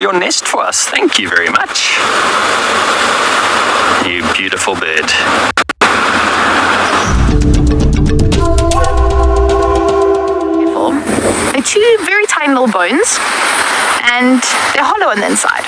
your nest for us. Thank you very much. You beautiful bird. They're two very tiny little bones, and they're hollow on the inside.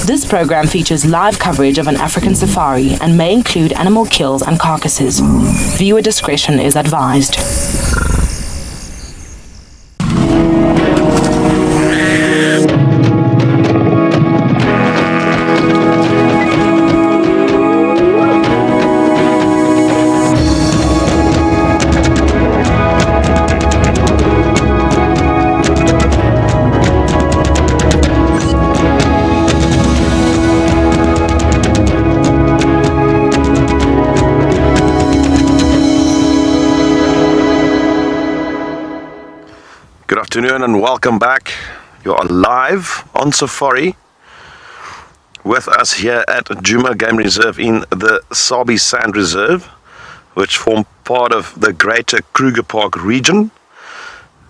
This program features live coverage of an African safari and may include animal kills and carcasses. Viewer discretion is advised. Good afternoon and welcome back. You are live on safari with us here at Djuma Game Reserve in the Sabi Sand Reserve, which form part of the greater Kruger Park region,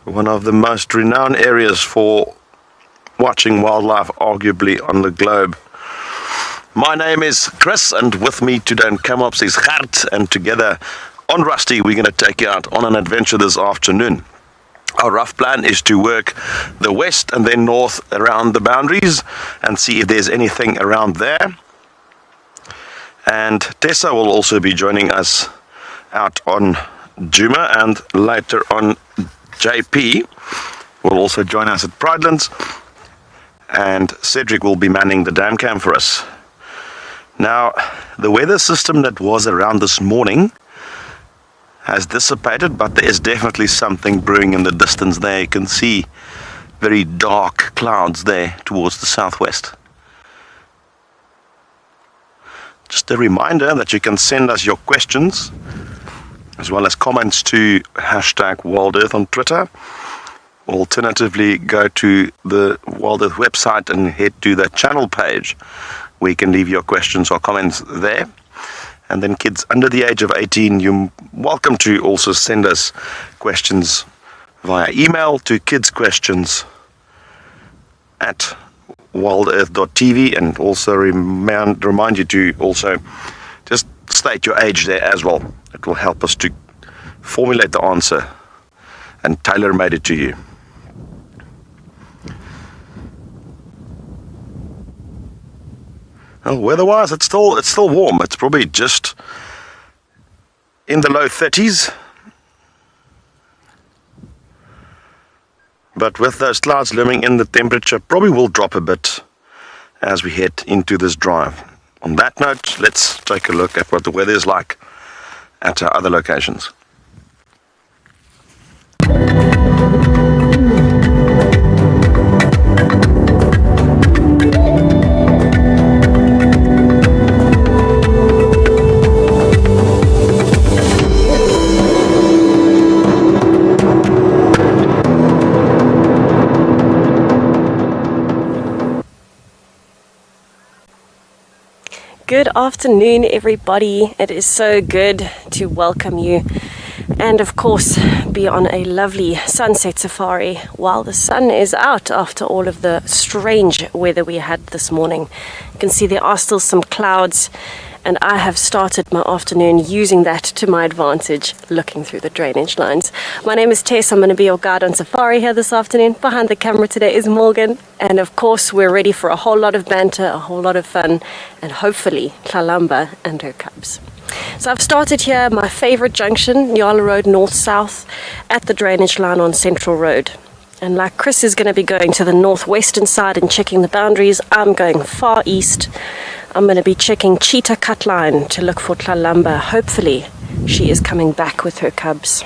one of the most renowned areas for watching wildlife arguably on the globe. My name is Chris, and with me today in Kamops is Gert, and together on Rusty we're going to take you out on an adventure this afternoon. Our rough plan is to work the west and then north around the boundaries and see if there's anything around there. And Tessa will also be joining us out on Djuma, and later on JP will also join us at Pridelands, and Cedric will be manning the dam cam for us. Now, the weather system that was around this morning has dissipated, but there is definitely something brewing in the distance there. You can see very dark clouds there towards the southwest. Just a reminder that you can send us your questions as well as comments to #WildEarth on Twitter. Alternatively, go to the WildEarth website and head to the channel page where you can leave your questions or comments there. And then kids under the age of 18, you're welcome to also send us questions via email to kidsquestions@wildearth.tv, and also remind you to also just state your age there as well. It will help us to formulate the answer and tailor-made it to you. Well, weather-wise, it's still warm. It's probably just in the low 30s. But with those clouds looming in, the temperature probably will drop a bit as we head into this drive. On that note, let's take a look at what the weather is like at our other locations. Good afternoon, everybody. It is so good to welcome you and, of course, be on a lovely sunset safari while the sun is out after all of the strange weather we had this morning. You can see there are still some clouds, and I have started my afternoon using that to my advantage, looking through the drainage lines. My name is Tess. I'm going to be your guide on safari here this afternoon. Behind the camera today is Morgan. And of course, we're ready for a whole lot of banter, a whole lot of fun, and hopefully Tlalamba and her cubs. So I've started here, my favorite junction, Nyala Road north-south, at the drainage line on Central Road. And like Chris is going to be going to the northwestern side and checking the boundaries, I'm going far east. I'm going to be checking Cheetah Cut Line to look for Tlalamba. Hopefully, she is coming back with her cubs.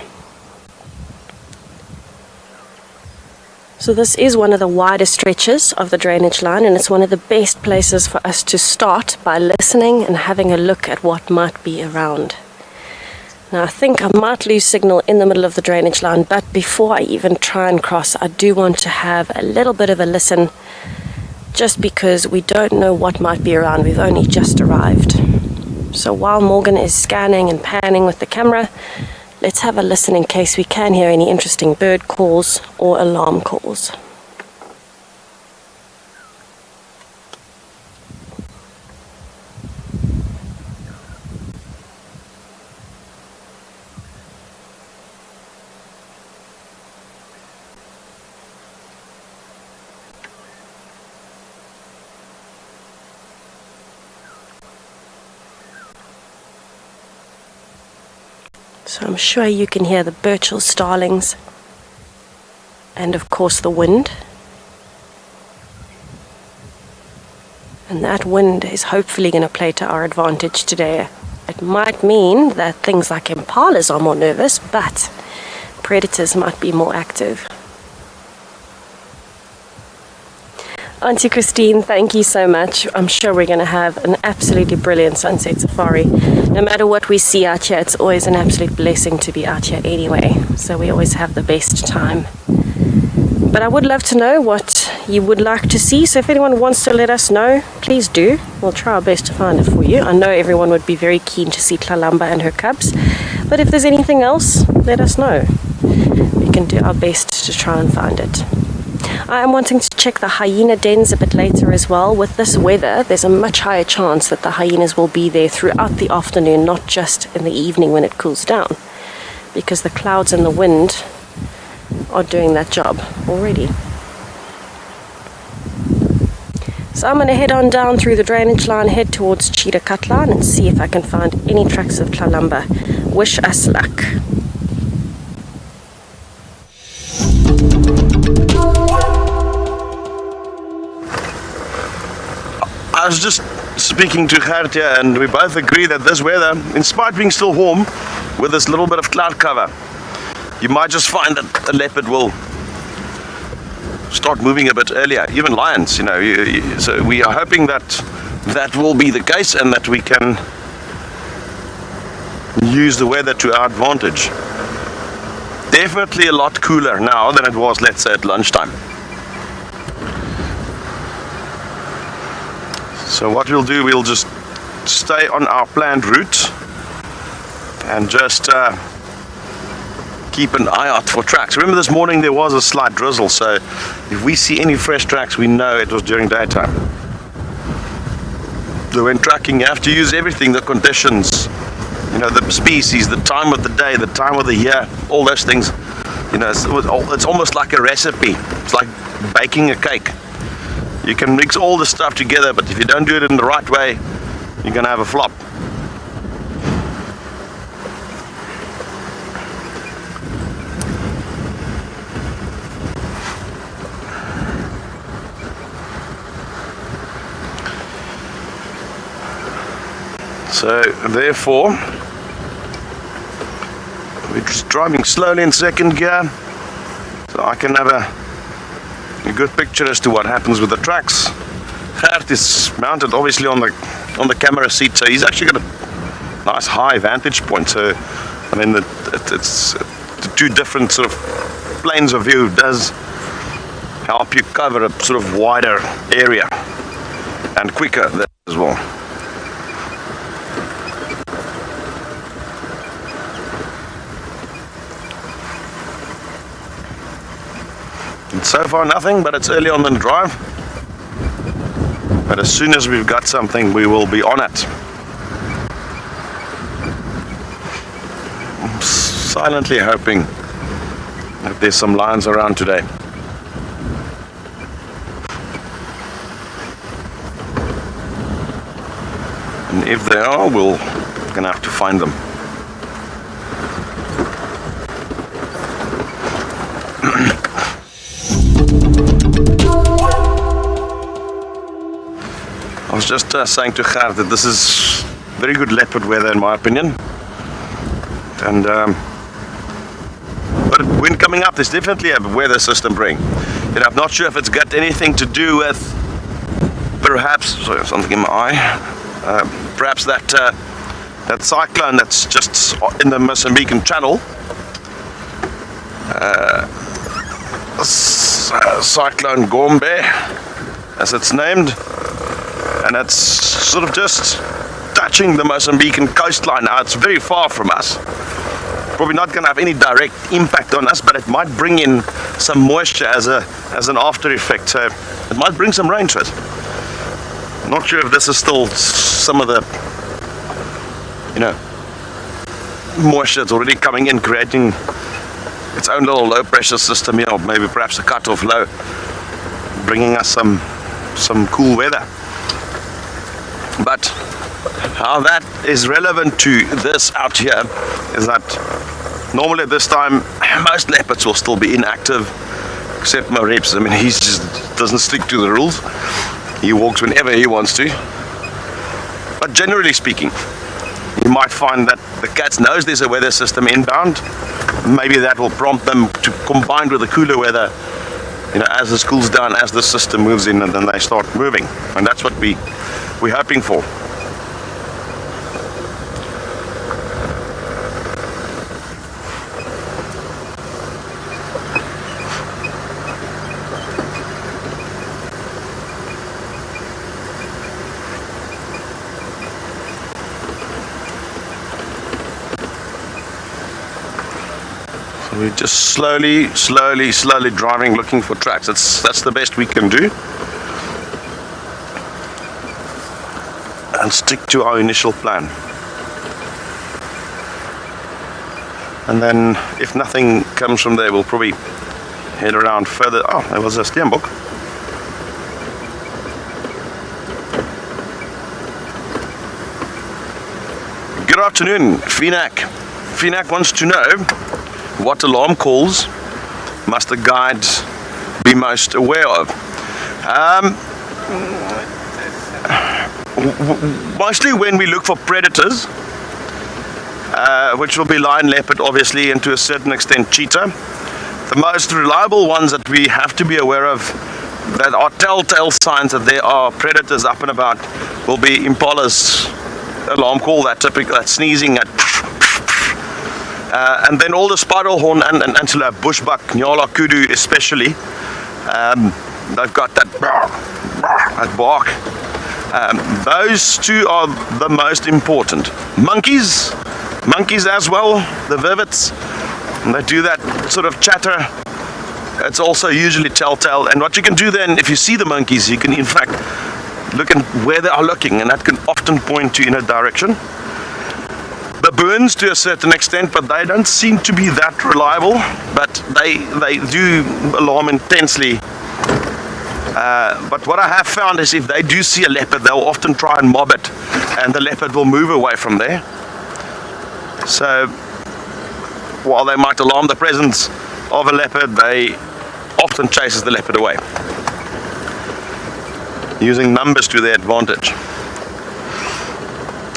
So this is one of the wider stretches of the drainage line, and it's one of the best places for us to start by listening and having a look at what might be around. Now I think I might lose signal in the middle of the drainage line, but before I even try and cross, I do want to have a little bit of a listen, just because we don't know what might be around. We've only just arrived. So while Morgan is scanning and panning with the camera, let's have a listen in case we can hear any interesting bird calls or alarm calls. So I'm sure you can hear the Burchell starlings and of course the wind. And that wind is hopefully going to play to our advantage today. It might mean that things like impalas are more nervous, but predators might be more active. Auntie Christine, thank you so much. I'm sure we're going to have an absolutely brilliant sunset safari. No matter what we see out here, it's always an absolute blessing to be out here anyway. So we always have the best time. But I would love to know what you would like to see. So if anyone wants to let us know, please do. We'll try our best to find it for you. I know everyone would be very keen to see Tlalamba and her cubs. But if there's anything else, let us know. We can do our best to try and find it. I am wanting to check the hyena dens a bit later as well. With this weather, there's a much higher chance that the hyenas will be there throughout the afternoon, not just in the evening when it cools down, because the clouds and the wind are doing that job already. So I'm going to head on down through the drainage line, head towards Cheetah Cut Line, and see if I can find any tracks of Tlalamba. Wish us luck. I was just speaking to Gert here, and we both agree that this weather, in spite of being still warm, with this little bit of cloud cover, you might just find that the leopard will start moving a bit earlier, even lions, you know. So we are hoping that that will be the case and that we can use the weather to our advantage. Definitely a lot cooler now than it was, let's say, at lunchtime. So what we'll do, we'll just stay on our planned route and just keep an eye out for tracks. Remember, this morning there was a slight drizzle, so if we see any fresh tracks, we know it was during daytime. So when tracking, you have to use everything, the conditions, you know, the species, the time of the day, the time of the year, all those things. You know, it's almost like a recipe. It's like baking a cake. You can mix all the stuff together, but if you don't do it in the right way, you're going to have a flop. So therefore, we're just driving slowly in second gear, so I can have a good picture as to what happens with the tracks. Gert is mounted obviously on the camera seat, so he's actually got a nice high vantage point. So I mean, it's the two different sort of planes of view does help you cover a sort of wider area and quicker as well. And so far nothing, but it's early on in the drive. But as soon as we've got something, we will be on it. I'm silently hoping that there's some lions around today. And if they are, we're gonna have to find them. I was just saying to Gert that this is very good leopard weather in my opinion. And but when coming up, there's definitely a weather system bring. I'm not sure if it's got anything to do with perhaps, sorry, something in my eye, perhaps that cyclone that's just in the Mozambican Channel, Cyclone Gombe, as it's named, and it's sort of just touching the Mozambican coastline. Now it's very far from us, probably not going to have any direct impact on us, but it might bring in some moisture as an after effect, so it might bring some rain to us. Not sure if this is still some of the, moisture that's already coming in, creating its own little low pressure system, or maybe perhaps a cut-off low, bringing us some cool weather. But how that is relevant to this out here is that normally at this time most leopards will still be inactive, except Marips. I mean, he just doesn't stick to the rules. He walks whenever he wants to. But generally speaking, you might find that the cats knows there's a weather system inbound. Maybe that will prompt them to combine with the cooler weather, as this cools down, as the system moves in, and then they start moving. And that's what we're hoping for. We're just slowly driving, looking for tracks. That's the best we can do. And stick to our initial plan. And then, if nothing comes from there, we'll probably head around further. Oh, there was a steenbok. Good afternoon, Finak. Finak wants to know, what alarm calls must the guide be most aware of? Mostly when we look for predators, which will be lion, leopard, obviously, and to a certain extent cheetah. The most reliable ones that we have to be aware of that are telltale signs that there are predators up and about will be Impala's alarm call, that typical, that sneezing, and then all the spiral horn and antelope, bushbuck, nyala, kudu especially, they've got that bark. Those two are the most important. Monkeys as well, the vervets, and they do that sort of chatter. It's also usually telltale, and what you can do then, if you see the monkeys, you can in fact look at where they are looking, and that can often point you in a direction. Baboons to a certain extent, but they don't seem to be that reliable, but they do alarm intensely. But what I have found is if they do see a leopard, they'll often try and mob it, and the leopard will move away from there. So while they might alarm the presence of a leopard, they often chases the leopard away, using numbers to their advantage.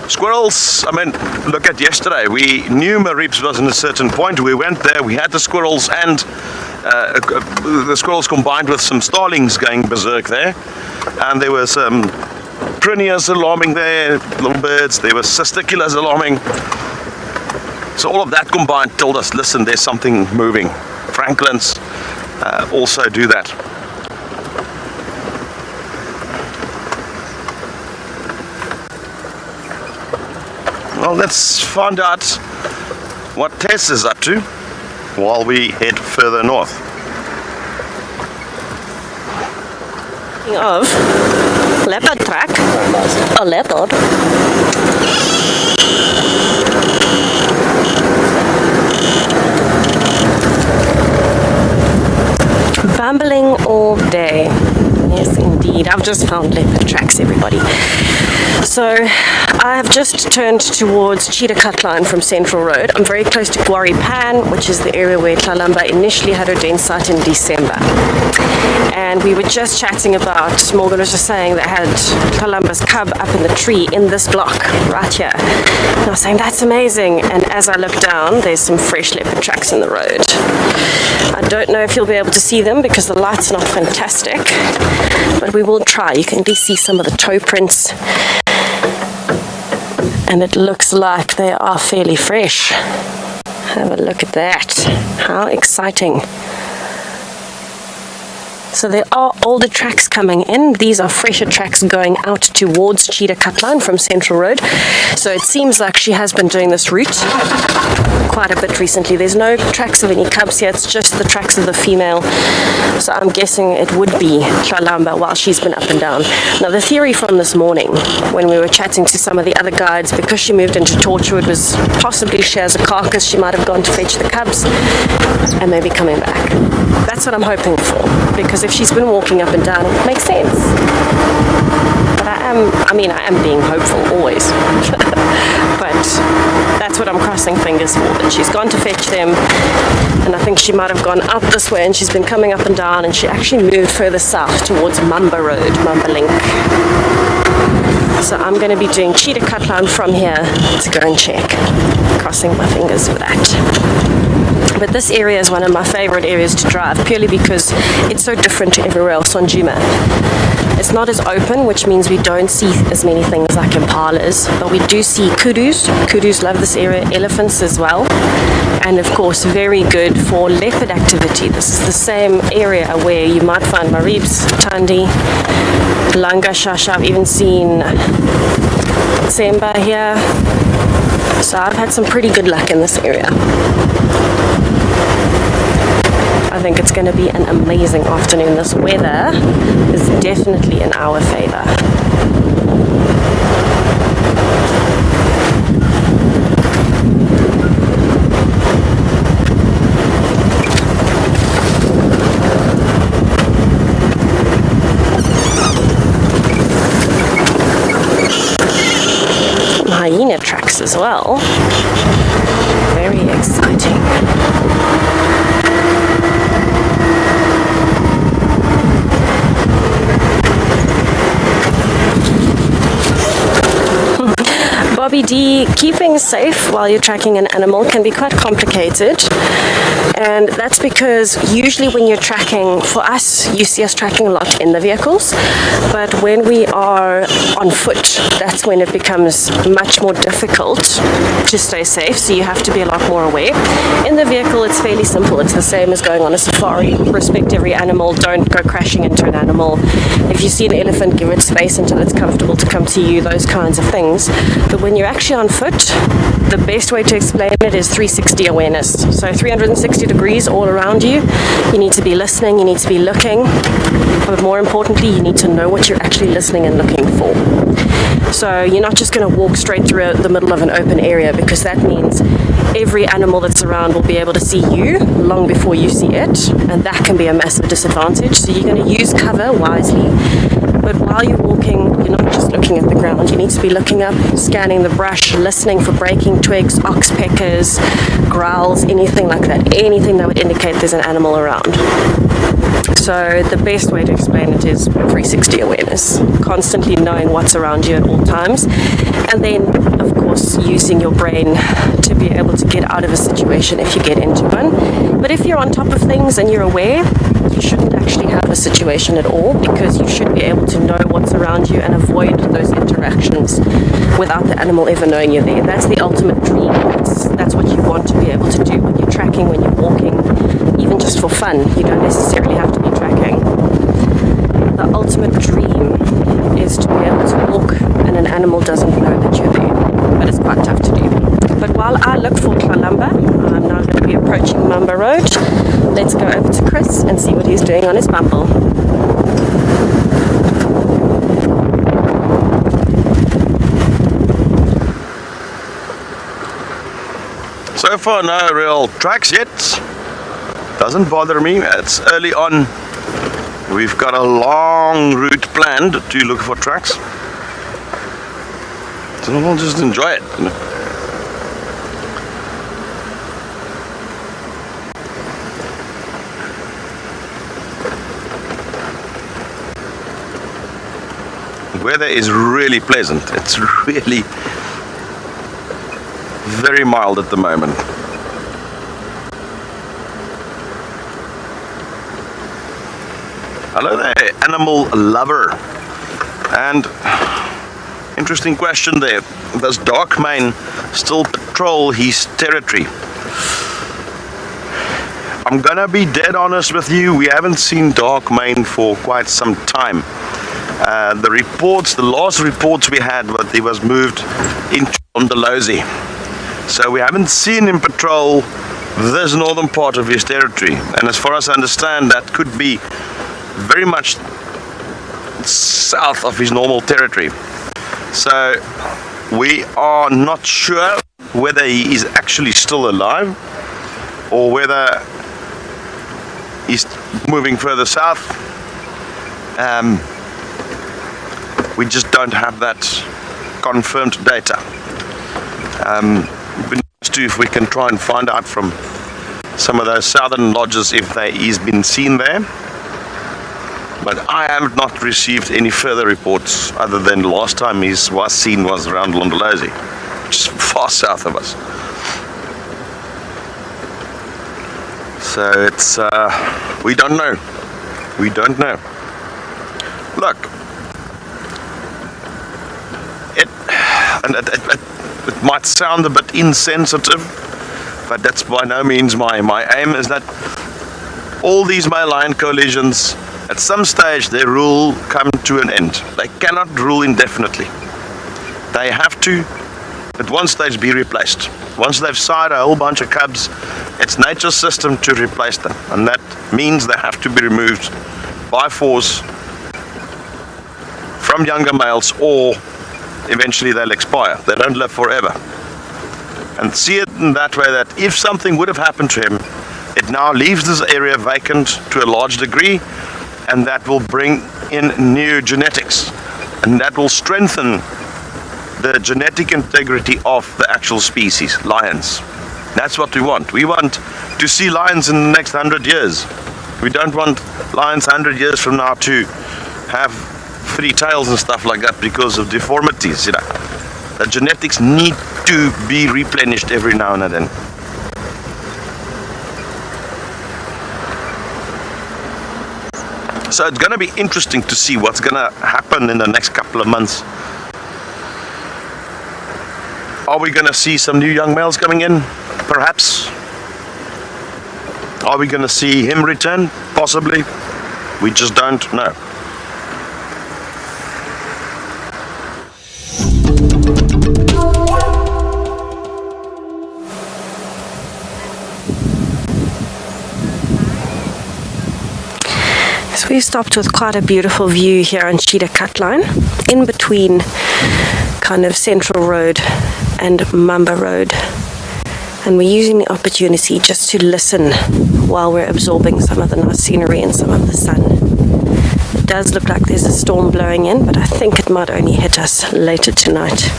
Squirrels, I mean, look at yesterday. We knew Marips was in a certain point. We went there, we had the squirrels, and the squirrels combined with some starlings going berserk there. And there were some prunias alarming there, little birds. There were cisticulars alarming. So all of that combined told us, listen, there's something moving. Franklins also do that. Well, let's find out what Tess is up to while we head further north. Speaking of leopard track, a leopard. Bambling all day. Yes, indeed. I've just found leopard tracks, everybody. So I have just turned towards Cheetah Cut Line from Central Road. I'm very close to Guari Pan, which is the area where Tlalamba initially had her den site in December. And we were just chatting about, Morgan was just saying they had Tlalamba's cub up in the tree in this block right here. And I was saying, that's amazing. And as I look down, there's some fresh leopard tracks in the road. I don't know if you'll be able to see them because the light's not fantastic, but we will try. You can at least see some of the toe prints, and it looks like they are fairly fresh. Have a look at that. How exciting. So there are older tracks coming in. These are fresher tracks going out towards Cheetah Cut Line from Central Road. So it seems like she has been doing this route quite a bit recently. There's no tracks of any cubs here. It's just the tracks of the female. So I'm guessing it would be Tlalamba while she's been up and down. Now the theory from this morning, when we were chatting to some of the other guides, because she moved into Torchwood, was possibly she has a carcass. She might have gone to fetch the cubs and maybe coming back. That's what I'm hoping for, because if she's been walking up and down, it makes sense. But I am being hopeful always. But that's what I'm crossing fingers for, that she's gone to fetch them, and I think she might have gone up this way and she's been coming up and down, and she actually moved further south towards Mamba Road, Mamba Link. So I'm going to be doing Cheetah Cut Line from here to go and check. Crossing my fingers for that. But this area is one of my favorite areas to drive, purely because it's so different to everywhere else on Djuma. It's not as open, which means we don't see as many things like impalas, but we do see kudus. Kudus love this area, elephants as well, and of course very good for leopard activity. This is the same area where you might find maribs, tandi, langa shasha. I've even seen tsemba here. So I've had some pretty good luck in this area. I think it's going to be an amazing afternoon. This weather is definitely in our favor. Some hyena tracks as well. Very exciting. Bobby D, keeping safe while you're tracking an animal can be quite complicated, and that's because usually when you're tracking, for us, you see us tracking a lot in the vehicles, but when we are on foot, that's when it becomes much more difficult to stay safe, so you have to be a lot more aware. In the vehicle, it's fairly simple. It's the same as going on a safari. Respect every animal. Don't go crashing into an animal. If you see an elephant, give it space until it's comfortable to come to you, those kinds of things. But when you're actually on foot, the best way to explain it is 360 awareness. So 360 degrees all around you. You need to be listening, you need to be looking, but more importantly, you need to know what you're actually listening and looking for. So you're not just going to walk straight through the middle of an open area, because that means every animal that's around will be able to see you long before you see it, and that can be a massive disadvantage. So you're going to use cover wisely, but while you're walking, you're not just looking at the ground. You need to be looking up, scanning the brush, listening for breaking twigs, oxpeckers, growls, anything like that, anything that would indicate there's an animal around. So the best way to explain it is 360 awareness, constantly knowing what's around you at all times, and then of course using your brain to be able to get out of a situation if you get into one. But if you're on top of things and you're aware, you shouldn't actually have a situation at all, because you should be able to know what's around you and avoid those interactions without the animal ever knowing you're there. That's the ultimate dream. That's what you want to be able to do when you're tracking, when you're walking, even just for fun. You don't necessarily have to be tracking. The ultimate dream is to be able to walk and an animal doesn't know that you're there, but it's quite tough to do. But while I look for Tlalamba, I'm now going to be approaching Mamba Road. Let's go over to Chris and see what he's doing on his bumble. So far, no real tracks yet. Doesn't bother me. It's early on. We've got a long route planned to look for tracks. So we'll just enjoy it, you know. The weather is really pleasant. It's really very mild at the moment. Hello there, animal lover. And interesting question there. Does Darkmane still patrol his territory? I'm gonna be dead honest with you. We haven't seen Darkmane for quite some time. The last reports we had, that he was moved into Londolozi. So we haven't seen him patrol this northern part of his territory. And as far as I understand, that could be very much south of his normal territory. So we are not sure whether he is actually still alive or whether he's moving further south. We just don't have that confirmed data. It'd be nice to if we can try and find out from some of those southern lodges if he's been seen there. But I have not received any further reports other than the last time he was seen was around Londolozi, which is far south of us. So it's, we don't know. We don't know. Look, it might sound a bit insensitive, but that's by no means my aim. Is that all these male lion coalitions, at some stage their rule come to an end. They cannot rule indefinitely. They have to at one stage be replaced. Once they've sired a whole bunch of cubs, it's nature's system to replace them, and that means they have to be removed by force from younger males, or eventually they'll expire. They don't live forever. And see it in that way, that if something would have happened to him, it now leaves this area vacant to a large degree, and that will bring in new genetics, and that will strengthen the genetic integrity of the actual species, lions. That's what we want. We want to see lions in the next 100 years. We don't want lions 100 years from now to have 3 tails and stuff like that because of deformities, you know. The genetics need to be replenished every now and then. So it's going to be interesting to see what's going to happen in the next couple of months. Are we going to see some new young males coming in? Perhaps. Are we going to see him return? Possibly. We just don't know. So we stopped with quite a beautiful view here on Cheetah Cutline, in between kind of Central Road and Mamba Road. And we're using the opportunity just to listen while we're absorbing some of the nice scenery and some of the sun. It does look like there's a storm blowing in, but I think it might only hit us later tonight.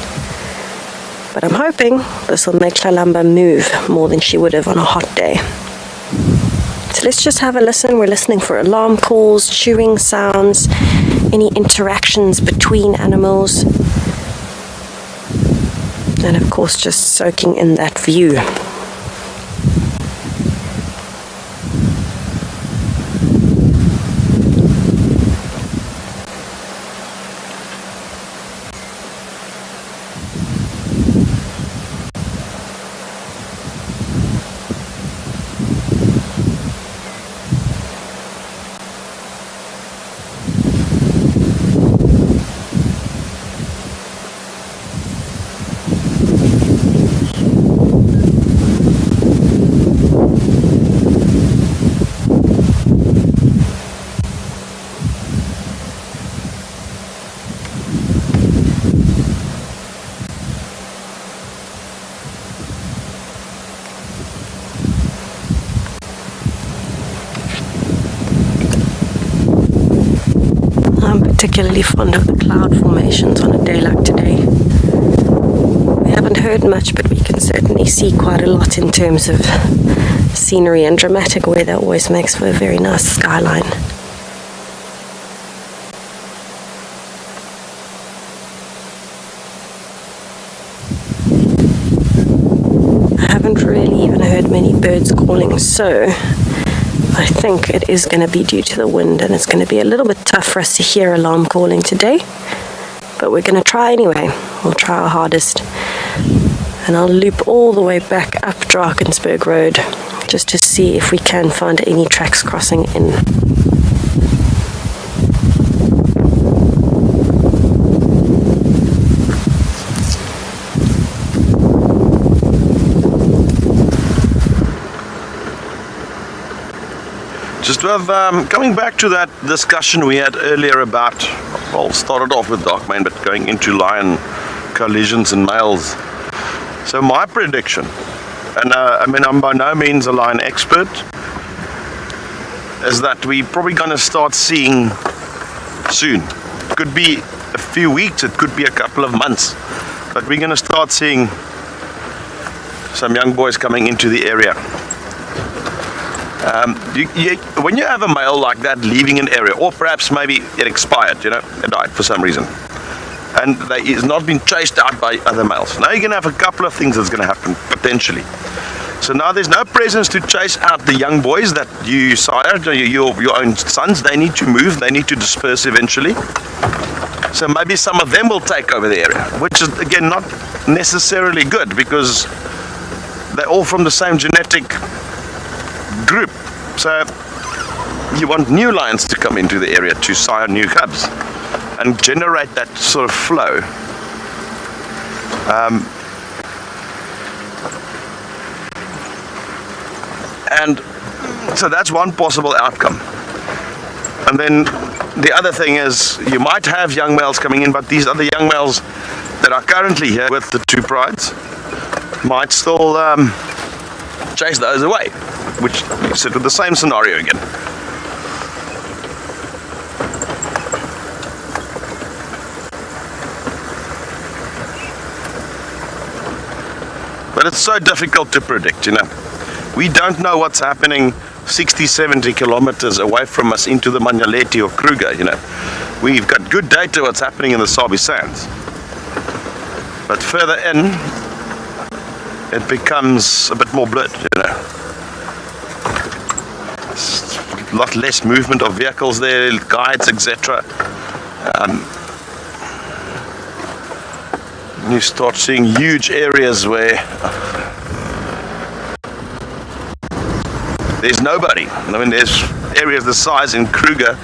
But I'm hoping this will make Lalamba move more than she would have on a hot day. So let's just have a listen. We're listening for alarm calls, chewing sounds, any interactions between animals, and of course just soaking in that view. I'm particularly fond of the cloud formations on a day like today. heard much, but we can certainly see quite a lot in terms of scenery, and dramatic weather always makes for a very nice skyline. I haven't really even heard many birds calling, so I think it is going to be due to the wind, and it's going to be a little bit tough for us to hear alarm calling today, but we're going to try anyway. We'll try our hardest, and I'll loop all the way back up Drakensberg Road just to see if we can find any tracks crossing in. Just with coming back to that discussion we had earlier about, well, started off with Darkmane, but going into lion collisions and males. So my prediction, and I mean, I'm by no means a lion expert, is that we're probably going to start seeing soon. It could be a few weeks, it could be a couple of months, but we're going to start seeing some young boys coming into the area. When you have a male like that leaving an area, or perhaps maybe it expired, it died for some reason, and he's not been chased out by other males. Now you're going to have a couple of things that's going to happen, potentially. So now there's no presence to chase out the young boys that you sired, your own sons. They need to move, they need to disperse eventually. So maybe some of them will take over the area, which is, again, not necessarily good, because they're all from the same genetic group. So you want new lions to come into the area to sire new cubs and generate that sort of flow. And so that's one possible outcome. And then the other thing is, you might have young males coming in, but these other young males that are currently here with the two prides might still chase those away, which you sit with the same scenario again. But it's so difficult to predict, We don't know what's happening 60, 70 kilometers away from us into the Manyaleti or Kruger, We've got good data what's happening in the Sabi Sands. But further in, it becomes a bit more blurred, A lot less movement of vehicles there, guides, etc. You start seeing huge areas where there's nobody. I mean, there's areas the size in Kruger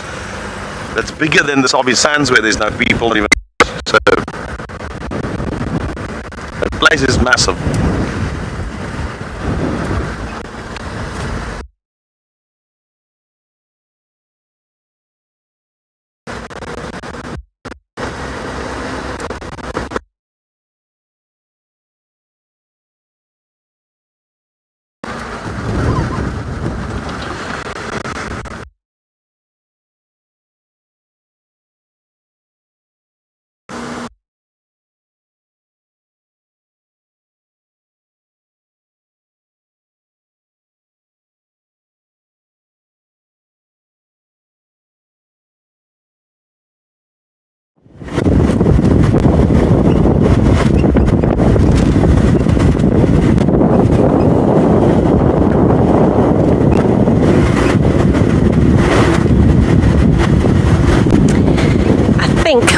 that's bigger than the Sabi Sands where there's no people even. So the place is massive.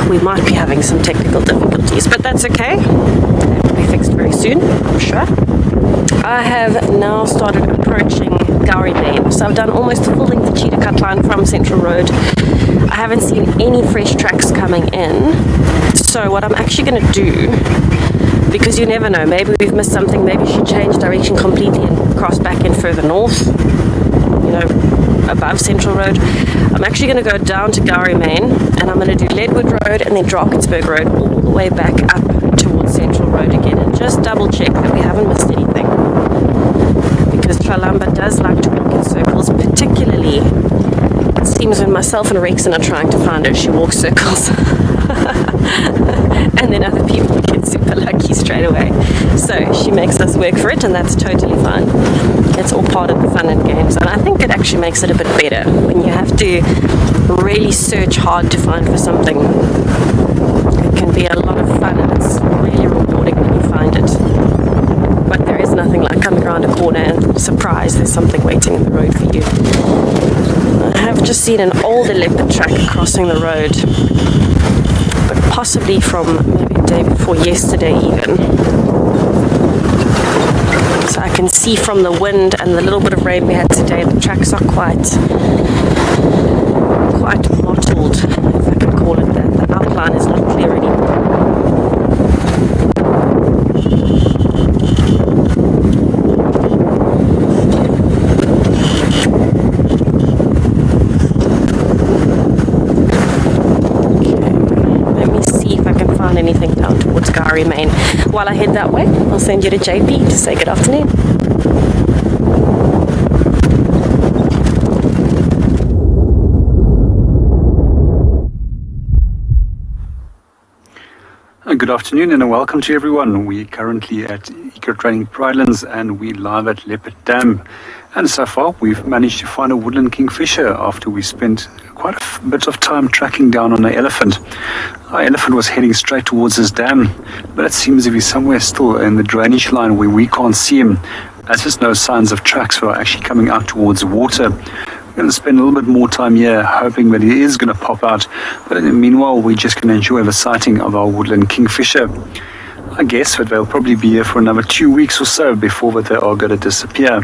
We might be having some technical difficulties, but that's okay. It'll be fixed very soon, I'm sure. I have now started approaching Gowrie Lane, so I've done almost a full-length cheetah cut line from Central Road. I haven't seen any fresh tracks coming in, so what I'm actually going to do, because you never know, maybe we've missed something, maybe she changed direction completely and crossed back in further north, above Central Road. I'm actually going to go down to Gowrie Lane, and I'm going to do Leadwood Road and then Drakensberg Road all the way back up towards Central Road again, and just double check that we haven't missed anything, because Tralamba does like to walk in circles, particularly it seems when myself and Rexon are trying to find her, she walks circles and then other people get super lucky. straight away. So she makes us work for it, and that's totally fine. It's all part of the fun and games, and I think it actually makes it a bit better when you have to really search hard to find for something. It can be a lot of fun, and it's really rewarding when you find it. But there is nothing like coming around a corner and surprise, there's something waiting in the road for you. I have just seen an older leopard track crossing the road, but possibly from maybe the day before yesterday even. So I can see from the wind and the little bit of rain we had today, the tracks are quite mottled, if I can call it that. The outline is not clear anymore. Anything down towards Gari Main. While I head that way, I'll send you to JP to say good afternoon. Good afternoon and welcome to everyone. We're currently at Eco Training Pridelands and we're live at Leopard Dam. And so far we've managed to find a woodland kingfisher after we spent quite a bit of time tracking down on an elephant. Our elephant was heading straight towards this dam, but it seems as if he's somewhere still in the drainage line where we can't see him, as there's no signs of tracks that are actually coming out towards the water. We're going to spend a little bit more time here hoping that he is going to pop out, but in the meanwhile we're just going to enjoy the sighting of our woodland kingfisher. I guess that they'll probably be here for another 2 weeks or so before that they are going to disappear.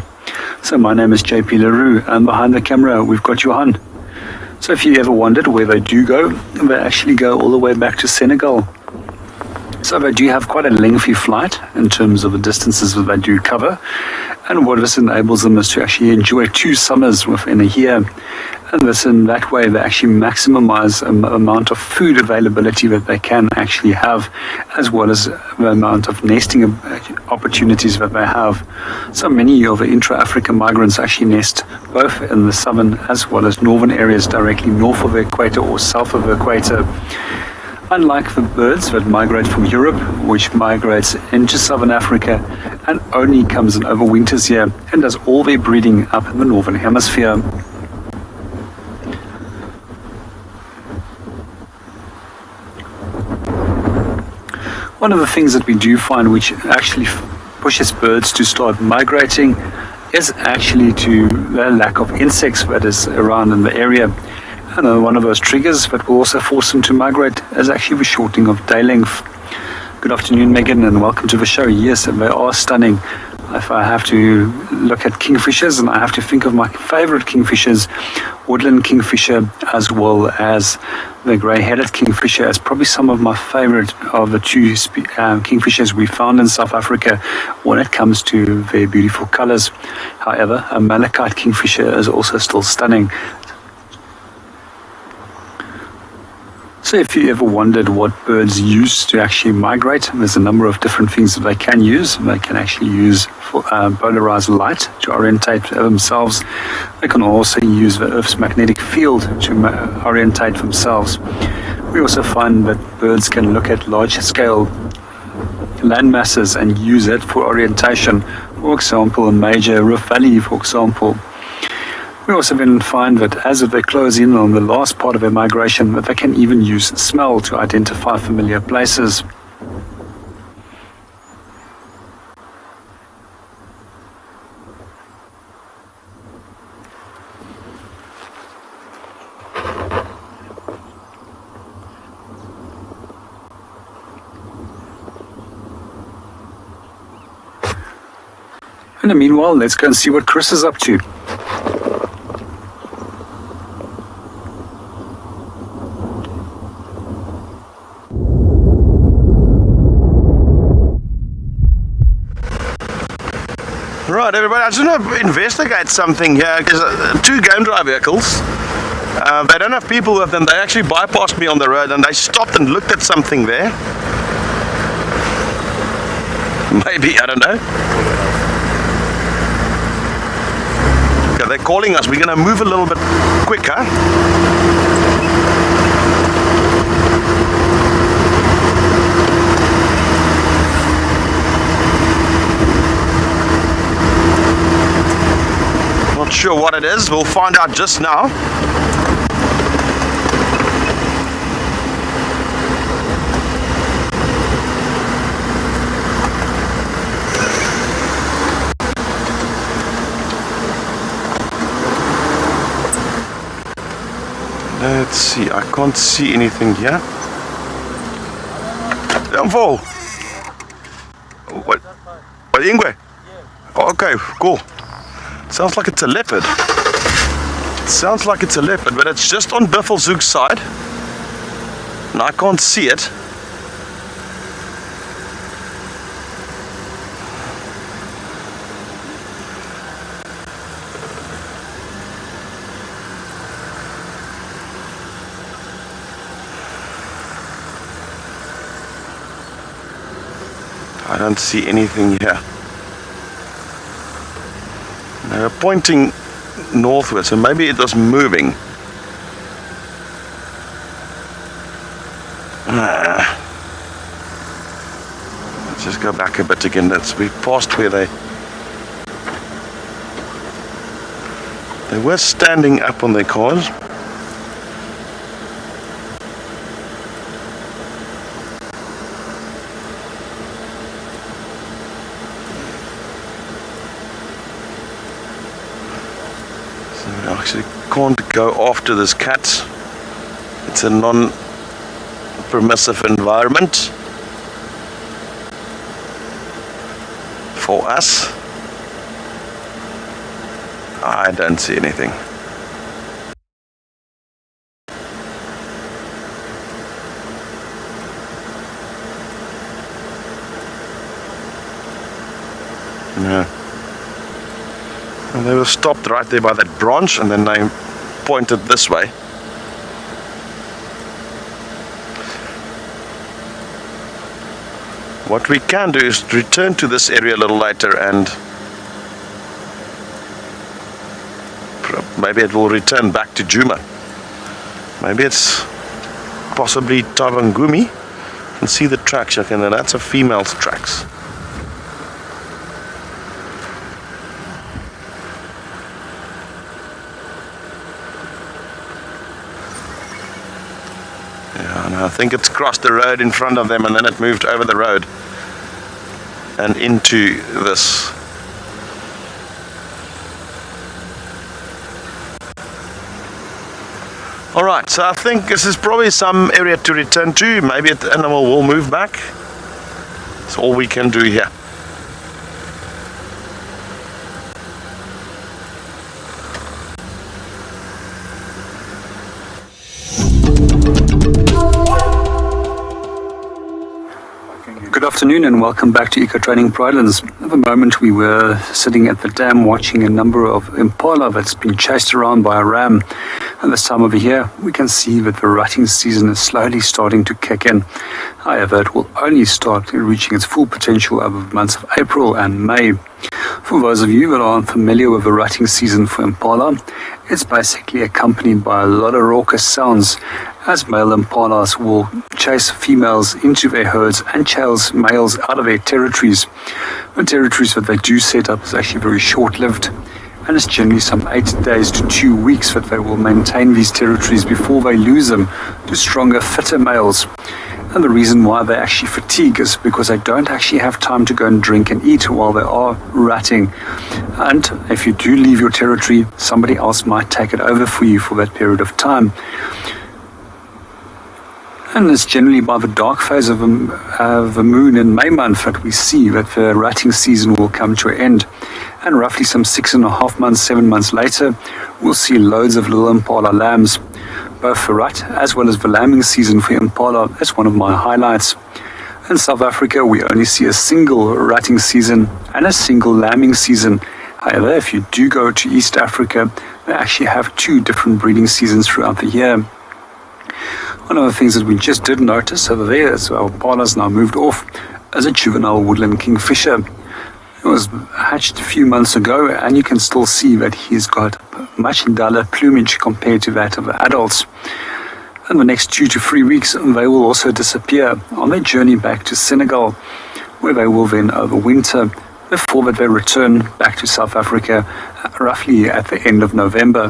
So my name is JP LaRue, and behind the camera we've got Johan. So if you ever wondered where they do go, they actually go all the way back to Senegal. So they do have quite a lengthy flight in terms of the distances that they do cover. And what this enables them is to actually enjoy 2 summers within a year. And this in that way they actually maximize the amount of food availability that they can actually have, as well as the amount of nesting opportunities that they have. So many of the intra-African migrants actually nest both in the southern as well as northern areas directly north of the equator or south of the equator. Unlike the birds that migrate from Europe, which migrates into southern Africa and only comes and overwinters here and does all their breeding up in the northern hemisphere. One of the things that we do find which actually pushes birds to start migrating is actually to the lack of insects that is around in the area. And one of those triggers that will also force them to migrate is actually the shortening of day length. Good afternoon, Megan, and welcome to the show. Yes, they are stunning. If I have to look at kingfishers and I have to think of my favorite kingfishers, woodland kingfisher as well as the grey-headed kingfisher is probably some of my favorite of the 2 kingfishers we found in South Africa when it comes to their beautiful colors. However, a malachite kingfisher is also still stunning. So if you ever wondered what birds use to actually migrate, there's a number of different things that they can use. They can actually use polarized light to orientate themselves. They can also use the Earth's magnetic field to orientate themselves. We also find that birds can look at large-scale land masses and use it for orientation. For example, a major rift valley, for example. We also then find that as they close in on the last part of their migration, that they can even use smell to identify familiar places. In the meanwhile, let's go and see what Chris is up to. Right, everybody, I just want to investigate something here, because 2 game drive vehicles, they don't have people with them. They actually bypassed me on the road and they stopped and looked at something there. Maybe, I don't know. Okay, they're calling us. We're going to move a little bit quicker. sure what it is. We'll find out just now. Let's see, I can't see anything here. Downfall. What Ingwe? Okay, cool. Sounds like it's a leopard. Sounds like it's a leopard, but it's just on Buffelshoek's side. And I can't see it. I don't see anything here. They're pointing northward, so maybe it was moving. Let's just go back a bit again. We're past where they were standing up on their cars. Actually can't go after this cat. It's a non-permissive environment for us. I don't see anything. No. And they were stopped right there by that branch, and then they pointed this way. What we can do is return to this area a little later, and maybe it will return back to Djuma. Maybe it's possibly Tabangumi. You can see the tracks, and that's a female's tracks. I think it's crossed the road in front of them, and then it moved over the road and into this. Alright, so I think this is probably some area to return to. Maybe the animal will move back. That's all we can do here. Good afternoon and welcome back to Eco Training Pridelands. At the moment we were sitting at the dam watching a number of impala that's been chased around by a ram. And this time over here we can see that the rutting season is slowly starting to kick in. However, it will only start reaching its full potential over the months of April and May. For those of you that aren't familiar with the rutting season for impala, it's basically accompanied by a lot of raucous sounds as male impalas will chase females into their herds and chase males out of their territories. The territories that they do set up is actually very short-lived, and it's generally some 8 days to 2 weeks that they will maintain these territories before they lose them to stronger, fitter males. And the reason why they actually fatigue is because they don't actually have time to go and drink and eat while they are ratting. And if you do leave your territory, somebody else might take it over for you for that period of time. And it's generally by the dark phase of the moon in May month that we see that the ratting season will come to an end. And roughly some 6.5 months, 7 months later, we'll see loads of little impala lambs. Both the rut as well as the lambing season for impala is one of my highlights. In South Africa, we only see a single ratting season and a single lambing season. However, if you do go to East Africa, they actually have 2 different breeding seasons throughout the year. One of the things that we just did notice over there is our impala's now moved off as a juvenile woodland kingfisher. It was hatched a few months ago, and you can still see that he's got much duller plumage compared to that of the adults. In the next 2 to 3 weeks, they will also disappear on their journey back to Senegal, where they will then overwinter before that they return back to South Africa roughly at the end of November.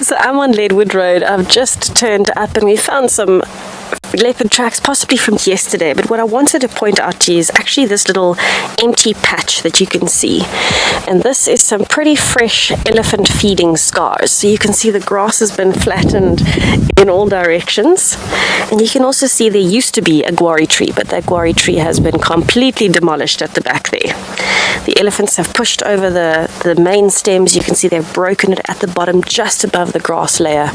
So I'm on Leadwood Road. I've just turned up and we found some leopard tracks, possibly from yesterday, but what I wanted to point out to you is actually this little empty patch that you can see, and this is some pretty fresh elephant feeding scars. So you can see the grass has been flattened in all directions, and you can also see there used to be a guarri tree, but that guarri tree has been completely demolished at the back there. The elephants have pushed over the main stems. You can see they've broken it at the bottom just above the grass layer,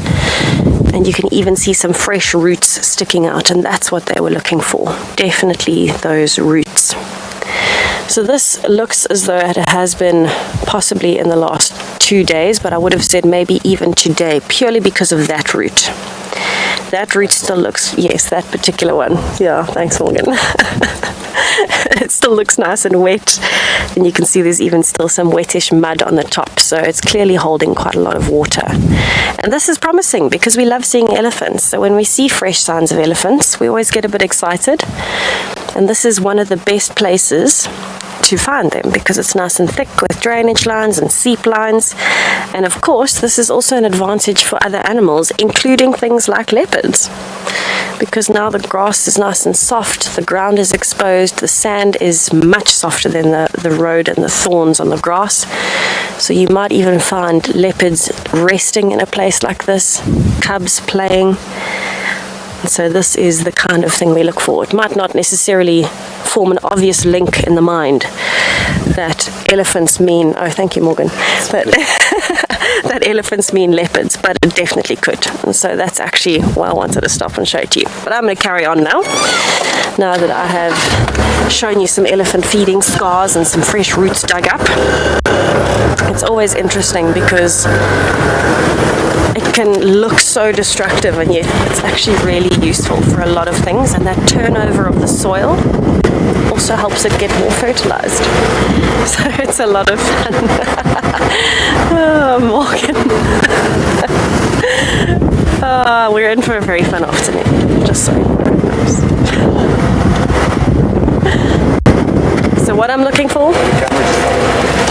and you can even see some fresh roots sticking out, and that's what they were looking for. Definitely those roots. So this looks as though it has been possibly in the last 2 days, but I would have said maybe even today, purely because of that root. That root still looks, yes, that particular one. Yeah, thanks, Morgan. It still looks nice and wet, and you can see there's even still some wettish mud on the top, so it's clearly holding quite a lot of water. And this is promising because we love seeing elephants, so when we see fresh signs of elephants we always get a bit excited, and this is one of the best places to find them because it's nice and thick with drainage lines and seep lines. And of course this is also an advantage for other animals, including things like leopards, because now the grass is nice and soft, the ground is exposed, the sand is much softer than the road and the thorns on the grass. So you might even find leopards resting in a place like this, cubs playing. And so this is the kind of thing we look for. It might not necessarily form an obvious link in the mind that elephants mean, oh thank you Morgan, but that elephants mean leopards, but it definitely could. And so that's actually why I wanted to stop and show it to you. But I'm going to carry on now that I have shown you some elephant feeding scars and some fresh roots dug up. It's always interesting because it can look so destructive, and yet it's actually really useful for a lot of things, and that turnover of the soil also helps it get more fertilized. So it's a lot of fun. Oh, Morgan. We're in for a very fun afternoon, just so you know. So what I'm looking for?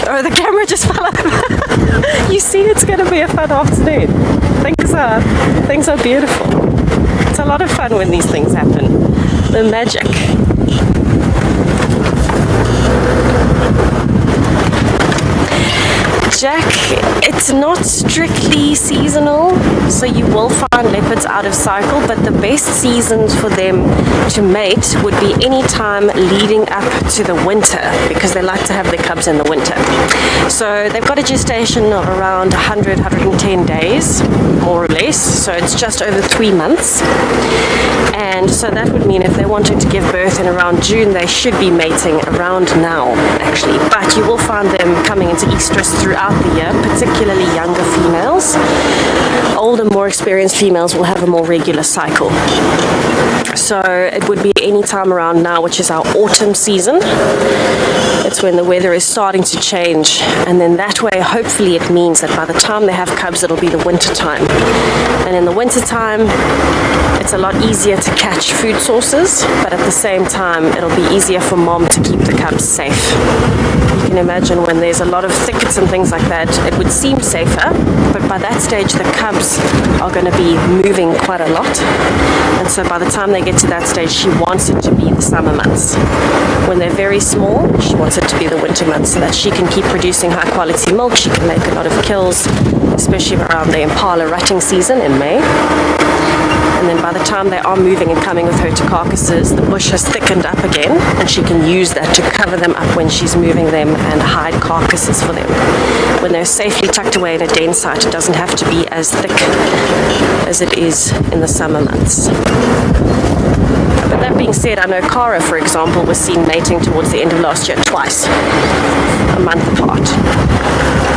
Oh, the camera just fell over. You see, it's going to be a fun afternoon. Things are beautiful. It's a lot of fun when these things happen. The magic. Jack, it's not strictly seasonal, so you will find leopards out of cycle, but the best seasons for them to mate would be any time leading up to the winter, because they like to have their cubs in the winter. So they've got a gestation of around 110 days, more or less, so it's just over 3 months. And so that would mean if they wanted to give birth in around June, they should be mating around now, actually. But you will find them coming into estrus throughout the year, particularly younger females. Older, more experienced females will have a more regular cycle. So it would be any time around now, which is our autumn season. It's when the weather is starting to change, and then that way hopefully it means that by the time they have cubs it'll be the winter time. And in the winter time it's a lot easier to catch food sources, but at the same time it'll be easier for mom to keep the cubs safe. You can imagine when there's a lot of thickets and things like that, it would seem safer, but by that stage the cubs are going to be moving quite a lot, and so by the time they get to that stage she wants it to be the summer months. When they're very small she wants it to be the winter months so that she can keep producing high quality milk. She can make a lot of kills, especially around the impala rutting season in May. And then by the time they are moving and coming with her to carcasses, the bush has thickened up again, and she can use that to cover them up when she's moving them and hide carcasses for them. When they're safely tucked away in a den site, it doesn't have to be as thick as it is in the summer months. But that being said, I know Cara, for example, was seen mating towards the end of last year twice, a month apart.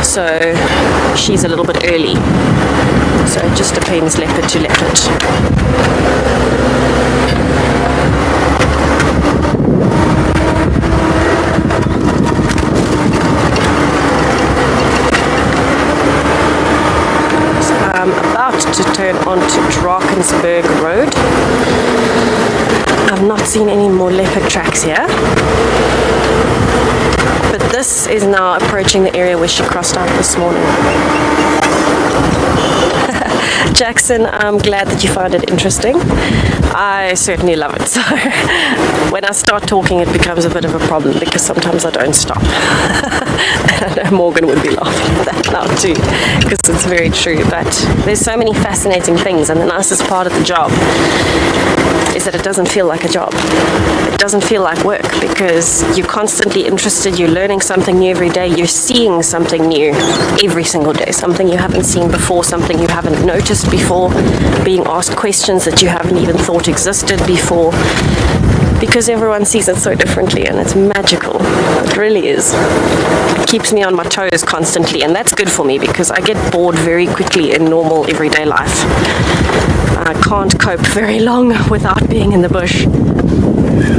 So she's a little bit early. So it just depends leopard to leopard. I'm about to turn onto Drakensberg Road. I've not seen any more leopard tracks here. But this is now approaching the area where she crossed out this morning. Jackson, I'm glad that you find it interesting. I certainly love it. So when I start talking, it becomes a bit of a problem because sometimes I don't stop. And I know Morgan would be laughing at that now too, because it's very true. But there's so many fascinating things, and the nicest part of the job is that it doesn't feel like a job. It doesn't feel like work because you're constantly interested, you're learning something new every day, you're seeing something new every single day, something you haven't seen before, something you haven't noticed before, being asked questions that you haven't even thought existed before, because everyone sees it so differently, and it's magical. It really is. It keeps me on my toes constantly, and that's good for me because I get bored very quickly in normal everyday life. I can't cope very long without being in the bush.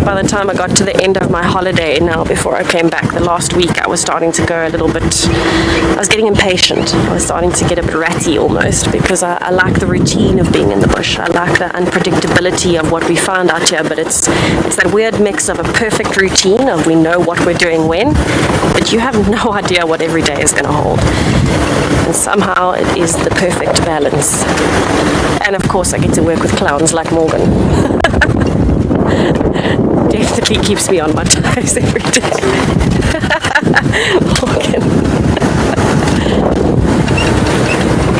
By the time I got to the end of my holiday now, before I came back the last week, I was starting to go a little bit, I was getting impatient. I was starting to get a bit ratty almost, because I like the routine of being in the bush. I like the unpredictability of what we find out here, but it's that weird mix of a perfect routine of we know what we're doing when, but you have no idea what every day is going to hold. And somehow it is the perfect balance. And of course I get to work with clowns like Morgan. Definitely keeps me on my toes every day. Morgan.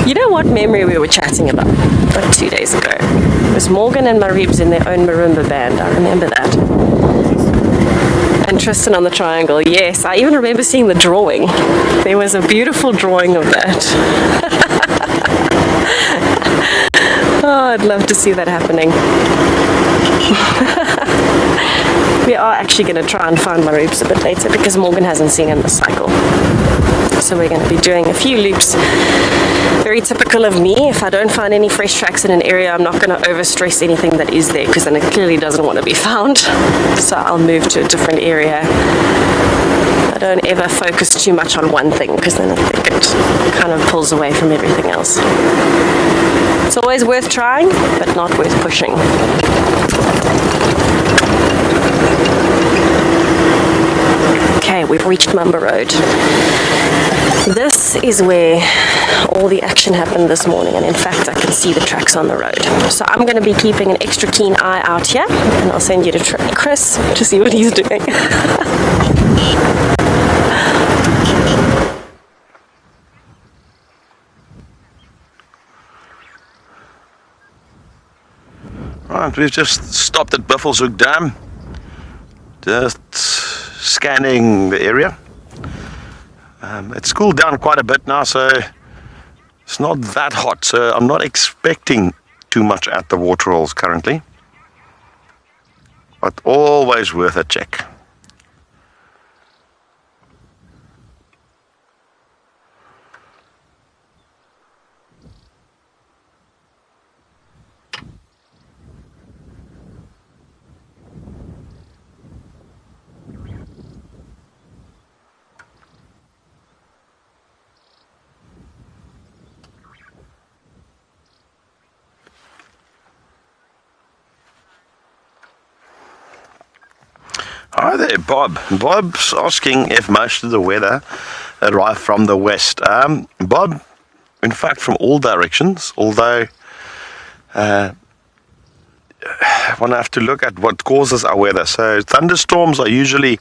You know what memory we were chatting about like 2 days ago? It was Morgan and Maribs in their own marimba band. I remember that. And Tristan on the triangle. Yes, I even remember seeing the drawing. There was a beautiful drawing of that. Oh, I'd love to see that happening. We are actually going to try and find my loops a bit later because Morgan hasn't seen in the cycle. So we're going to be doing a few loops. Very typical of me. If I don't find any fresh tracks in an area, I'm not going to overstress anything that is there because then it clearly doesn't want to be found. So I'll move to a different area. I don't ever focus too much on one thing because then I think it kind of pulls away from everything else. It's always worth trying, but not worth pushing. Okay, we've reached Mamba Road. This is where all the action happened this morning, and in fact I can see the tracks on the road. So I'm going to be keeping an extra keen eye out here, and I'll send you to Chris to see what he's doing. Right, we've just stopped at Buffelshoek Dam, just scanning the area. It's cooled down quite a bit now, so it's not that hot, so I'm not expecting too much at the waterholes currently, but always worth a check. Hi there, Bob. Bob's asking if most of the weather arrived from the west. Bob, in fact, from all directions, although one have to look at what causes our weather. So thunderstorms are usually,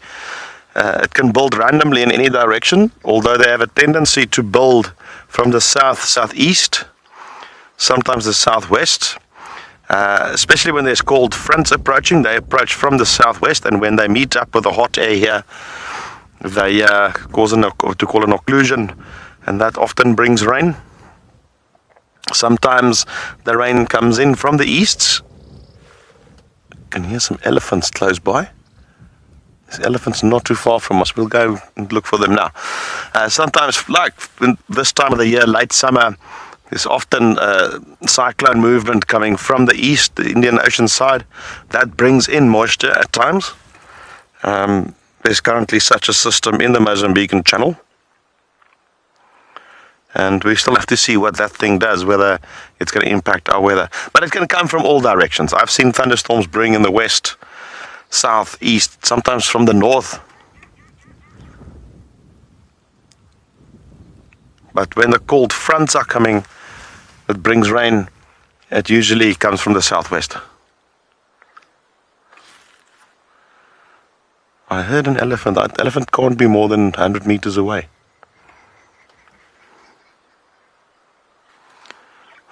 it can build randomly in any direction, although they have a tendency to build from the south, southeast, sometimes the southwest. especially when there's cold fronts approaching. They approach from the southwest, and when they meet up with the hot air here, they cause what to call an occlusion, and that often brings rain. Sometimes the rain comes in from the east. You can hear some elephants close by. There's elephants not too far from us. We'll go and look for them now. Sometimes, like in this time of the year, late summer, there's often cyclone movement coming from the east, the Indian Ocean side. That brings in moisture at times. There's currently such a system in the Mozambican Channel. And we still have to see what that thing does, whether it's going to impact our weather. But it can come from all directions. I've seen thunderstorms brewing in the west, south, east, sometimes from the north. But when the cold fronts are coming, it brings rain. It usually comes from the southwest. I heard an elephant. That elephant can't be more than 100 meters away.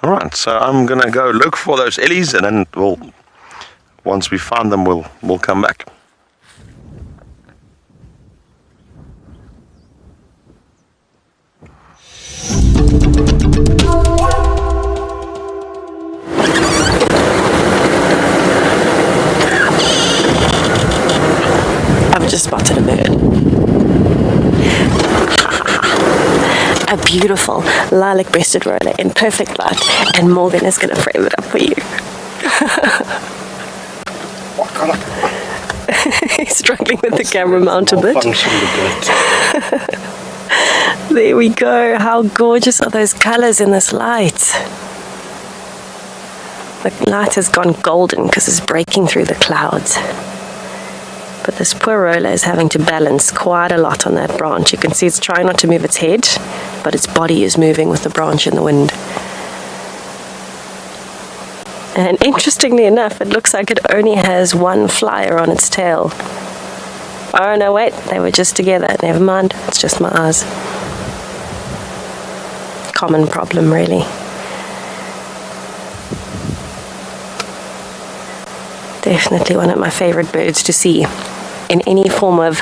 Alright, so I'm going to go look for those ellies, and then once we find them, we'll come back. I've just spotted a bird. A beautiful lilac-breasted roller in perfect light, and Morgan is going to frame it up for you. What color? He's struggling with the camera mount a bit. There we go. How gorgeous are those colors in this light? The light has gone golden because it's breaking through the clouds. But this poor roller is having to balance quite a lot on that branch. You can see it's trying not to move its head, but its body is moving with the branch in the wind. And interestingly enough, it looks like it only has one flyer on its tail. Oh no, wait, they were just together. Never mind, it's just my eyes. Common problem, really. Definitely one of my favorite birds to see in any form of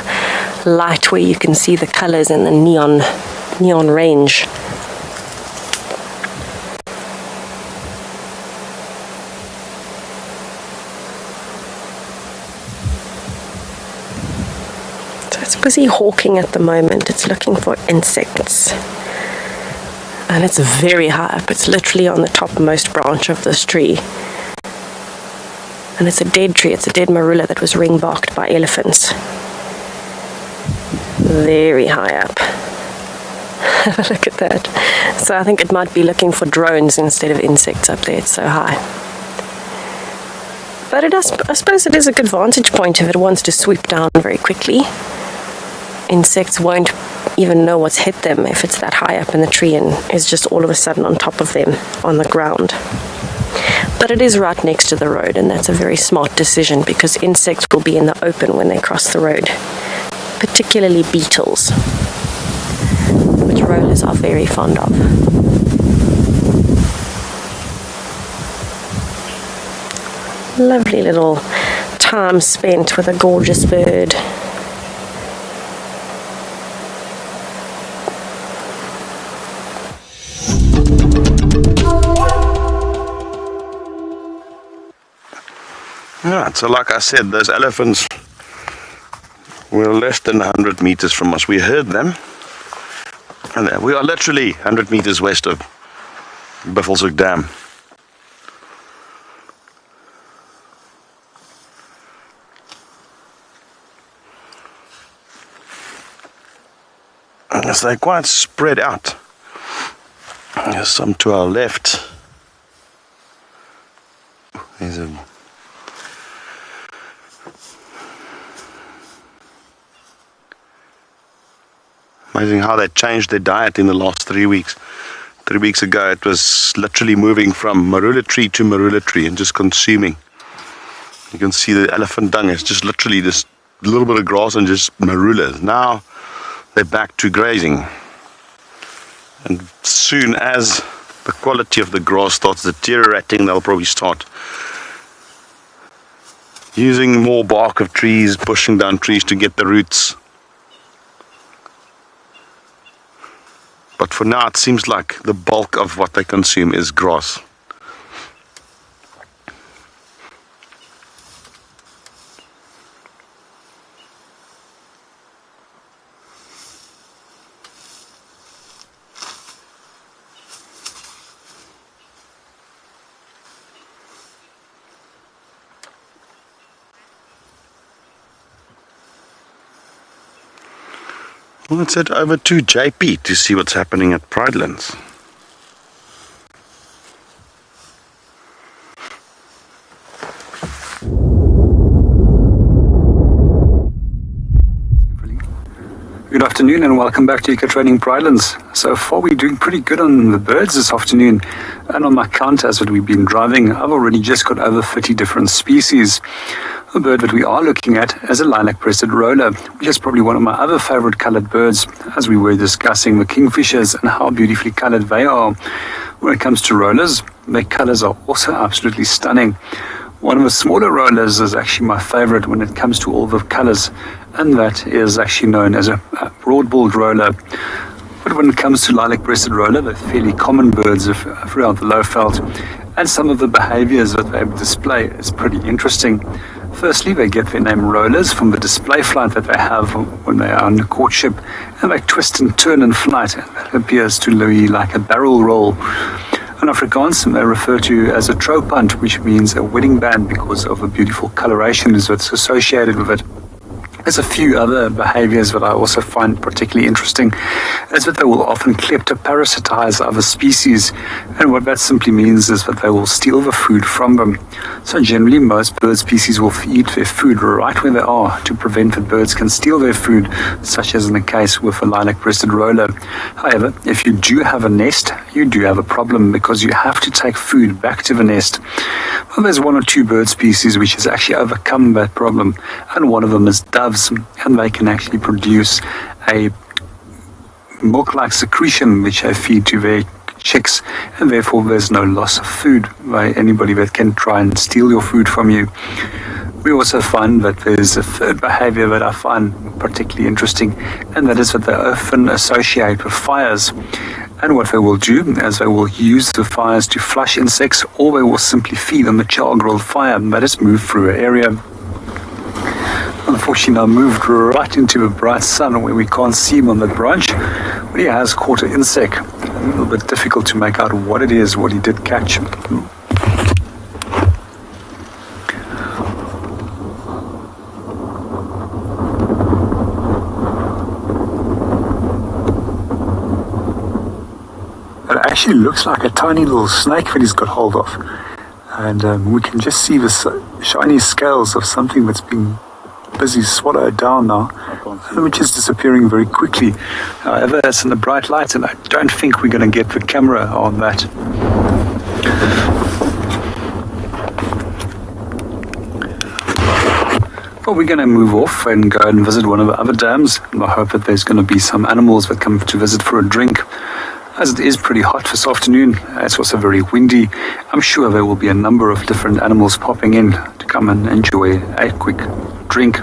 light where you can see the colors and the neon range. So it's busy hawking at the moment. It's looking for insects. And it's very high up. It's literally on the topmost branch of this tree. And it's a dead tree. It's a dead marula that was ring-barked by elephants. Very high up. Have a look at that. So I think it might be looking for drones instead of insects up there. It's so high. But I suppose it is a good vantage point if it wants to swoop down very quickly. Insects won't even know what's hit them if it's that high up in the tree and is just all of a sudden on top of them on the ground. But it is right next to the road, and that's a very smart decision because insects will be in the open when they cross the road, particularly beetles, which rollers are very fond of. Lovely little time spent with a gorgeous bird. Yeah, so like I said, those elephants were less than 100 meters from us. We heard them. And we are literally 100 meters west of Buffelshoek Dam. And so they're quite spread out. There's some to our left. There's a amazing how they changed their diet in the last 3 weeks. 3 weeks ago, it was literally moving from marula tree to marula tree and just consuming. You can see the elephant dung is just literally this little bit of grass and just marulas. Now they're back to grazing. And soon as the quality of the grass starts deteriorating, they'll probably start using more bark of trees, pushing down trees to get the roots. But for now, it seems like the bulk of what they consume is grass. Well, let's head over to JP to see what's happening at Pridelands. Good afternoon and welcome back to Eco Training Pridelands. So far we're doing pretty good on the birds this afternoon, and on my count as that we've been driving, I've already just got over 30 different species. The bird that we are looking at is a lilac-breasted roller, which is probably one of my other favorite colored birds, as we were discussing the kingfishers and how beautifully colored they are. When it comes to rollers, their colors are also absolutely stunning. One of the smaller rollers is actually my favorite when it comes to all the colors, and that is actually known as a broad-billed roller. But when it comes to lilac-breasted roller, they're fairly common birds throughout the low veld, and some of the behaviors that they display is pretty interesting. Firstly, they get their name rollers from the display flight that they have when they are on courtship, and they twist and turn in flight. That appears to be like a barrel roll. In Afrikaans, they refer to as a troupunt, which means a wedding band because of the beautiful coloration that's associated with it. There's a few other behaviors that I also find particularly interesting, is that they will often kleptoparasitize other species, and what that simply means is that they will steal the food from them. So generally, most bird species will eat their food right where they are to prevent that birds can steal their food, such as in the case with a lilac-breasted roller. However, if you do have a nest, you do have a problem because you have to take food back to the nest. Well, there's one or two bird species which has actually overcome that problem, and one of them is doves. And they can actually produce a milk-like secretion which they feed to their chicks, and therefore there's no loss of food by anybody that can try and steal your food from you. We also find that there's a third behavior that I find particularly interesting, and that is that they often associate with fires. And what they will do is they will use the fires to flush insects, or they will simply feed on the charcoal fire that has moved through an area. Unfortunately, I moved right into the bright sun where we can't see him on the branch, but he has caught an insect. A little bit difficult to make out what it is, what he did catch. It actually looks like a tiny little snake that he's got hold of. And we can just see the shiny scales of something that's been busy swallowed down now, which is disappearing very quickly. However, it's in the bright light, and I don't think we're going to get the camera on that. Well, we're going to move off and go and visit one of the other dams. I hope that there's going to be some animals that come to visit for a drink. As it is pretty hot this afternoon, it's also very windy. I'm sure there will be a number of different animals popping in to come and enjoy a quick drink.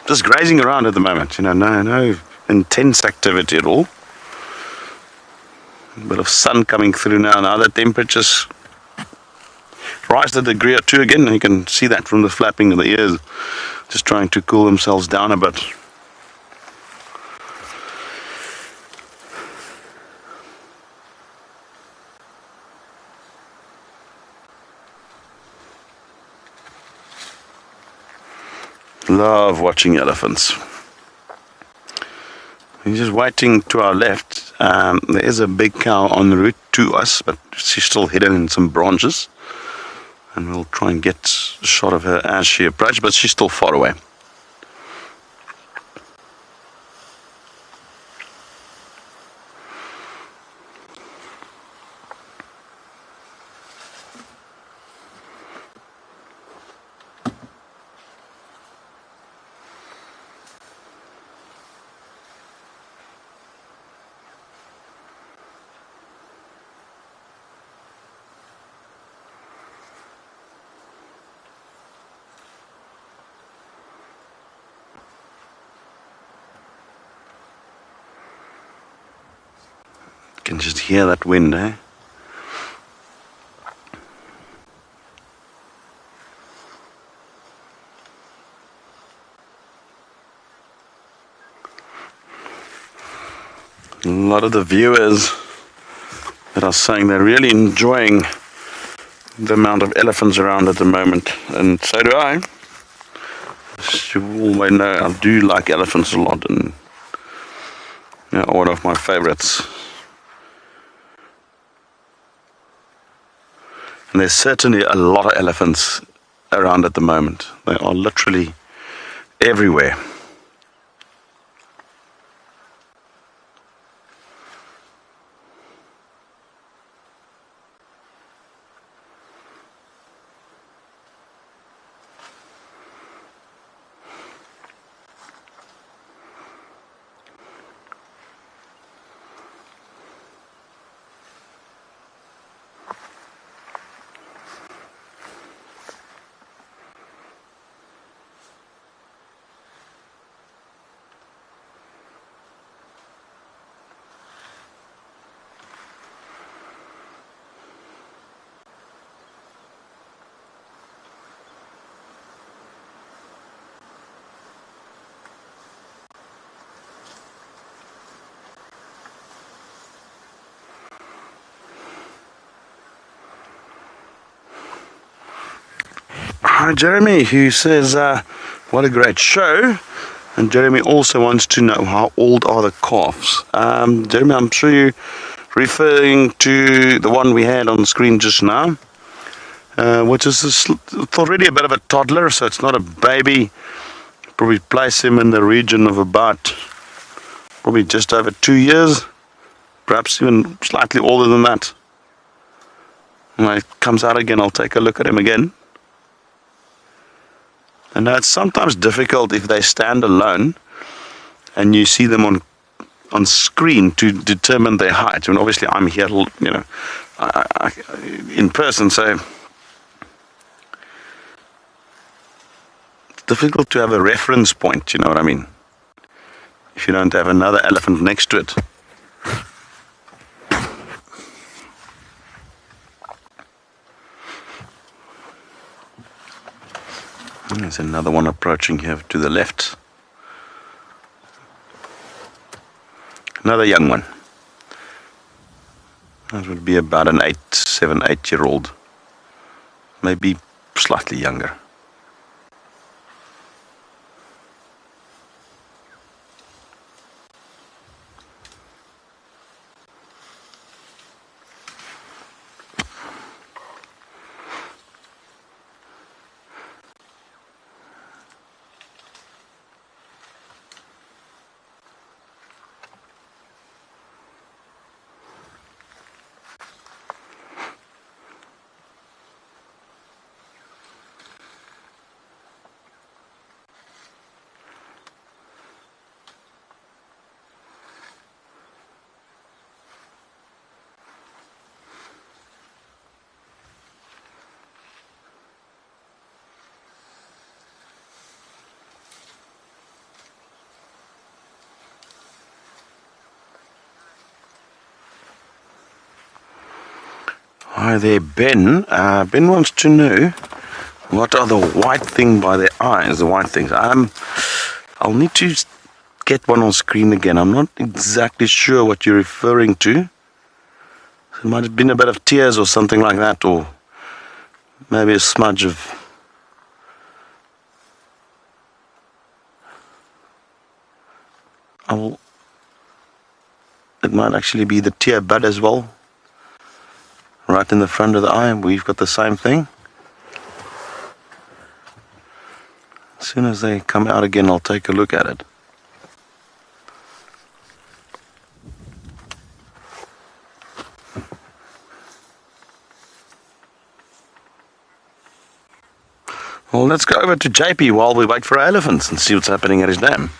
Just grazing around at the moment, no intense activity at all. A bit of sun coming through now the temperatures rise a degree or two again. You can see that from the flapping of the ears, just trying to cool themselves down a bit. Love watching elephants. He's just waiting to our left. There is a big cow en route to us, but she's still hidden in some branches. And we'll try and get a shot of her as she approaches, but she's still far away. can just hear that wind, eh? A lot of the viewers that are saying they're really enjoying the amount of elephants around at the moment, and so do I. As you all may know, I do like elephants a lot, and one of my favorites. And there's certainly a lot of elephants around at the moment. They are literally everywhere. Hi Jeremy, who says, what a great show. And Jeremy also wants to know, how old are the calves? Jeremy, I'm sure you're referring to the one we had on the screen just now, which is it's already a bit of a toddler, so it's not a baby. Probably place him in the region of about probably just over 2 years, perhaps even slightly older than that. When it comes out again, I'll take a look at him again. And now it's sometimes difficult if they stand alone and you see them on screen to determine their height. And obviously I'm here, in person, so it's difficult to have a reference point, you know what I mean? If you don't have another elephant next to it. There's another one approaching here to the left. Another young one. That would be about an 7, 8-year-old. Maybe slightly younger. Hi there, Ben. Ben wants to know, what are the white thing by their eyes, the white things? I'll need to get one on screen again. I'm not exactly sure what you're referring to. It might have been a bit of tears or something like that, or maybe a smudge of... It might actually be the tear bud as well. Right in the front of the eye, we've got the same thing. As soon as they come out again, I'll take a look at it. Well, let's go over to JP while we wait for our elephants and see what's happening at his dam.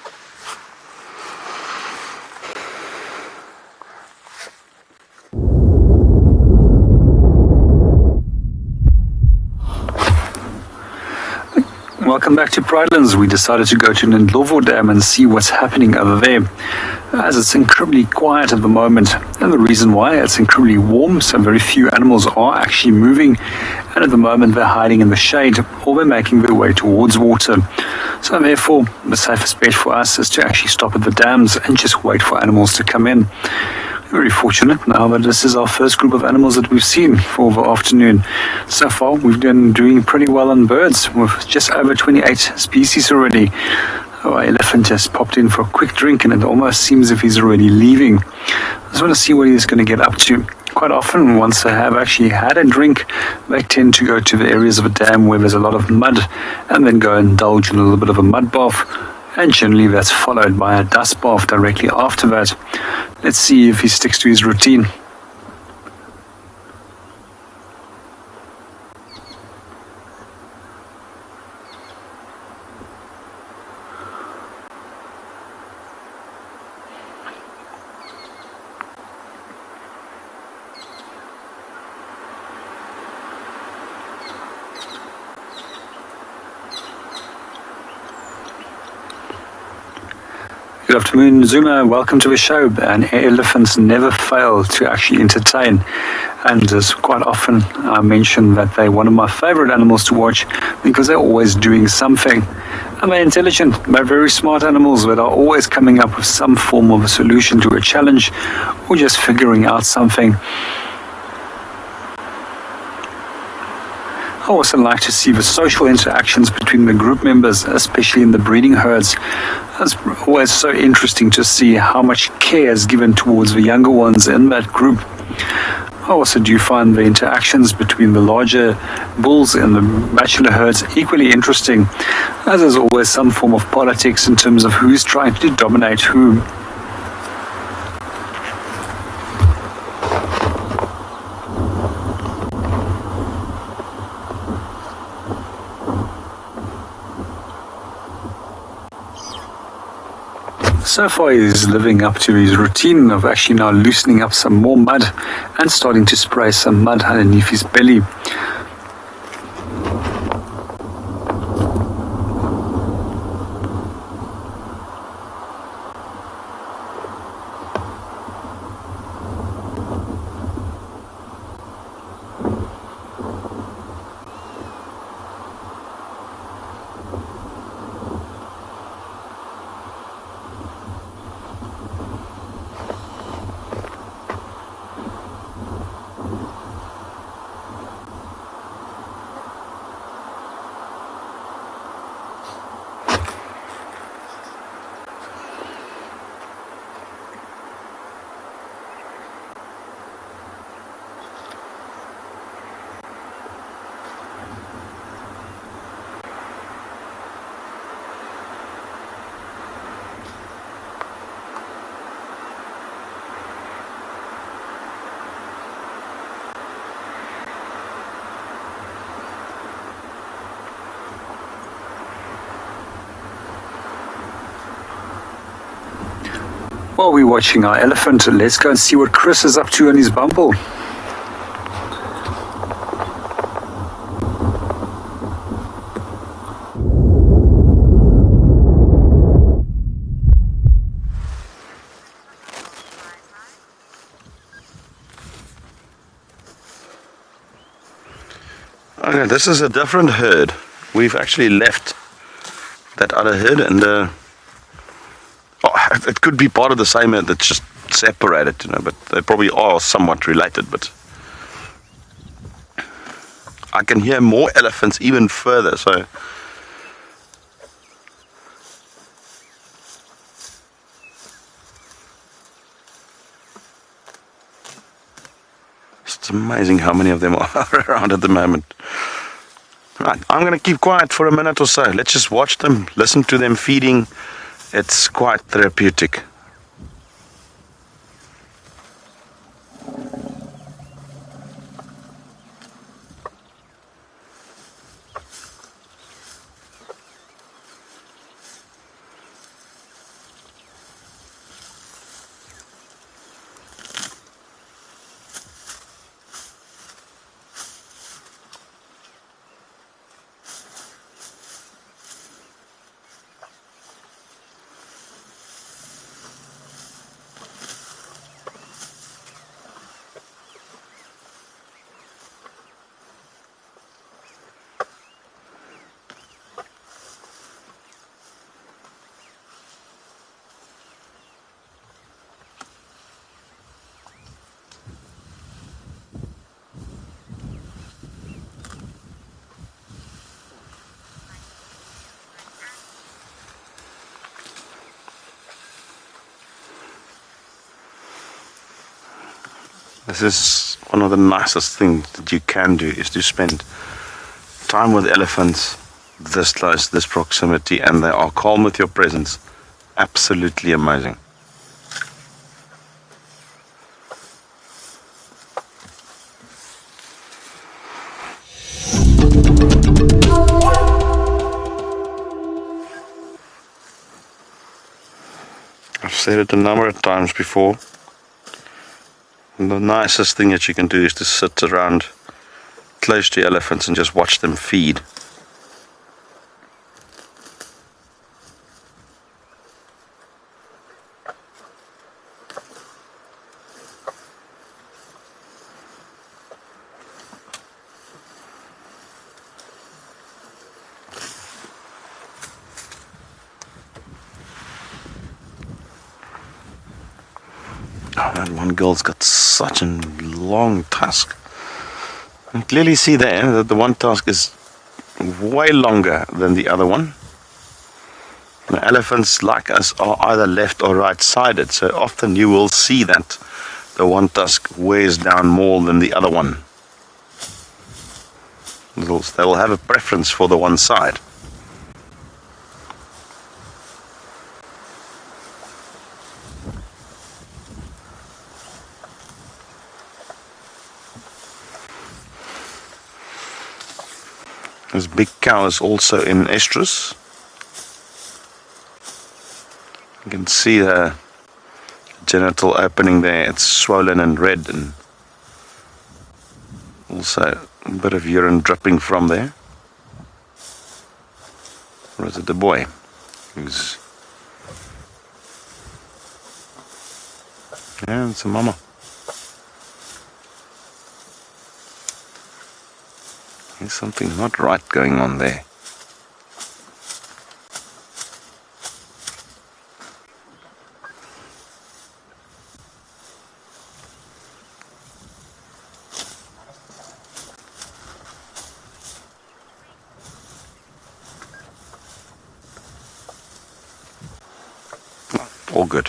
welcome back to Pridelands. We decided to go to Ndlovu Dam and see what's happening over there, as it's incredibly quiet at the moment. And the reason why, it's incredibly warm, so very few animals are actually moving, and at the moment they're hiding in the shade or they're making their way towards water. So therefore, the safest bet for us is to actually stop at the dams and just wait for animals to come in. Very fortunate now that this is our first group of animals that we've seen for the afternoon. So far, we've been doing pretty well on birds, with just over 28 species already. Our elephant just popped in for a quick drink, and it almost seems as if he's already leaving. I just want to see what he's going to get up to. Quite often, once they have actually had a drink, they tend to go to the areas of a dam where there's a lot of mud, and then go and indulge in a little bit of a mud bath. And generally that's followed by a dust bath directly after that. Let's see if he sticks to his routine. Good afternoon, Zuma. Welcome to the show. And elephants never fail to actually entertain. And as quite often I mention that they're one of my favorite animals to watch because they're always doing something. And they're intelligent. They're very smart animals that are always coming up with some form of a solution to a challenge or just figuring out something. I also like to see the social interactions between the group members, especially in the breeding herds. It's always so interesting to see how much care is given towards the younger ones in that group. I also do find the interactions between the larger bulls and the bachelor herds equally interesting, as there's always some form of politics in terms of who's trying to dominate who. So far he's living up to his routine of actually now loosening up some more mud and starting to spray some mud underneath his belly. While we're watching our elephant, let's go and see what Chris is up to on his bumble. Okay, this is a different herd. We've actually left that other herd, and it could be part of the same herd that's just separated, but they probably are somewhat related. But I can hear more elephants even further, so it's amazing how many of them are around at the moment. Right, I'm going to keep quiet for a minute or so. Let's just watch them, listen to them feeding. It's quite therapeutic. This is one of the nicest things that you can do, is to spend time with elephants this close, this proximity, and they are calm with your presence. Absolutely amazing. I've said it a number of times before. The nicest thing that you can do is to sit around close to elephants and just watch them feed. Oh, that one girl's got such a long tusk. You can clearly see there that the one tusk is way longer than the other one. The elephants, like us, are either left or right-sided, so often you will see that the one tusk wears down more than the other one. They will have a preference for the one side. This big cow is also in estrus. You can see the genital opening there. It's swollen and red, and also a bit of urine dripping from there. Or is it the boy? Yeah, it's a mama. There's something not right going on there. All good.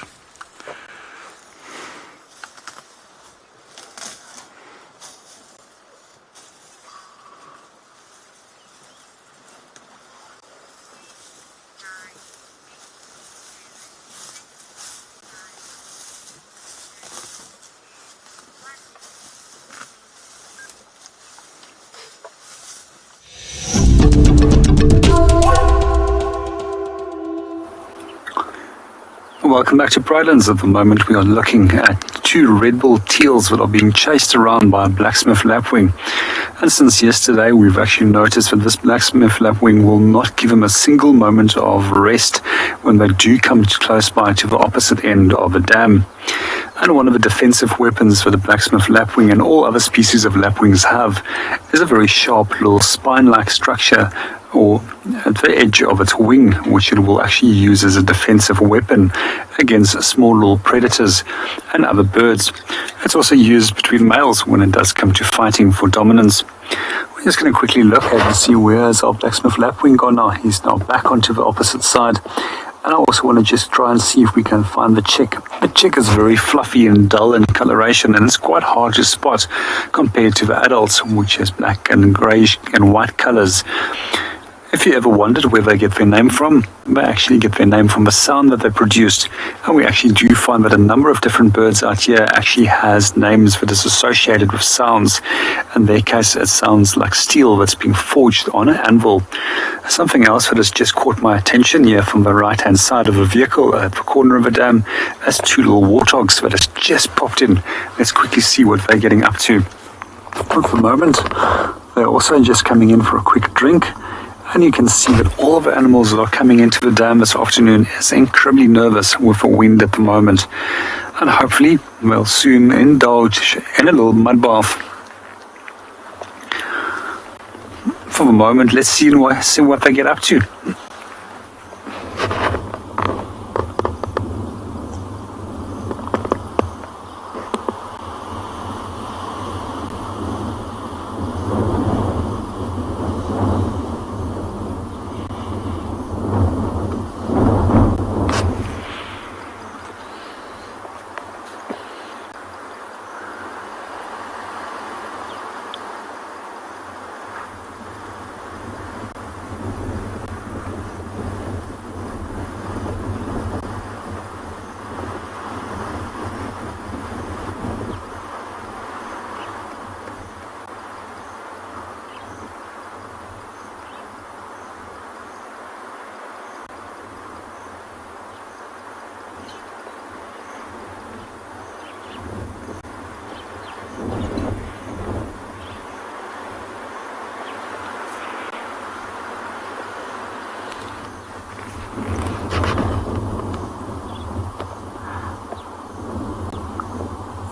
Welcome back to Pridelands. At the moment we are looking at two red-billed teals that are being chased around by a blacksmith lapwing. And since yesterday we've actually noticed that this blacksmith lapwing will not give them a single moment of rest when they do come close by to the opposite end of the dam. And one of the defensive weapons for the blacksmith lapwing and all other species of lapwings have is a very sharp little spine-like structure or at the edge of its wing, which it will actually use as a defensive weapon against small little predators and other birds. It's also used between males when it does come to fighting for dominance. We're just going to quickly look at and see where is our blacksmith lapwing gone now. He's now back onto the opposite side. And I also want to just try and see if we can find the chick. The chick is very fluffy and dull in coloration, and it's quite hard to spot compared to the adults, which is black and greyish and white colors. If you ever wondered where they get their name from, they actually get their name from the sound that they produced. And we actually do find that a number of different birds out here actually has names that is associated with sounds. In their case, it sounds like steel that's being forged on an anvil. Something else that has just caught my attention here from the right-hand side of the vehicle at the corner of the dam is two little warthogs that has just popped in. Let's quickly see what they're getting up to. At the moment, they're also just coming in for a quick drink. And you can see that all of the animals that are coming into the dam this afternoon is incredibly nervous with the wind at the moment. And hopefully we'll soon indulge in a little mud bath. For the moment, let's see what they get up to.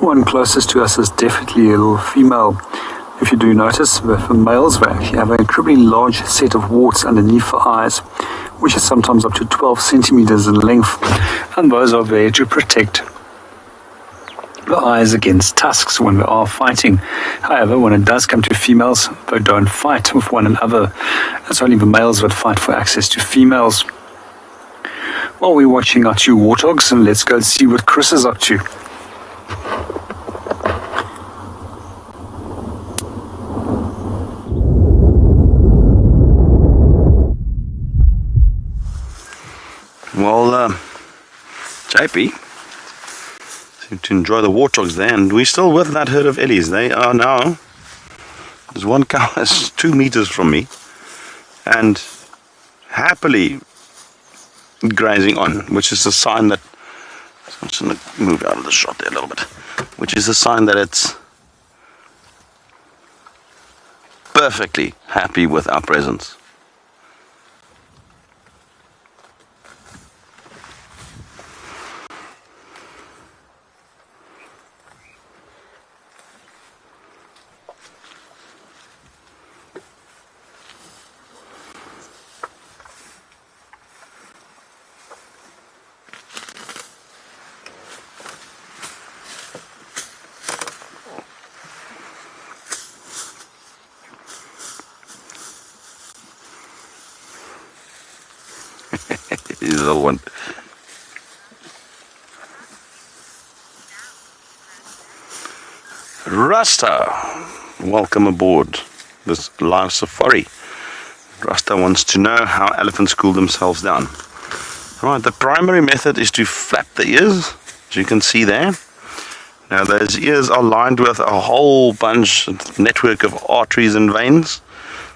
One closest to us is definitely a little female. If you do notice, for males, they actually have an incredibly large set of warts underneath the eyes, which is sometimes up to 12 centimeters in length, and those are there to protect the eyes against tusks when they are fighting. However, when it does come to females, they don't fight with one another. It's only the males that fight for access to females. While we're watching our two warthogs, and let's go see what Chris is up to. Well, JP seem to enjoy the warthogs there, and we're still with that herd of Ellies. They are now, there's one cow that's 2 meters from me, and happily grazing on, which is a sign that, I'm just going to move out of the shot there a little bit, which is a sign that it's perfectly happy with our presence. He's a little one. Rasta, welcome aboard this live safari. Rasta wants to know how elephants cool themselves down. Right, the primary method is to flap the ears, as you can see there. Now those ears are lined with a whole bunch of network of arteries and veins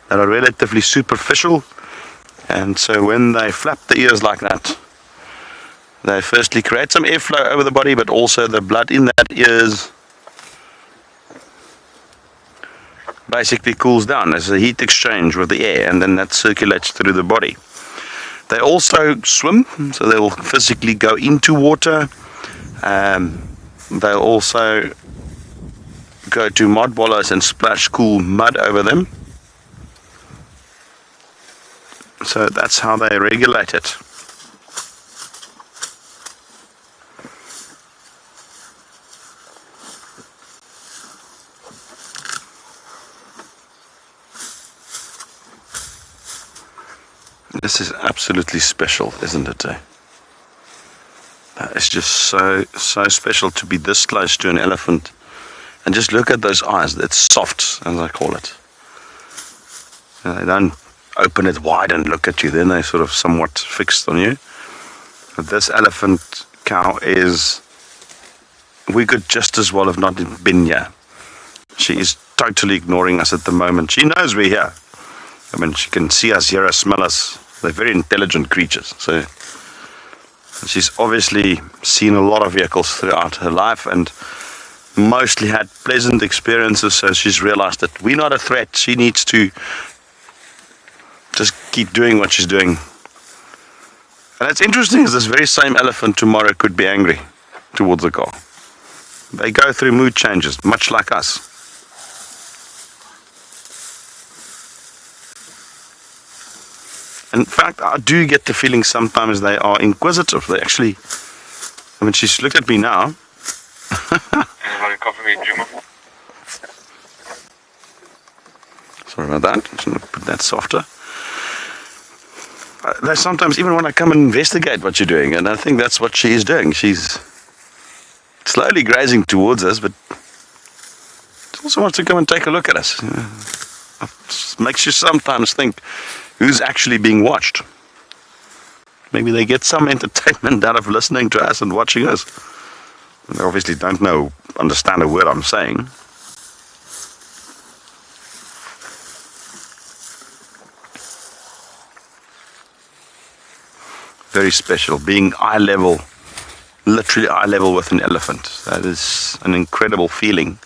that are relatively superficial. And so when they flap the ears like that, they firstly create some airflow over the body, but also the blood in that ears basically cools down. There's a heat exchange with the air, and then that circulates through the body. They also swim, so they will physically go into water. They'll also go to mud wallows and splash cool mud over them. So that's how they regulate it. This is absolutely special, isn't it? It's just so special to be this close to an elephant. And just look at those eyes. It's soft, as I call it. They don't open it wide and look at you, then they're sort of somewhat fixed on you. But this elephant cow is, we could just as well have not been here. She is totally ignoring us at the moment. She knows we're here. I mean, she can see us, hear us, smell us. They're very intelligent creatures. So she's obviously seen a lot of vehicles throughout her life and mostly had pleasant experiences, so she's realized that we're not a threat. She needs to just keep doing what she's doing. And it's interesting is this very same elephant tomorrow could be angry towards the car. They go through mood changes, much like us. In fact, I do get the feeling sometimes they are inquisitive. They actually, I mean, she's looked at me now. Sorry about that. Just going to put that softer. They sometimes even want to come and investigate what you're doing, and I think that's what she is doing. She's slowly grazing towards us, but she also wants to come and take a look at us. It makes you sometimes think, who's actually being watched? Maybe they get some entertainment out of listening to us and watching us. They obviously don't understand a word I'm saying. Very special, being eye level, literally eye level with an elephant. That is an incredible feeling.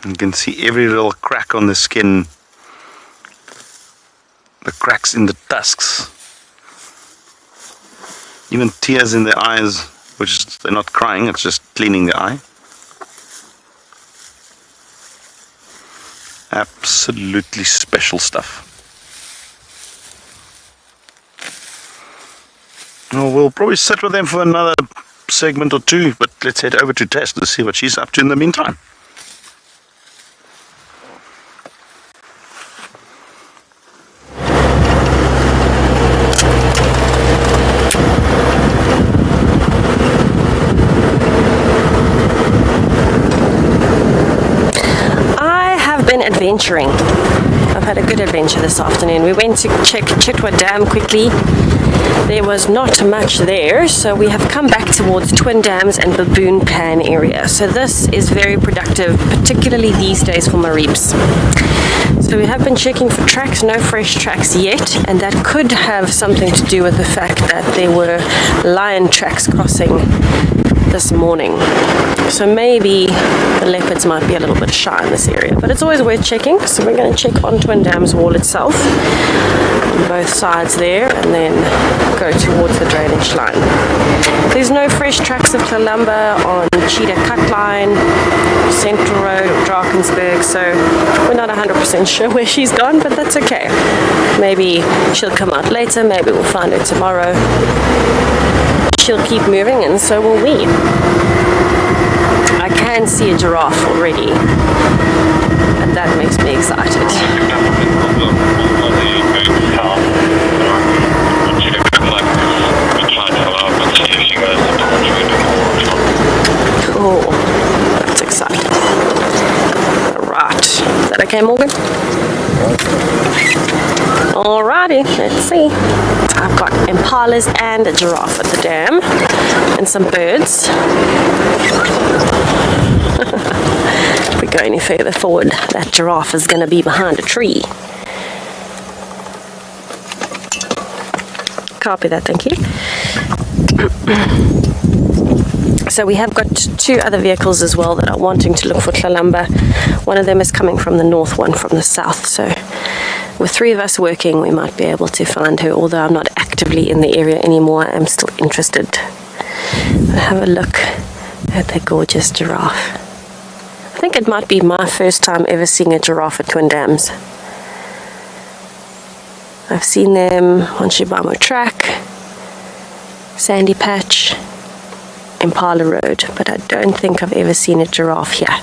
You can see every little crack on the skin, the cracks in the tusks. Even tears in their eyes, which they're not crying, it's just cleaning the eye. Absolutely special stuff. Well, we'll probably sit with them for another segment or two, but let's head over to Tess to see what she's up to in the meantime. Adventuring. I've had a good adventure this afternoon. We went to check Chitwa Dam quickly. There was not much there, so we have come back towards Twin Dams and Baboon Pan area. So this is very productive, particularly these days for mareeps. So we have been checking for tracks, no fresh tracks yet, and that could have something to do with the fact that there were lion tracks crossing this morning. So maybe the leopards might be a little bit shy in this area, but it's always worth checking. So we're going to check on Twin Dams wall itself, on both sides there, and then go towards the drainage line. There's no fresh tracks of Tlhalamba on Cheetah Cut Line, Central Road or Drakensberg, so we're not 100% sure where she's gone, but that's okay. Maybe she'll come out later, maybe we'll find her tomorrow. She'll keep moving, and so will we. I can see a giraffe already, and that makes me excited. Cool. That's exciting. Alright. Is that okay, Morgan? Alrighty, let's see. I've got impalas and a giraffe at the dam, and some birds. If we go any further forward, that giraffe is going to be behind a tree. Copy that, thank you. So we have got two other vehicles as well that are wanting to look for Tlhalamba. One of them is coming from the north, one from the south. So with three of us working, we might be able to find her, although I'm not actively in the area anymore. I'm still interested. But have a look at that gorgeous giraffe. I think it might be my first time ever seeing a giraffe at Twin Dams. I've seen them on Shibamo Track, Sandy Patch, Impala Road, but I don't think I've ever seen a giraffe here.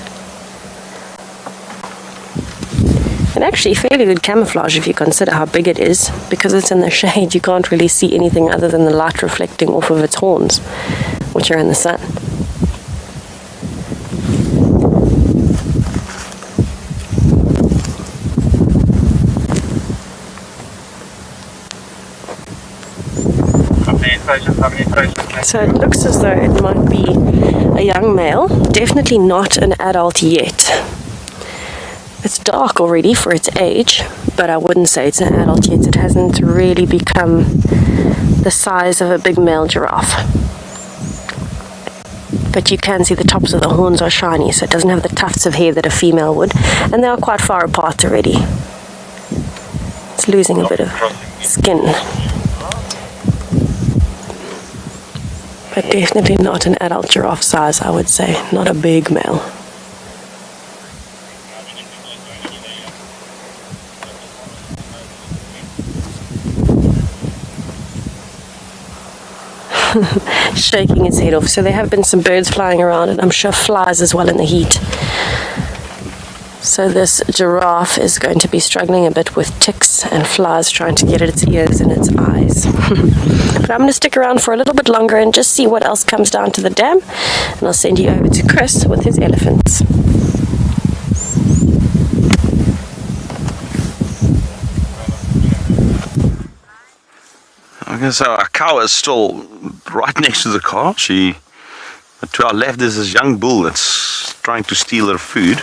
And actually fairly good camouflage if you consider how big it is. Because it's in the shade, you can't really see anything other than the light reflecting off of its horns, which are in the sun. So it looks as though it might be a young male, definitely not an adult yet. It's dark already for its age, but I wouldn't say it's an adult yet. It hasn't really become the size of a big male giraffe. But you can see the tops of the horns are shiny, so it doesn't have the tufts of hair that a female would, and they are quite far apart already. It's losing a bit of skin. But definitely not an adult giraffe size, I would say. Not a big male. Shaking its head off. So there have been some birds flying around, and I'm sure flies as well in the heat. So this giraffe is going to be struggling a bit with ticks and flies trying to get at its ears and its eyes. But I'm going to stick around for a little bit longer and just see what else comes down to the dam. And I'll send you over to Chris with his elephants. Okay, so our cow is still right next to the car. To our left there's this young bull that's trying to steal her food.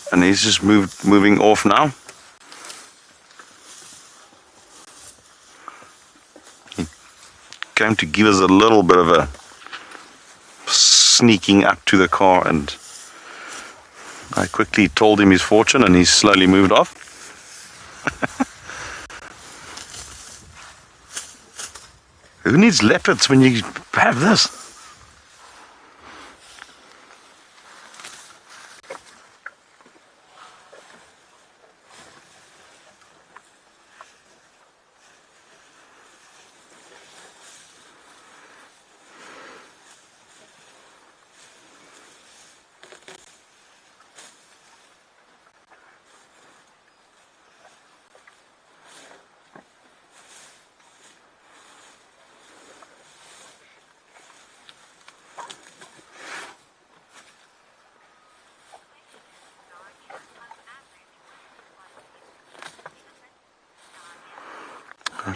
And he's just moving off now. He came to give us a little bit of a sneaking up to the car, and I quickly told him his fortune, and he slowly moved off. Who needs leopards when you have this?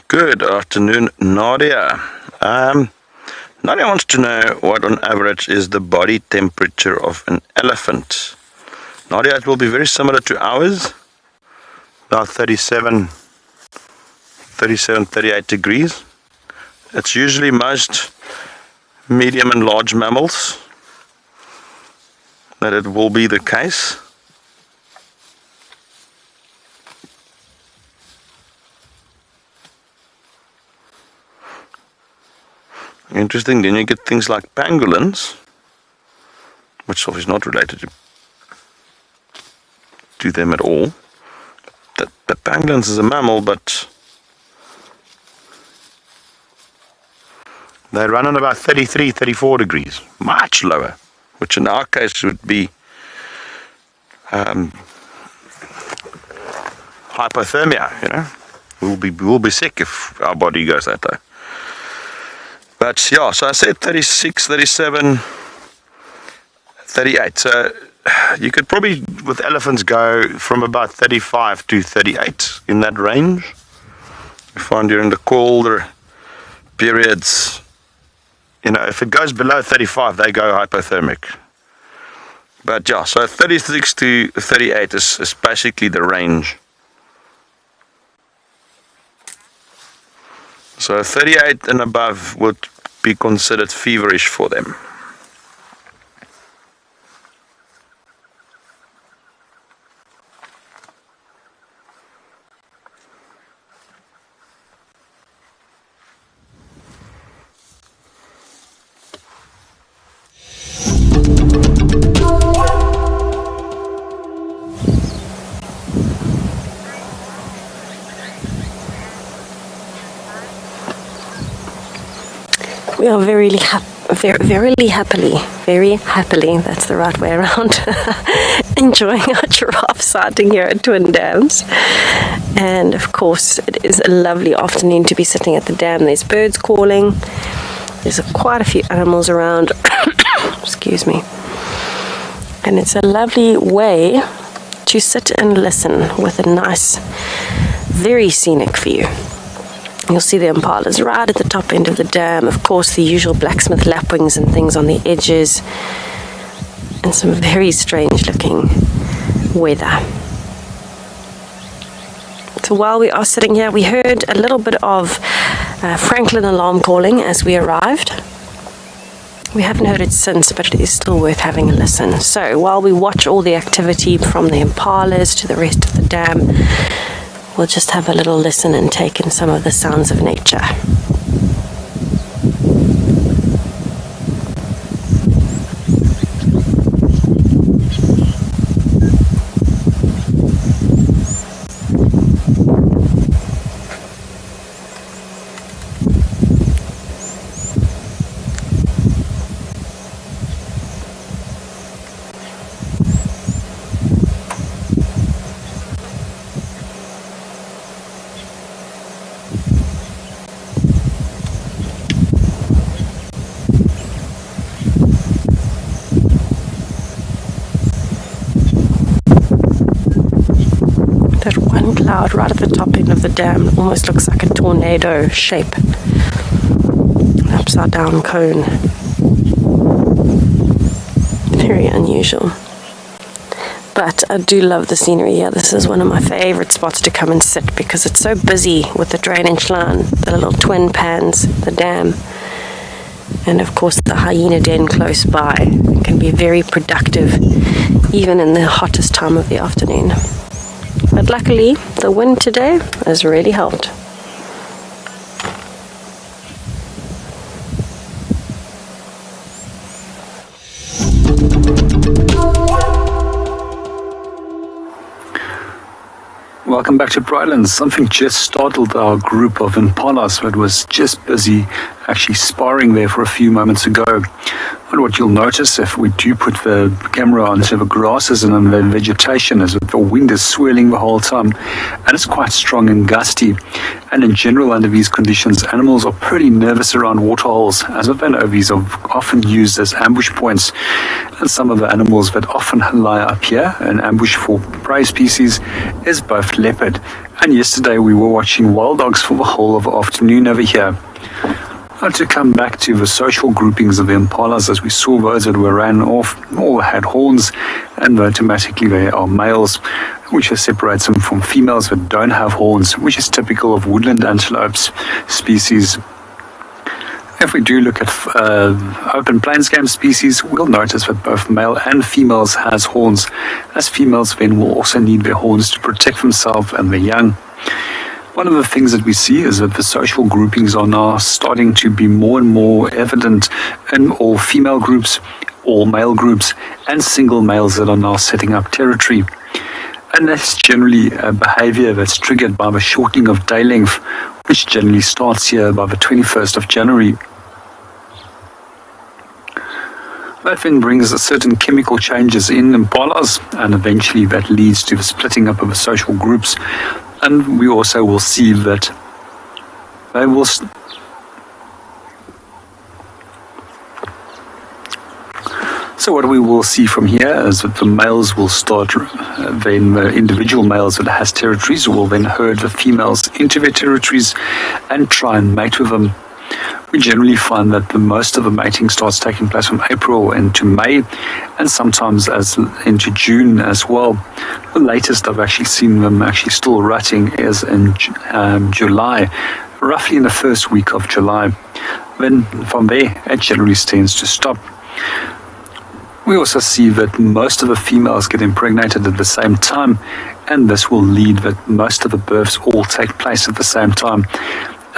Good afternoon, Nadia. Nadia wants to know what on average is the body temperature of an elephant. Nadia, it will be very similar to ours, about 37, 38 degrees. It's usually most medium and large mammals that it will be the case. Interesting, then you get things like pangolins, which obviously is not related to them at all. The pangolins is a mammal, but they run on about 33, 34 degrees, much lower, which in our case would be hypothermia, you know. We'll be sick if our body goes that low. But yeah, so I said 36, 37, 38. So you could probably, with elephants, go from about 35 to 38 in that range. You find during the colder periods, you know, if it goes below 35, they go hypothermic. But yeah, so 36 to 38 is basically the range. So 38 and above would be considered feverish for them. We are very happily, that's the right way around, enjoying our giraffe sighting here at Twin Dams. And of course, it is a lovely afternoon to be sitting at the dam. There's birds calling. There's quite a few animals around. Excuse me. And it's a lovely way to sit and listen with a nice, very scenic view. You'll see the impalas right at the top end of the dam. Of course, the usual blacksmith lapwings and things on the edges. And some very strange looking weather. So while we are sitting here, we heard a little bit of Franklin alarm calling as we arrived. We haven't heard it since, but it is still worth having a listen. So while we watch all the activity from the impalas to the rest of the dam, we'll just have a little listen and take in some of the sounds of nature. That one cloud right at the top end of the dam almost looks like a tornado shape. An upside down cone. Very unusual. But I do love the scenery here. This is one of my favorite spots to come and sit because it's so busy with the drainage line, the little twin pans, the dam, and of course the hyena den close by. It can be very productive even in the hottest time of the afternoon. But luckily, the wind today has really helped. Welcome back to Pridelands. Something just startled our group of impalas that was just busy actually sparring there for a few moments ago. And what you'll notice if we do put the camera on the grasses and on the vegetation is that the wind is swirling the whole time, and it's quite strong and gusty. And in general, under these conditions, animals are pretty nervous around waterholes, as they know these are often used as ambush points. And some of the animals that often lie up here in ambush for prey species is both leopard. And yesterday we were watching wild dogs for the whole of the afternoon over here. To come back to the social groupings of the impalas, as we saw those that were ran off all had horns, and automatically they are males, which separates them from females that don't have horns, which is typical of woodland antelopes species. If we do look at open plains game species, we'll notice that both male and females has horns, as females then will also need their horns to protect themselves and their young. One of the things that we see is that the social groupings are now starting to be more and more evident in all female groups, all male groups, and single males that are now setting up territory. And that's generally a behavior that's triggered by the shortening of day length, which generally starts here by the 21st of January. That then brings certain chemical changes in impalas, and eventually that leads to the splitting up of the social groups. And we also will see that they will So what we will see from here is that the males will start, then the individual males that has territories will then herd the females into their territories and try and mate with them. We generally find that the most of the mating starts taking place from April into May, and sometimes as into June as well. The latest I've actually seen them actually still rutting is in July, roughly in the first week of July. Then from there, it generally tends to stop. We also see that most of the females get impregnated at the same time, and this will lead that most of the births all take place at the same time.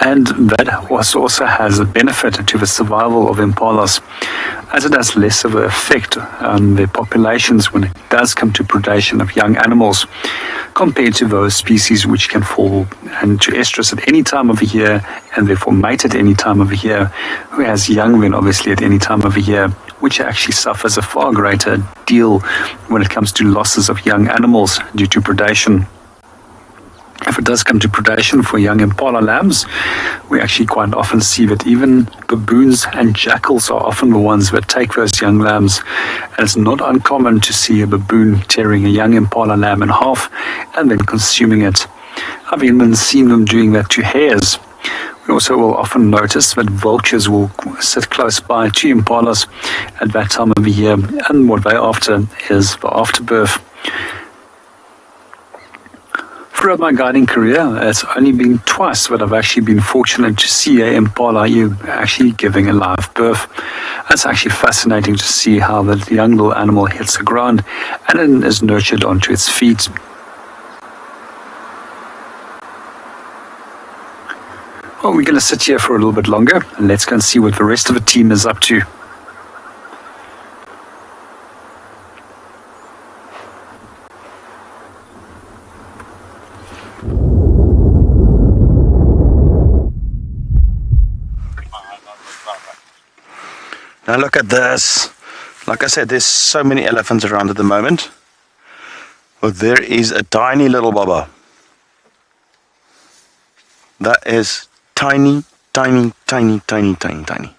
And that also has a benefit to the survival of impalas, as it has less of an effect on their populations when it does come to predation of young animals, compared to those species which can fall into estrus at any time of the year and therefore mate at any time of the year, who has young then obviously at any time of the year, which actually suffers a far greater deal when it comes to losses of young animals due to predation. If it does come to predation for young impala lambs, we actually quite often see that even baboons and jackals are often the ones that take those young lambs. And it's not uncommon to see a baboon tearing a young impala lamb in half and then consuming it. I've even seen them doing that to hares. We also will often notice that vultures will sit close by to impalas at that time of the year, and what they're after is the afterbirth. Throughout my guiding career, it's only been twice that I've actually been fortunate to see an impala actually giving a live birth. It's actually fascinating to see how the young little animal hits the ground and then is nurtured onto its feet. Well, we're going to sit here for a little bit longer, and let's go and see what the rest of the team is up to. Now look at this. Like I said, there's so many elephants around at the moment. But there is a tiny little baba. That is tiny, tiny, tiny, tiny, tiny, tiny.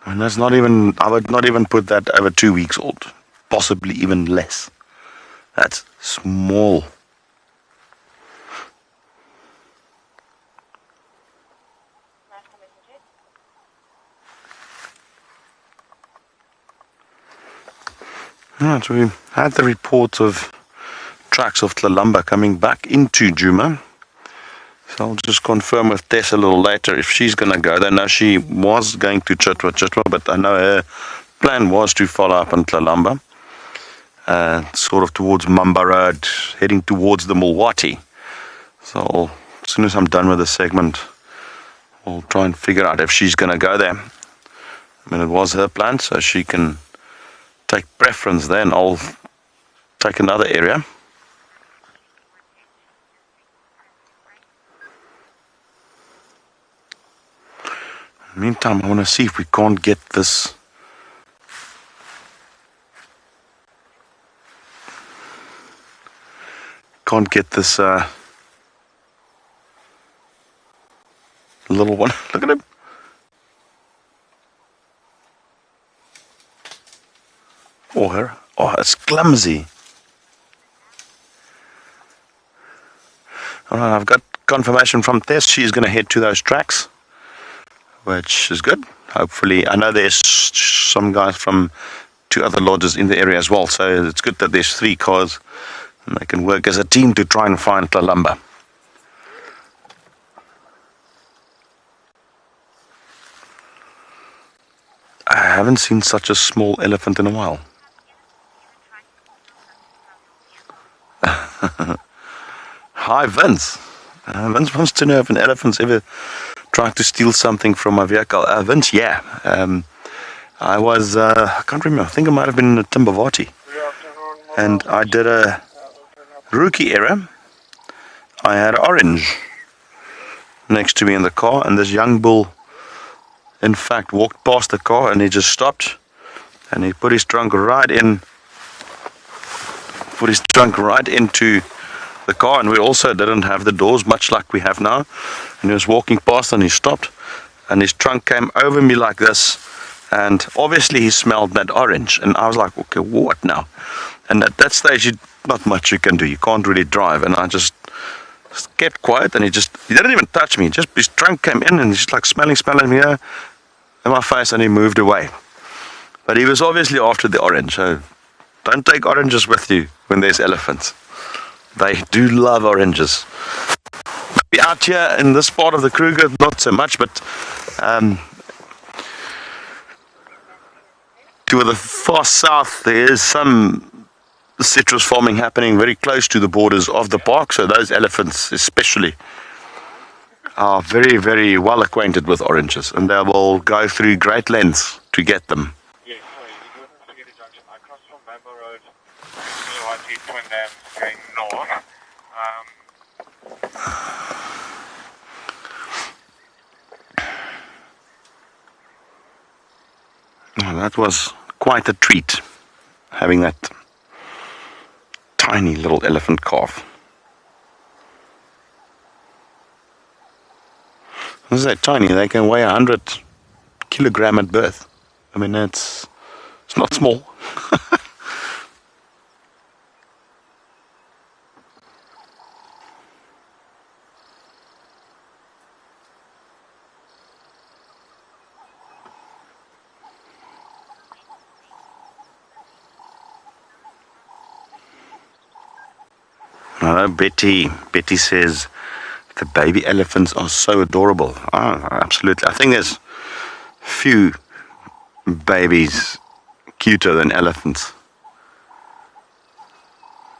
And that's not even, I would not even put that over 2 weeks old. Possibly even less. That's small. Right, we had the reports of tracks of Tlalamba coming back into Djuma. So I'll just confirm with Tess a little later if she's going to go. I know she was going to Chitwa, but I know her plan was to follow up on Tlalamba. sort of towards Mamba Road, heading towards the Mulwati. So as soon as I'm done with the segment, we'll try and figure out if she's going to go there. I mean, it was her plan, so she can take preference there, and I'll take another area. In the meantime, I want to see if we can't get this little one. Look at him. Or her. Oh, it's clumsy. All right, I've got confirmation from Tess. She's going to head to those tracks, which is good. Hopefully, I know there's some guys from 2 other lodges in the area as well, so it's good that there's 3 cars and they can work as a team to try and find Tlalamba. I haven't seen such a small elephant in a while. Hi, Vince. Vince wants to know if an elephant's ever tried to steal something from my vehicle. Vince, yeah. I was, I can't remember, I think it might have been in the Timbavati. And I did a rookie error. I had orange next to me in the car, and this young bull, in fact, walked past the car and he just stopped and he put his trunk right into the car, and we also didn't have the doors, much like we have now. And he was walking past and he stopped, and his trunk came over me like this, and obviously he smelled that orange, and I was like, okay, what now? And at that stage, not much you can do. You can't really drive, and I just kept quiet, and he didn't even touch me. Just his trunk came in, and he's like smelling me in my face, and he moved away. But he was obviously after the orange, so don't take oranges with you when there's elephants. They do love oranges. Maybe out here in this part of the Kruger, not so much, but to the far south, there is some citrus farming happening very close to the borders of the park, so those elephants especially are very, very well acquainted with oranges, and they will go through great lengths to get them. Yes, sorry, you go to the junction. I crossed from Mamba Road, Twin Dam, going north. Oh, that was quite a treat, having that tiny little elephant calf. When they tiny, they can weigh 100 kilogram at birth. I mean, it's not small. Betty says the baby elephants are so adorable. Oh, absolutely. I think there's few babies cuter than elephants.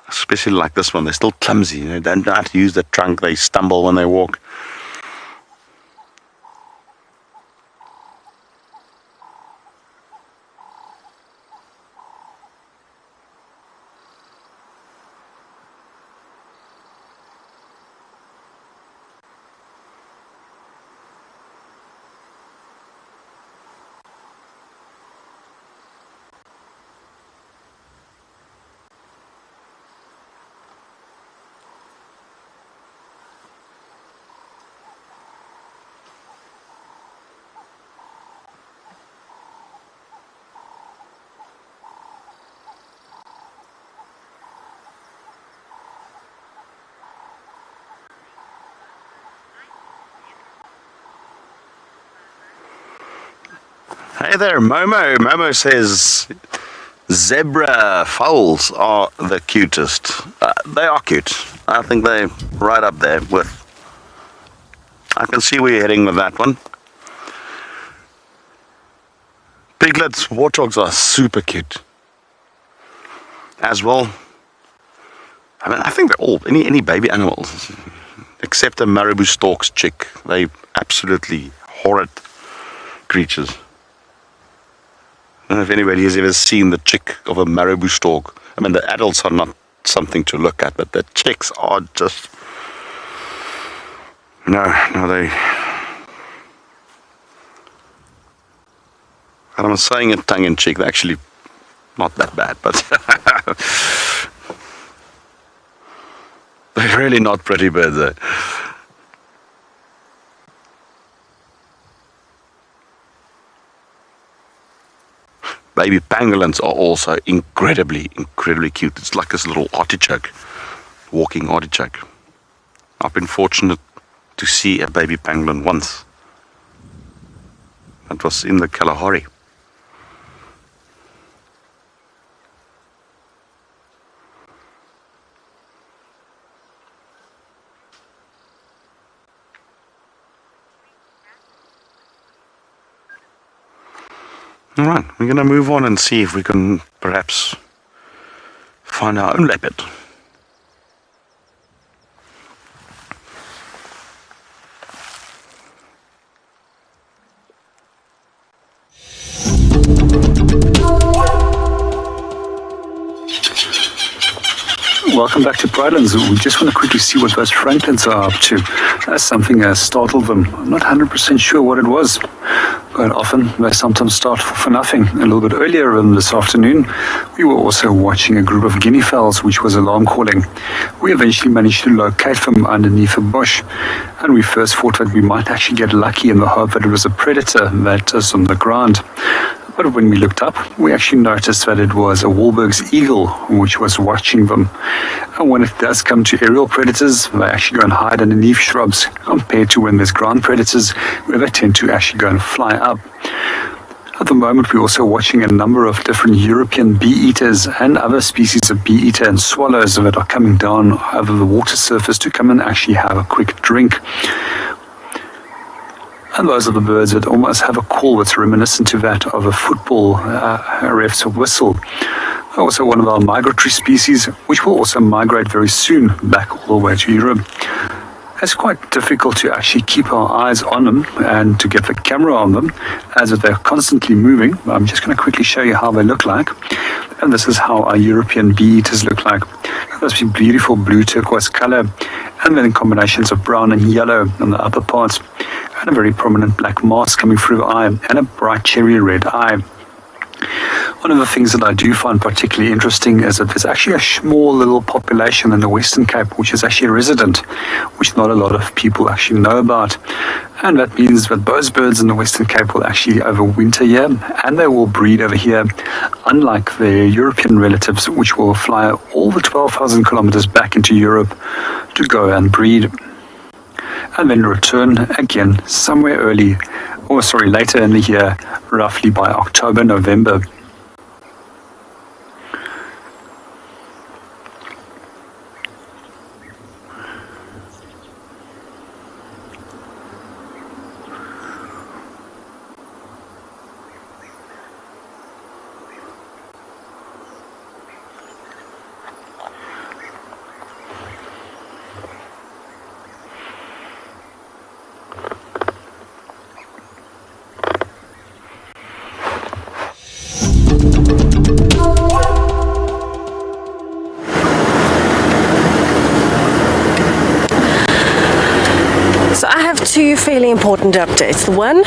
Especially like this one. They're still clumsy. They don't know how to use the trunk. They stumble when they walk. Hey there, Momo. Momo says zebra foals are the cutest. They are cute. I think they're right up there with... I can see where you're heading with that one. Piglets, warthogs are super cute. as well. I mean, I think they're all, any baby animals, except a marabou stork's chick. They absolutely horrid creatures. I don't know if anybody has ever seen the chick of a marabou stork. I mean, the adults are not something to look at, but the chicks are just... No, they... And I'm saying it tongue-in-cheek, they're actually not that bad, but... They're really not pretty birds, though. Baby pangolins are also incredibly cute. It's like this little artichoke, walking artichoke. I've been fortunate to see a baby pangolin once. That was in the Kalahari. All right, we're going to move on and see if we can perhaps find our own leopard. Welcome back to Pridelands. We just want to quickly see what those francolins are up to. Something startled them. I'm not 100% sure what it was, but often they sometimes start for nothing. A little bit earlier this afternoon, we were also watching a group of guinea fowls, which was alarm calling. We eventually managed to locate them underneath a bush, and we first thought that we might actually get lucky in the hope that it was a predator that is on the ground. But when we looked up, we actually noticed that it was a Wahlberg's eagle which was watching them. And when it does come to aerial predators, they actually go and hide underneath shrubs, compared to when there's ground predators, where they tend to actually go and fly up. At the moment, we're also watching a number of different European bee-eaters and other species of bee-eater and swallows that are coming down over the water surface to come and actually have a quick drink. And those are the birds that almost have a call that's reminiscent to that of a football ref's whistle. Also one of our migratory species, which will also migrate very soon back all the way to Europe. It's quite difficult to actually keep our eyes on them and to get the camera on them, as if they're constantly moving. I'm just going to quickly show you how they look like. And this is how our European bee-eaters look like. This beautiful blue turquoise color, and then in combinations of brown and yellow on the upper parts, and a very prominent black mask coming through the eye, and a bright cherry red eye. One of the things that I do find particularly interesting is that there's actually a small little population in the Western Cape which is actually a resident, which not a lot of people actually know about. And that means that those birds in the Western Cape will actually overwinter here, and they will breed over here, unlike their European relatives, which will fly all the 12,000 kilometers back into Europe to go and breed, and then return again somewhere later in the year, roughly by October, November. Two fairly important updates. The one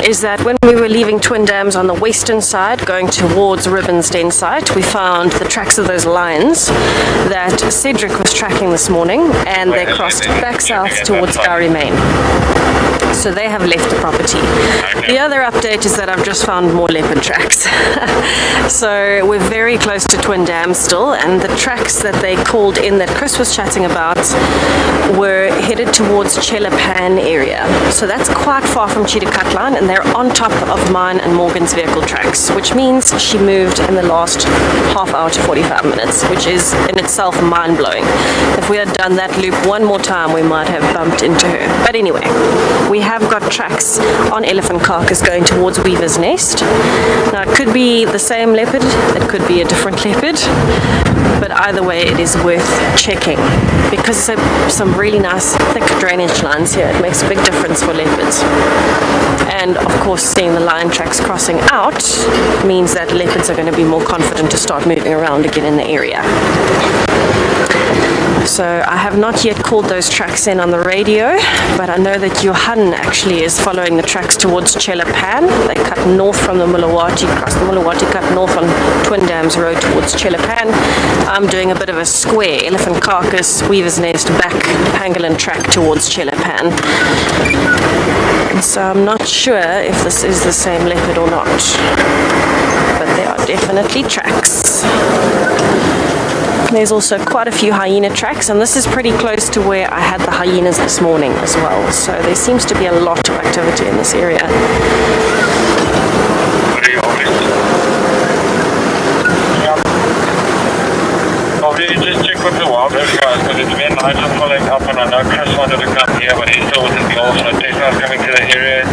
is that when we were leaving Twin Dams on the western side, going towards Ribbons Den site, we found the tracks of those lions that Cedric was tracking this morning, and they crossed back south towards Gowrie Main. So they have left the property. The other update is that I've just found more leopard tracks. So we're very close to Twin Dams still, and the tracks that they called in that Chris was chatting about were headed towards Chelapan area. So that's quite far from Cheetah Cut Line, and they're on top of mine and Morgan's vehicle tracks, which means she moved in the last half hour to 45 minutes, which is in itself mind-blowing. If we had done that loop one more time, we might have bumped into her. But anyway, we have got tracks on Elephant Carcass going towards Weaver's Nest. Now, it could be the same leopard, it could be a different leopard, but either way, it is worth checking because there's some really nice thick drainage lines here. It makes a big difference for leopards. And of course, seeing the lion tracks crossing out means that leopards are going to be more confident to start moving around again in the area. So I have not yet called those tracks in on the radio, but I know that Johan actually is following the tracks towards Chelapan. They cut north from the Mulawati, cross the Mulawati, cut north on Twin Dams Road towards Chelapan. I'm doing a bit of a square, Elephant Carcass, Weaver's Nest, back Pangolin track towards Chelapan. And so I'm not sure if this is the same leopard or not, but there are definitely tracks. There's also quite a few hyena tracks, and this is pretty close to where I had the hyenas this morning as well. So there seems to be a lot of activity in this area. Probably just check with the WildEarth guys, because it's been nice and following up, and I know Chris wanted to come here, but he's still within the old, so Tesla's coming to the area.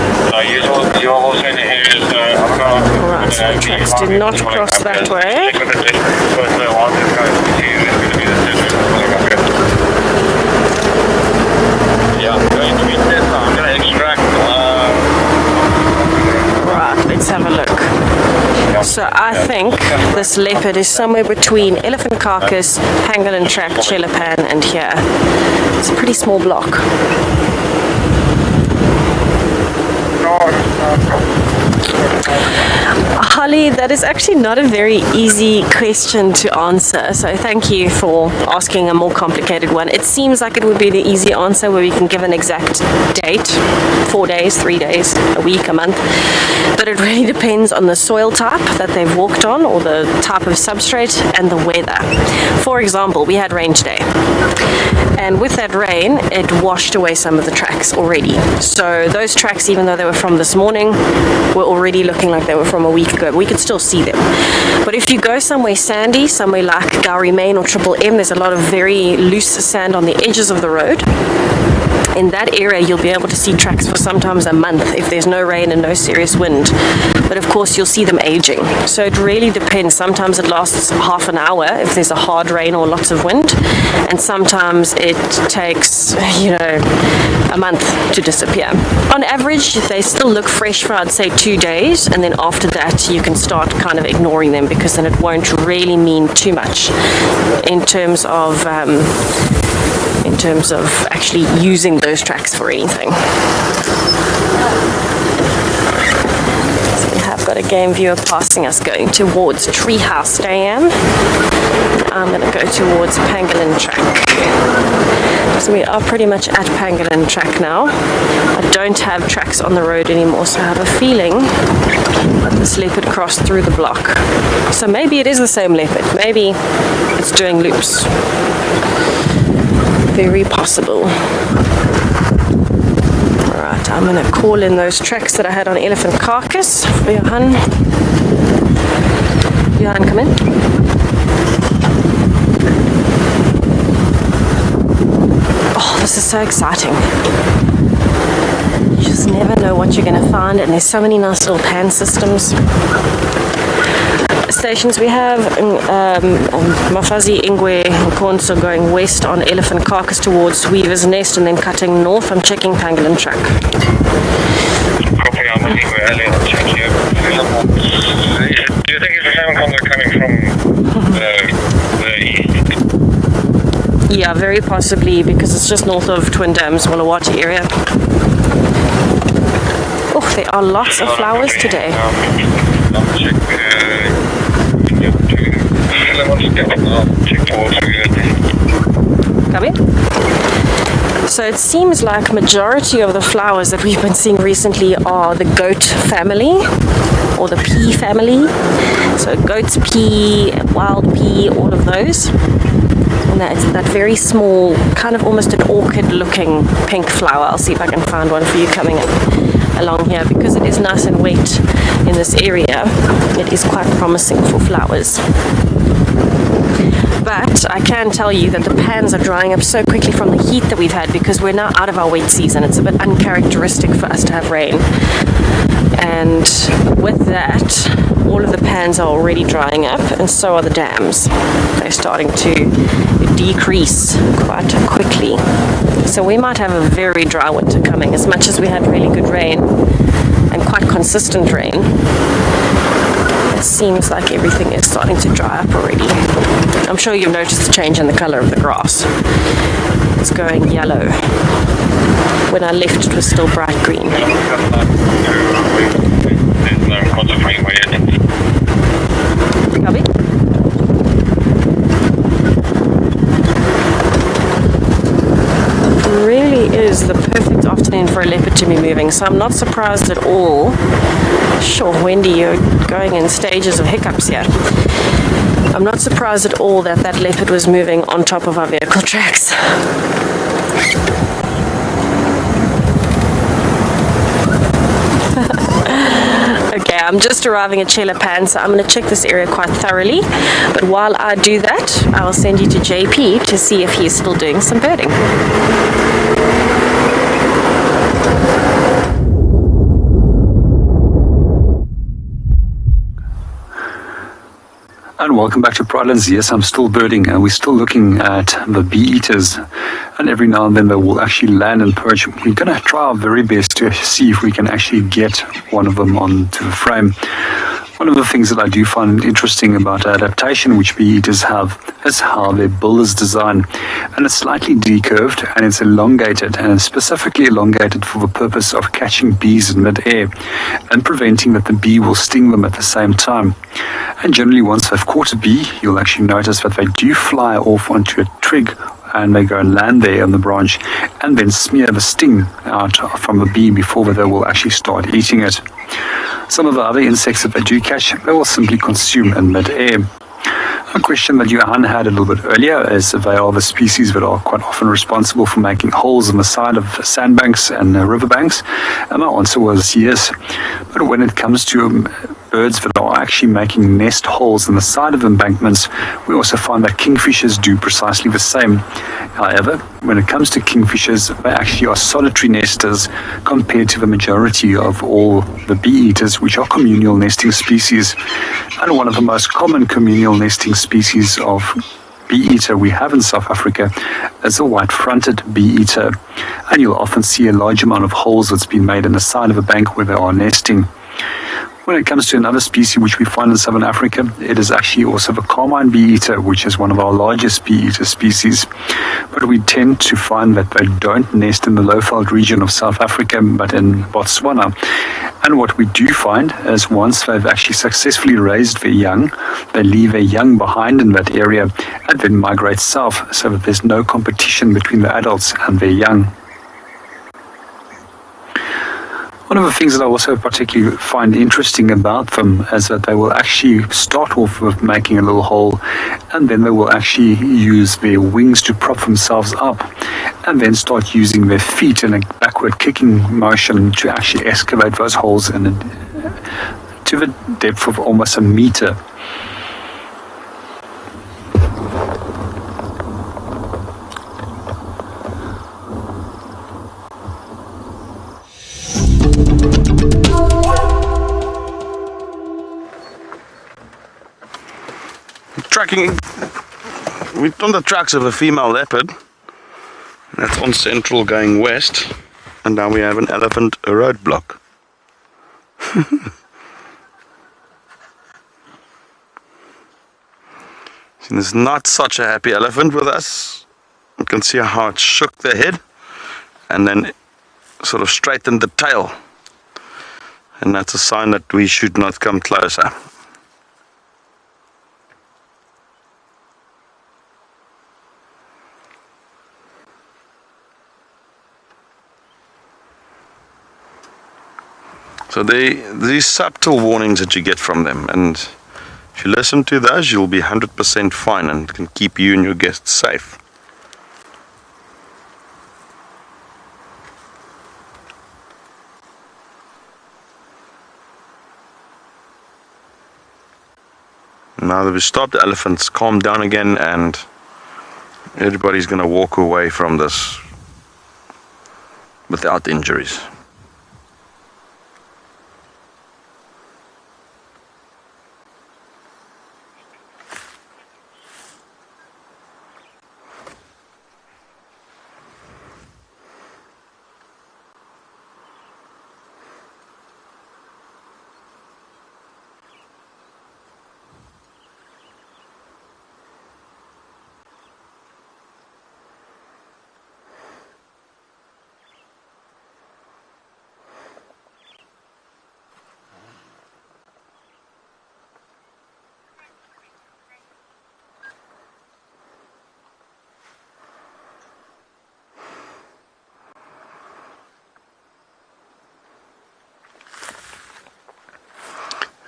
You're also in the area, so I'm going to... Alright, so the tracks do not cross that way. Check with the WildEarth guys to see who's going to be the Tesla following up here. Yeah, going to be Tesla. I'm going to extract... Right, let's have a look. So I think this leopard is somewhere between Elephant Carcass, Pangolin Track, Chelapan, and here. It's a pretty small block. Holly, that is actually not a very easy question to answer, so thank you for asking a more complicated one. It seems like it would be the easy answer where we can give an exact date, 4 days, 3 days, a week, a month, but it really depends on the soil type that they've walked on or the type of substrate and the weather. For example, we had rain today, and with that rain, it washed away some of the tracks already. So those tracks, even though they were from this morning, were already looking like they were from a week ago. We could still see them. But if you go somewhere sandy, somewhere like Gowrie Main or Triple M, there's a lot of very loose sand on the edges of the road. In that area, you'll be able to see tracks for sometimes a month if there's no rain and no serious wind. But of course, you'll see them aging. So it really depends. Sometimes it lasts half an hour if there's a hard rain or lots of wind. And sometimes it takes, a month to disappear. On average, they still look fresh for, I'd say, 2 days. And then after that, you can start kind of ignoring them because then it won't really mean too much in terms of actually using those tracks for anything. So we have got a game viewer passing us going towards Treehouse Dam. I'm going to go towards Pangolin Track. So we are pretty much at Pangolin Track now. I don't have tracks on the road anymore, so I have a feeling that this leopard crossed through the block. So maybe it is the same leopard. Maybe it's doing loops. Very possible. Alright, I'm going to call in those tracks that I had on Elephant Carcass for Johan. Johan, come in. Oh, this is so exciting. You just never know what you're going to find, and there's so many nice little pan systems. Stations we have Mafazi, Ingwe, and Konso going west on Elephant Carcass towards Weaver's Nest and then cutting north. I'm checking Pangolin Track. Copy, I'm looking early and checking here. Do you think it's the same convoy coming from the east? Yeah, very possibly, because it's just north of Twin Dams, Mulawati area. Oh, there are lots of flowers today. I'll check Come in. So it seems like majority of the flowers that we've been seeing recently are the goat family or the pea family. So goat's pea, wild pea, all of those. And that's that very small, kind of almost an orchid looking pink flower. I'll see if I can find one for you coming along here, because it is nice and wet in this area. It is quite promising for flowers. But I can tell you that the pans are drying up so quickly from the heat that we've had because we're now out of our wet season. It's a bit uncharacteristic for us to have rain. And with that, all of the pans are already drying up, and so are the dams. They're starting to decrease quite quickly. So we might have a very dry winter coming, as much as we had really good rain and quite consistent rain. It seems like everything is starting to dry up already. I'm sure you've noticed the change in the color of the grass. It's going yellow. When I left, it was still bright green. Copy? It really is the perfect afternoon for a leopard to be moving, so I'm not surprised at all. Sure, Wendy, you're going in stages of hiccups here. I'm not surprised at all that that leopard was moving on top of our vehicle tracks. Okay, I'm just arriving at Chela Pan, so I'm going to check this area quite thoroughly. But while I do that, I'll send you to JP to see if he's still doing some birding. And welcome back to Pridelands. Yes, I'm still birding, and we're still looking at the bee eaters. And every now and then they will actually land and perch. We're going to try our very best to see if we can actually get one of them onto the frame. One of the things that I do find interesting about adaptation which bee eaters have is how their bill is designed. And it's slightly decurved and it's elongated, and it's specifically elongated for the purpose of catching bees in mid-air and preventing that the bee will sting them at the same time. And generally, once they've caught a bee, you'll actually notice that they do fly off onto a twig, and they go and land there on the branch and then smear the sting out from the bee before they will actually start eating it. Some of the other insects that they do catch, they will simply consume in mid-air. A question that Johan had a little bit earlier is if they are the species that are quite often responsible for making holes in the side of sandbanks and riverbanks, and my answer was yes. But when it comes to birds that are actually making nest holes in the side of embankments, we also find that kingfishers do precisely the same. However, when it comes to kingfishers, they actually are solitary nesters compared to the majority of all the bee eaters, which are communal nesting species. And one of the most common communal nesting species of bee eater we have in South Africa is the white-fronted bee eater. And you'll often see a large amount of holes that's been made in the side of a bank where they are nesting. When it comes to another species which we find in Southern Africa, it is actually also the carmine bee eater, which is one of our largest bee eater species. But we tend to find that they don't nest in the low-veld region of South Africa, but in Botswana. And what we do find is once they've actually successfully raised their young, they leave their young behind in that area and then migrate south so that there's no competition between the adults and their young. One of the things that I also particularly find interesting about them is that they will actually start off with making a little hole, and then they will actually use their wings to prop themselves up, and then start using their feet in a backward kicking motion to actually excavate those holes to the depth of almost a meter. We're on the tracks of a female leopard. That's on Central going west, and now we have an elephant roadblock. It's not such a happy elephant with us. You can see how it shook the head and then sort of straightened the tail, and that's a sign that we should not come closer. So these subtle warnings that you get from them, and if you listen to those, you'll be 100% fine and can keep you and your guests safe. Now that we stopped, the elephants calmed down again, and everybody's going to walk away from this without injuries.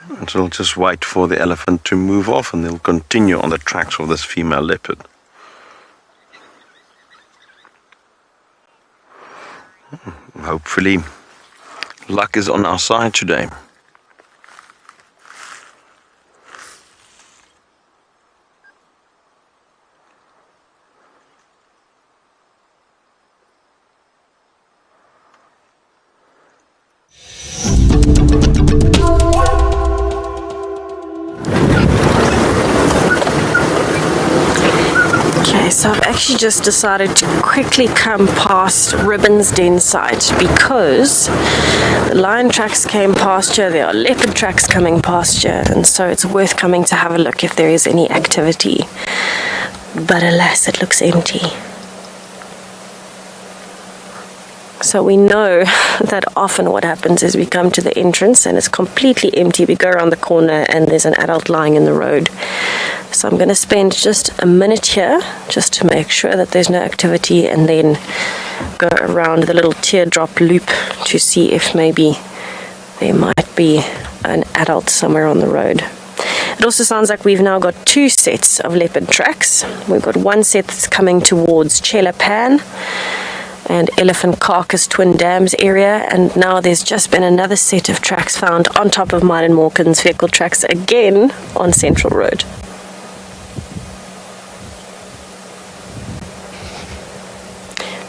And so we'll just wait for the elephant to move off, and they'll continue on the tracks of this female leopard. Hopefully, luck is on our side today. So I've actually just decided to quickly come past Ribbon's Den site because the lion tracks came past here, there are leopard tracks coming past here, and so it's worth coming to have a look if there is any activity. But alas, it looks empty. So we know that often what happens is we come to the entrance and it's completely empty. We go around the corner and there's an adult lying in the road. So I'm going to spend just a minute here just to make sure that there's no activity, and then go around the little teardrop loop to see if maybe there might be an adult somewhere on the road. It also sounds like we've now got two sets of leopard tracks. We've got one set that's coming towards Chelapan and Elephant Carcass Twin Dams area, and now there's just been another set of tracks found on top of Mylan Morgan's vehicle tracks again on Central Road.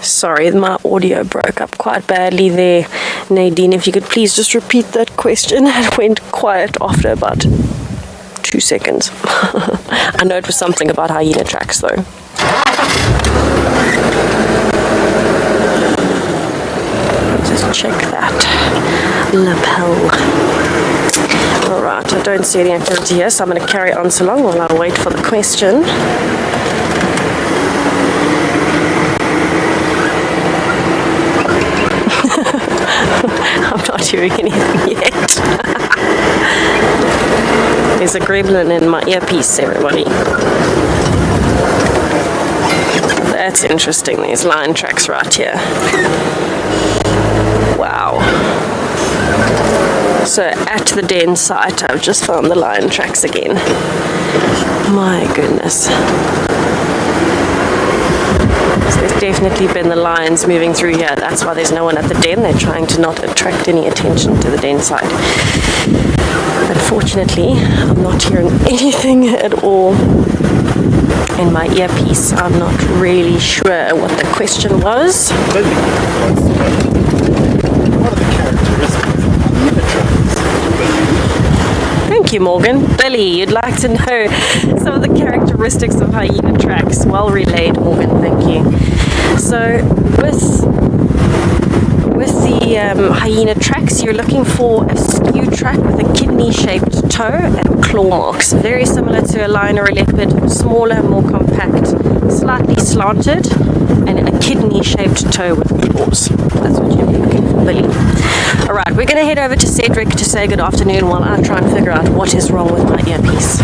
Sorry, my audio broke up quite badly there. Nadine, if you could please just repeat that question. It went quiet after about 2 seconds. I know it was something about hyena tracks though. Just check that lapel. Alright, I don't see any activity here, so I'm going to carry on so long while I wait for the question. I'm not hearing anything yet. There's a gremlin in my earpiece, everybody. That's interesting, there's lion tracks right here. Wow. So at the den site, I've just found the lion tracks again. My goodness. So there's definitely been the lions moving through here. That's why there's no one at the den. They're trying to not attract any attention to the den site. Unfortunately, I'm not hearing anything at all in my earpiece. I'm not really sure what the question was. What are the characteristics of hyena tracks? Thank you, Morgan. Billy, you'd like to know some of the characteristics of hyena tracks. Well relayed, Morgan. Thank you. So, with the hyena tracks, you're looking for a skew track with a kidney-shaped toe and claw marks. Very similar to a lion or a leopard, smaller, more compact, slightly slanted, and a kidney-shaped toe with claws. That's what you're looking for, Billy. Alright, we're going to head over to Cedric to say good afternoon while I try and figure out what is wrong with my earpiece.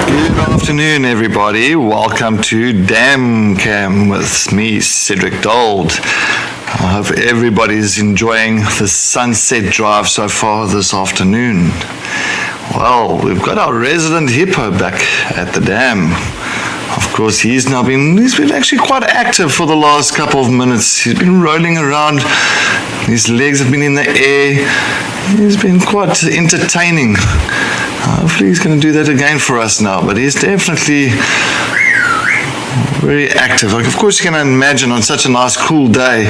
Good afternoon, everybody. Welcome to Dam Cam with me, Cedric Dold. I hope everybody's enjoying the sunset drive so far this afternoon. Well, we've got our resident hippo back at the dam. Of course, he's been actually quite active for the last couple of minutes. He's been rolling around. His legs have been in the air. He's been quite entertaining. Hopefully he's going to do that again for us now, but he's definitely very active. Like, of course, you can imagine on such a nice, cool day,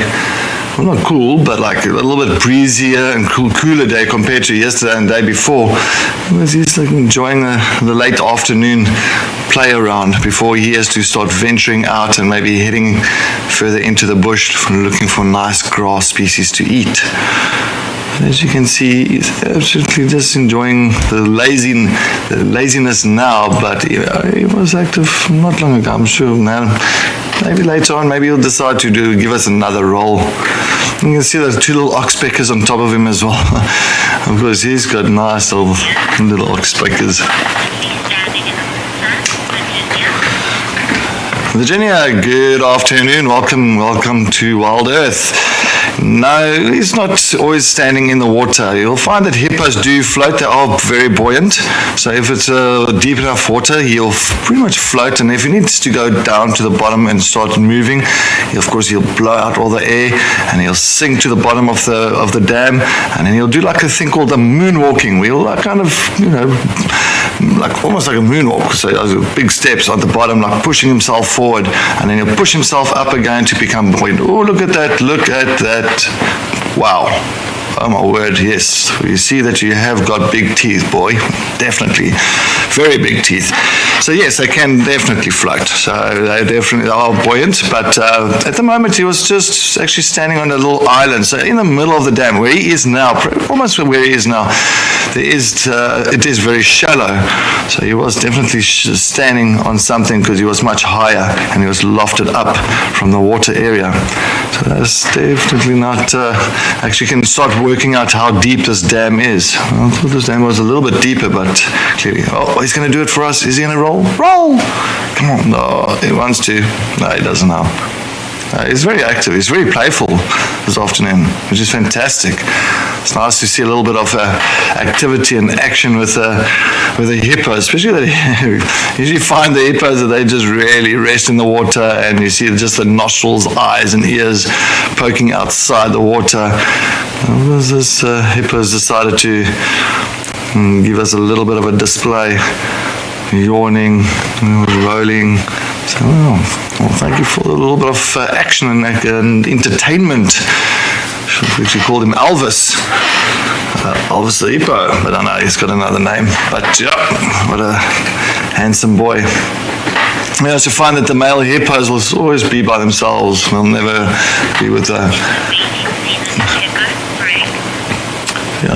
well, not cool, but like a little bit breezier and cooler day compared to yesterday and the day before. He's like enjoying the late afternoon play around before he has to start venturing out and maybe heading further into the bush looking for nice grass species to eat. As you can see, he's absolutely just enjoying the laziness now, but he was active not long ago, I'm sure. Now, maybe later on, maybe he'll decide to give us another role. You can see those two little oxpeckers on top of him as well. Of course, he's got nice little oxpeckers. Virginia, good afternoon. Welcome to WildEarth. No, he's not always standing in the water. You'll find that hippos do float. They are very buoyant. So if it's deep enough water, he'll pretty much float. And if he needs to go down to the bottom and start moving, he'll blow out all the air and he'll sink to the bottom of the dam. And then he'll do like a thing called the moonwalking. We'll kind of, like almost like a moonwalk. So big steps at the bottom, like pushing himself forward. And then he'll push himself up again to become buoyant. Oh, look at that. Look at that. Wow. Oh my word, yes. You see that you have got big teeth, boy. Definitely. Very big teeth. So yes, they can definitely float. So they definitely are buoyant. But at the moment, he was just actually standing on a little island. So in the middle of the dam, where he is now, almost where he is now, it is very shallow. So he was definitely standing on something because he was much higher and he was lofted up from the water area. So that's definitely not, actually can start working out how deep this dam is. I thought this dam was a little bit deeper, but clearly, he's going to do it for us. Is he going to roll? Roll! Come on. No, he wants to. No, he doesn't now. He's very active. He's very playful this afternoon, which is fantastic. It's nice to see a little bit of activity and action with the hippos, especially you usually find the hippos that they just really rest in the water, and you see just the nostrils, eyes, and ears poking outside the water. This hippos decided to give us a little bit of a display, yawning, rolling. So, well, thank you for a little bit of action and entertainment. Should we actually call him Elvis. Elvis the hippo, but I know he's got another name. But yeah, what a handsome boy. You also find that the male hippos will always be by themselves. They'll never be with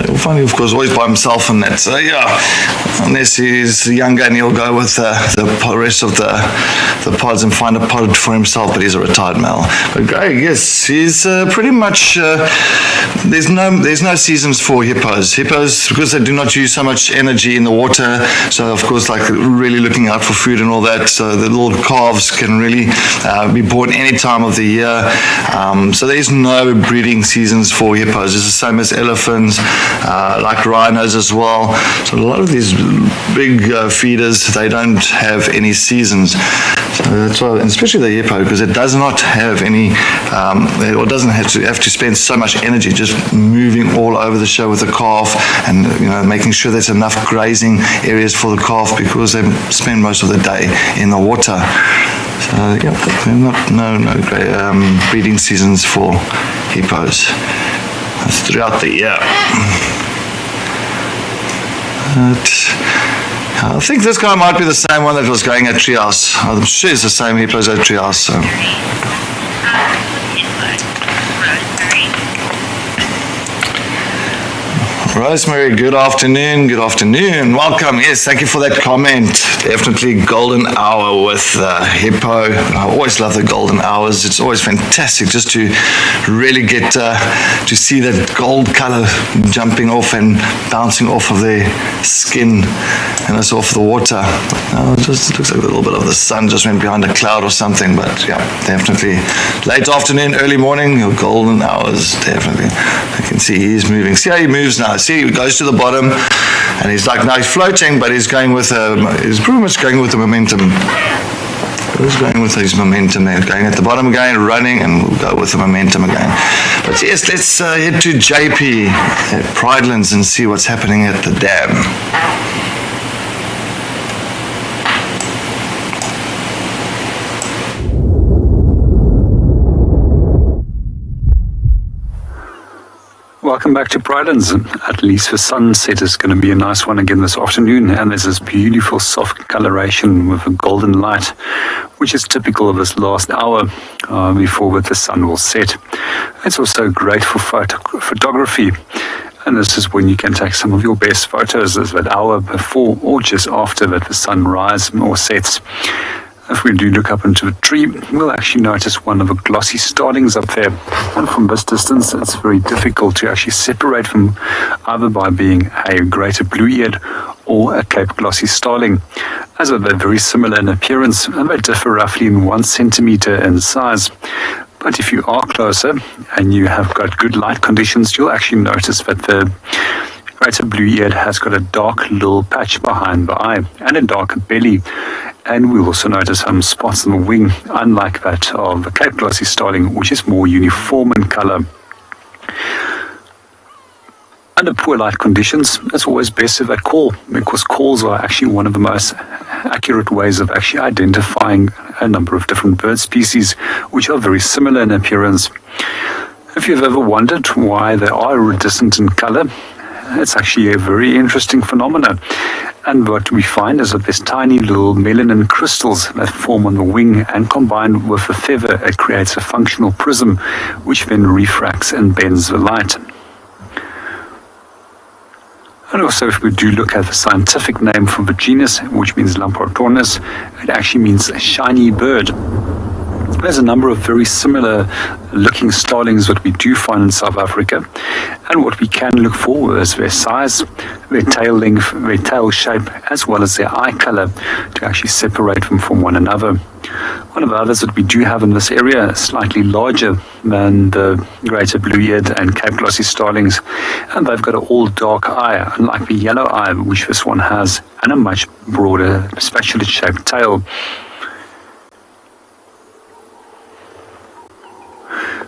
you'll find him, of course, always by himself and that. So, unless he's younger and he'll go with the rest of the pods and find a pod for himself, but he's a retired male. But Greg, yes, he's pretty much, there's no seasons for hippos. Hippos, because they do not use so much energy in the water, so of course, like really looking out for food and all that, so the little calves can really be born any time of the year. So there's no breeding seasons for hippos. It's the same as elephants, like rhinos as well. So a lot of these big feeders, they don't have any seasons. So that's why, and especially the hippo, because it does not have any, or doesn't have to spend so much energy just moving all over the show with the calf, and making sure there's enough grazing areas for the calf, because they spend most of the day in the water. So no breeding seasons for hippos. That's throughout the year. I think this guy might be the same one that was going at Treehouse. I'm sure it's the same hippos at Treehouse. So. Rosemary, good afternoon. Good afternoon. Welcome. Yes, thank you for that comment. Definitely golden hour with hippo. I always love the golden hours. It's always fantastic just to really get to see that gold color jumping off and bouncing off of their skin and it's off the water. It just looks like a little bit of the sun just went behind a cloud or something, but yeah, definitely late afternoon, early morning, your golden hours, definitely. I can see he's moving. See how he moves now. See, he goes to the bottom, and he's like, now he's floating, but he's pretty much going with the momentum. Who's going with his momentum there? Going at the bottom again, running, and we'll go with the momentum again. But yes, let's head to JP at Pridelands and see what's happening at the dam. Welcome back to Pridelands. At least the sunset is going to be a nice one again this afternoon, and there's this beautiful soft coloration with a golden light, which is typical of this last hour before the sun will set. It's also great for photography, and this is when you can take some of your best photos, as that hour before or just after that the sun rises or sets. If we do look up into a tree, we'll actually notice one of the glossy starlings up there. And from this distance, it's very difficult to actually separate them, either by being a greater blue-eared or a Cape glossy starling, as they're very similar in appearance, and they differ roughly in 1 centimeter in size. But if you are closer and you have got good light conditions, you'll actually notice that the greater blue-eared has got a dark little patch behind the eye and a darker belly. And we'll also notice some spots on the wing, unlike that of the Cape glossy starling, which is more uniform in color. Under poor light conditions, it's always best if they call, because calls are actually one of the most accurate ways of actually identifying a number of different bird species, which are very similar in appearance. If you've ever wondered why they are iridescent in color, it's actually a very interesting phenomenon. And what we find is that there's tiny little melanin crystals that form on the wing, and combined with the feather, it creates a functional prism, which then refracts and bends the light. And also, if we do look at the scientific name for the genus, which means Lampartornis, it actually means a shiny bird. There's a number of very similar looking starlings that we do find in South Africa, and what we can look for is their size, their tail length, their tail shape, as well as their eye color, to actually separate them from one another. One of the others that we do have in this area is slightly larger than the greater blue-eared and Cape glossy starlings, and they've got an all-dark eye, unlike the yellow eye which this one has, and a much broader spatula shaped tail.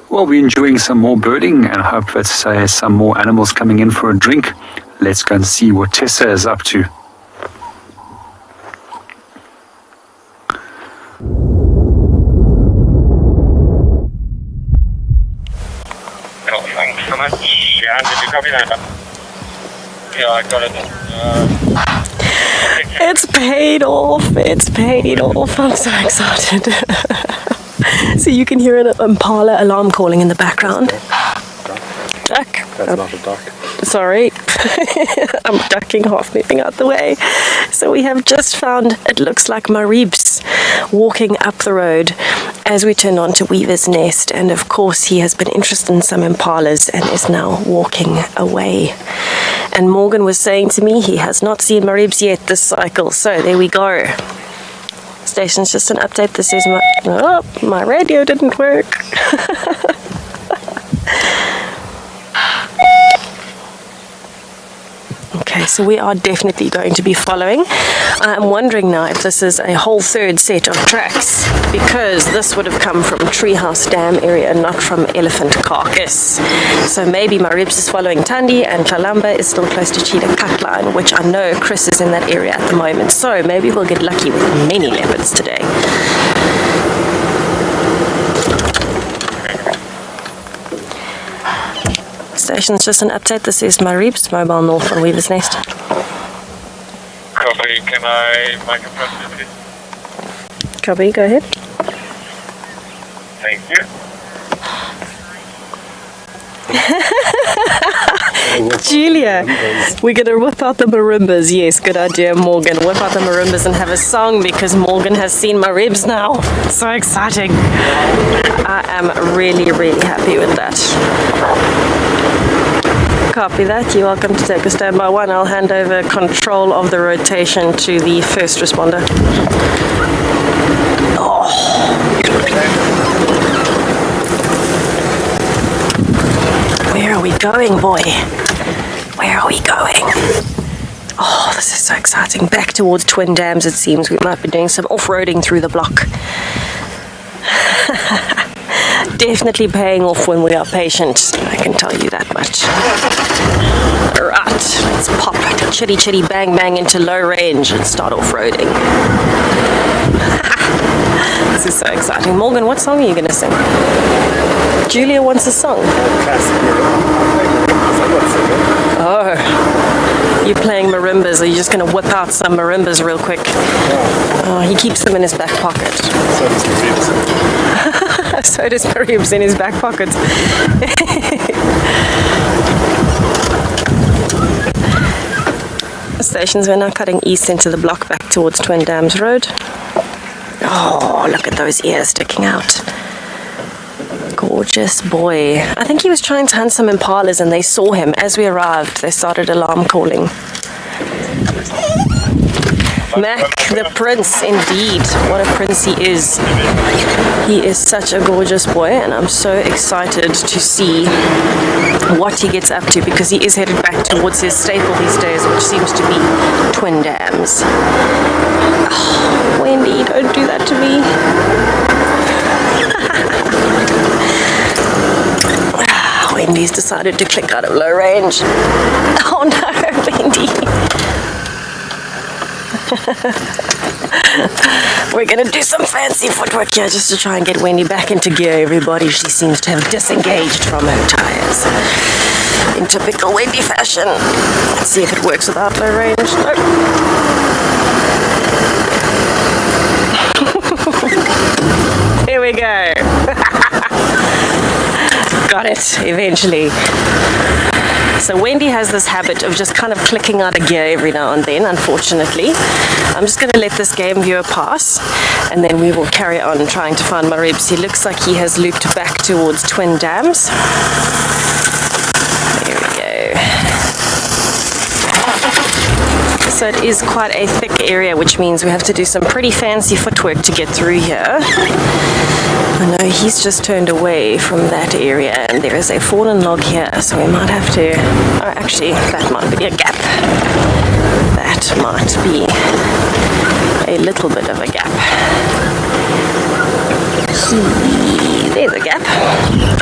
Well, we're enjoying some more birding, and I hope that some more animals coming in for a drink. Let's go and see what Tessa is up to. Well, thanks so much. Yeah, did you copy that? Yeah, I got it. It's paid off. It's paid off. I'm so excited. So you can hear an impala alarm calling in the background. Duck. That's not a duck. Sorry. I'm ducking, half moving out the way. So we have just found, it looks like Maribs walking up the road as we turn on to Weaver's Nest. And of course he has been interested in some impalas and is now walking away. And Morgan was saying to me he has not seen Maribs yet this cycle. So there we go. Station's just an update. This is my radio didn't work. Okay, so we are definitely going to be following. I'm wondering now if this is a whole third set of tracks, because this would have come from Treehouse Dam area, not from Elephant Carcass. So maybe Maribs is following Tandi and Kalamba is still close to Cheetah Cut Line, which I know Chris is in that area at the moment. So maybe we'll get lucky with many leopards today. Station's just an update. This is Maribs, mobile north on Weaver's Nest. Copy, can I make a press, please? Copy, go ahead. Thank you. Julia, we're going to whip out the marimbas. Yes, good idea, Morgan. Whip out the marimbas and have a song, because Morgan has seen Maribs now. So exciting. I am really, really happy with that. Copy that. You're welcome to take a standby one. I'll hand over control of the rotation to the first responder. Where are we going, boy? Where are we going? Oh, this is so exciting. Back towards Twin Dams, it seems. We might be doing some off-roading through the block. Definitely paying off when we are patient, I can tell you that much. Right, let's pop chitty chitty bang bang into low range and start off-roading. This is so exciting. Morgan, what song are you going to sing? Julia wants a song. Oh, you playing marimbas? Are you just going to whip out some marimbas real quick? Oh, he keeps them in his back pocket. So does Maribs in his back pocket. Stations, we're now cutting east into the block back towards Twin Dams Road. Oh, look at those ears sticking out. Gorgeous boy. I think he was trying to hunt some impalas and they saw him. As we arrived, they started alarm calling. Mac, the prince, indeed. What a prince he is. He is such a gorgeous boy, and I'm so excited to see what he gets up to, because he is headed back towards his staple these days, which seems to be Twin Dams. Oh, Wendy, don't do that to me. Wendy's decided to click out of low range. Oh no, Wendy. We're gonna do some fancy footwork here just to try and get Wendy back into gear, everybody. She seems to have disengaged from her tires. In typical Wendy fashion. Let's see if it works without low range. Nope. Here we go. Got it, eventually. So Wendy has this habit of just kind of clicking out of gear every now and then, unfortunately. I'm just going to let this game viewer pass, and then we will carry on trying to find Maribs. He looks like he has looped back towards Twin Dams. There we go. So it is quite a thick area, which means we have to do some pretty fancy footwork to get through here. I know he's just turned away from that area, and there is a fallen log here, so we might have to... Oh, actually, that might be a gap. That might be a little bit of a gap. There's a gap.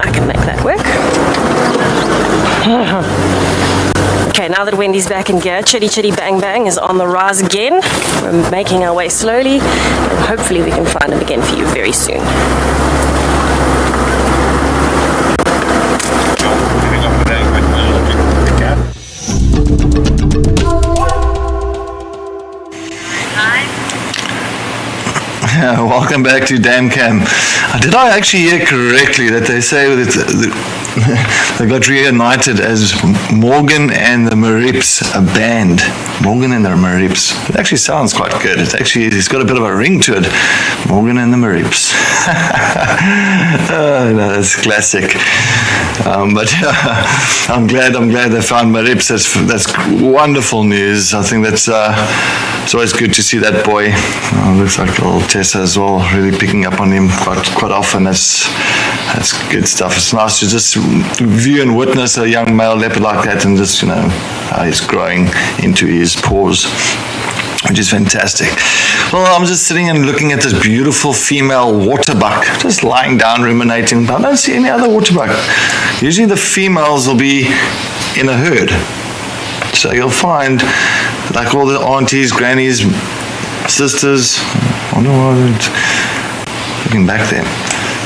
I can make that work. Okay, now that Wendy's back in gear, Chitty Chitty Bang Bang is on the rise again. We're making our way slowly, and hopefully we can find him again for you very soon. Welcome back to DamCam. Did I actually hear correctly that they say that they got reunited as Morgan and the Marips, a band? Morgan and the Marips. It actually sounds quite good. It's got a bit of a ring to it. Morgan and the Marips. Oh, no, that's classic. But I'm glad they found Marips. That's wonderful news. I think that's it's always good to see that boy. Looks like little Tessa as well, really picking up on him quite often. That's good stuff. It's nice to just view and witness a young male leopard like that, and just how he's growing into his paws, which is fantastic. Well, I'm just sitting and looking at this beautiful female waterbuck, just lying down ruminating. But I don't see any other waterbuck. Usually the females will be in a herd. So you'll find, like all the aunties, grannies, sisters, I don't know why I'm looking back there.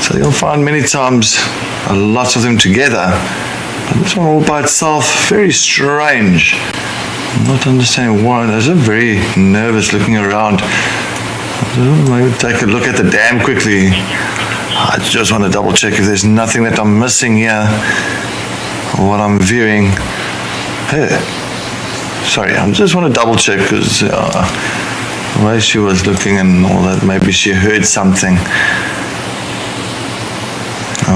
So you'll find many times lots of them together. But this one all by itself, very strange. I'm not understanding why. They're so very nervous looking around. Maybe take a look at the dam quickly. I just want to double check if there's nothing that I'm missing here or what I'm viewing. Hey. Sorry, I just want to double check because the way she was looking and all that, maybe she heard something.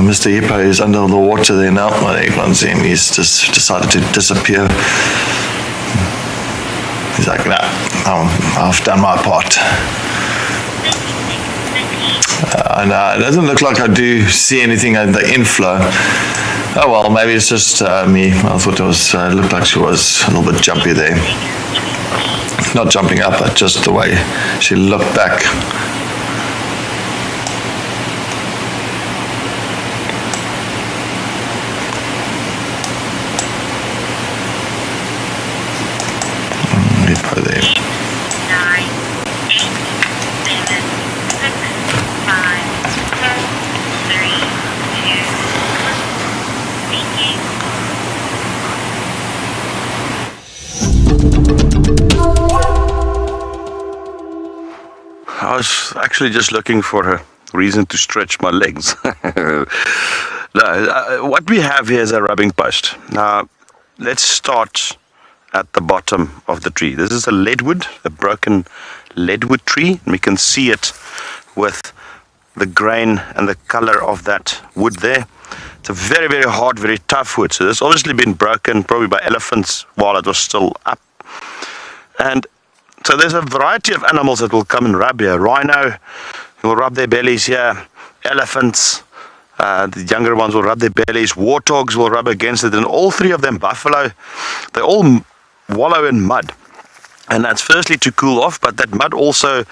Mr. Hippo is under the water there now. Well, you can't see him. He's just decided to disappear. He's like, no, I've done my part. No, it doesn't look like I do see anything at the inflow. Oh well, maybe it's just me. I thought it looked like she was a little bit jumpy there. Not jumping up, but just the way she looked back. actually just looking for a reason to stretch my legs. No, what we have here is a rubbing post. Now, let's start at the bottom of the tree. This is a leadwood, a broken leadwood tree. And we can see it with the grain and the color of that wood there. It's a very, very hard, very tough wood. So this obviously been broken probably by elephants while it was still up. And so there's a variety of animals that will come and rub here. Rhino will rub their bellies here. Elephants, the younger ones will rub their bellies. Warthogs will rub against it. And all three of them, buffalo, they all wallow in mud. And that's firstly to cool off, but that mud also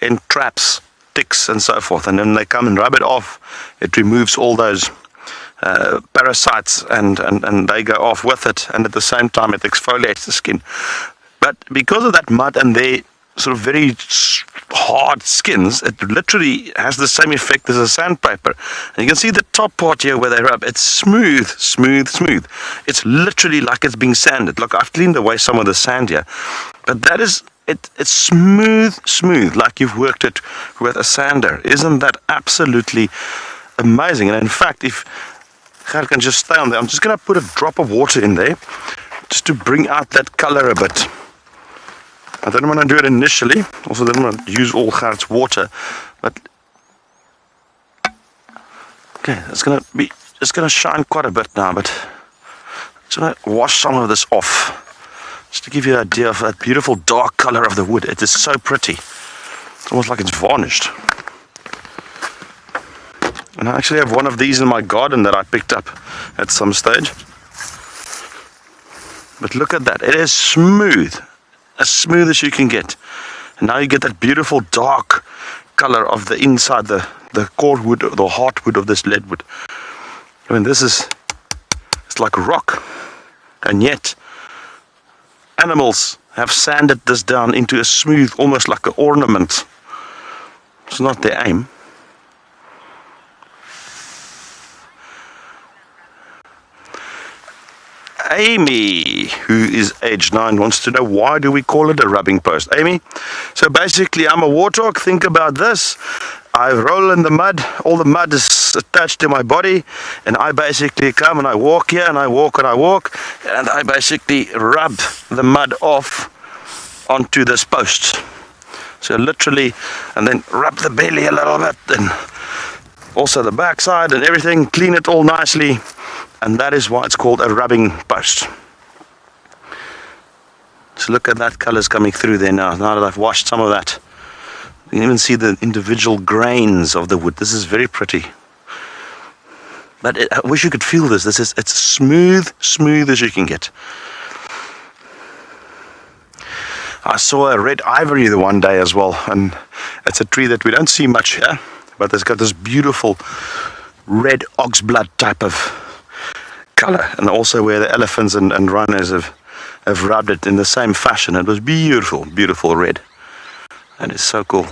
entraps ticks and so forth. And then they come and rub it off. It removes all those parasites and they go off with it. And at the same time, it exfoliates the skin. But because of that mud and their sort of very hard skins, it literally has the same effect as a sandpaper. And you can see the top part here where they rub. It's smooth, smooth, smooth. It's literally like it's being sanded. Look, I've cleaned away some of the sand here. But that is, it's smooth, smooth, like you've worked it with a sander. Isn't that absolutely amazing? And in fact, if I can just stay on there, I'm just going to put a drop of water in there just to bring out that color a bit. I didn't want to do it initially. Also didn't want to use all Gert's water. But okay, it's going to shine quite a bit now, but I'm just going to wash some of this off. Just to give you an idea of that beautiful dark color of the wood. It is so pretty. It's almost like it's varnished. And I actually have one of these in my garden that I picked up at some stage. But look at that. It is smooth. As smooth as you can get. And now you get that beautiful dark color of the inside, the core wood, the heartwood of this leadwood. I mean, it's like rock. And yet, animals have sanded this down into a smooth, almost like an ornament. It's not their aim. Amy, who is age 9, wants to know why do we call it a rubbing post. Amy, so basically I'm a warthog. Think about this. I roll in the mud. All the mud is attached to my body. And I basically come and I walk here and I walk and I walk. And I basically rub the mud off onto this post. So literally, and then rub the belly a little bit. And also the backside and everything. Clean it all nicely. And that is why it's called a rubbing post. So look at that colors coming through there now. Now that I've washed some of that. You can even see the individual grains of the wood. This is very pretty. But I wish you could feel this. It's smooth, smooth as you can get. I saw a red ivory the one day as well. And it's a tree that we don't see much here. But it's got this beautiful red oxblood type of color, and also where the elephants and rhinos have rubbed it in the same fashion. It was beautiful, beautiful red. That is so cool.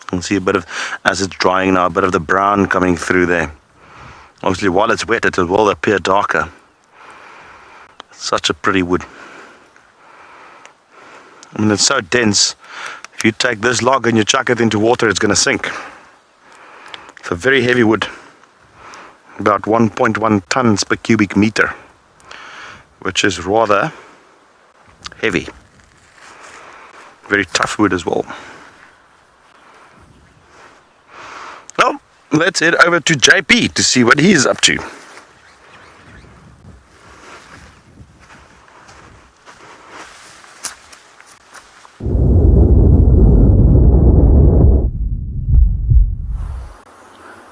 You can see a bit of, as it's drying now, a bit of the brown coming through there. Obviously, while it's wet, it will appear darker. Such a pretty wood. I mean, it's so dense. If you take this log and you chuck it into water, it's going to sink. It's a very heavy wood. About 1.1 tons per cubic meter, which is rather heavy. Very tough wood as well. Well, let's head over to JP to see what he's up to.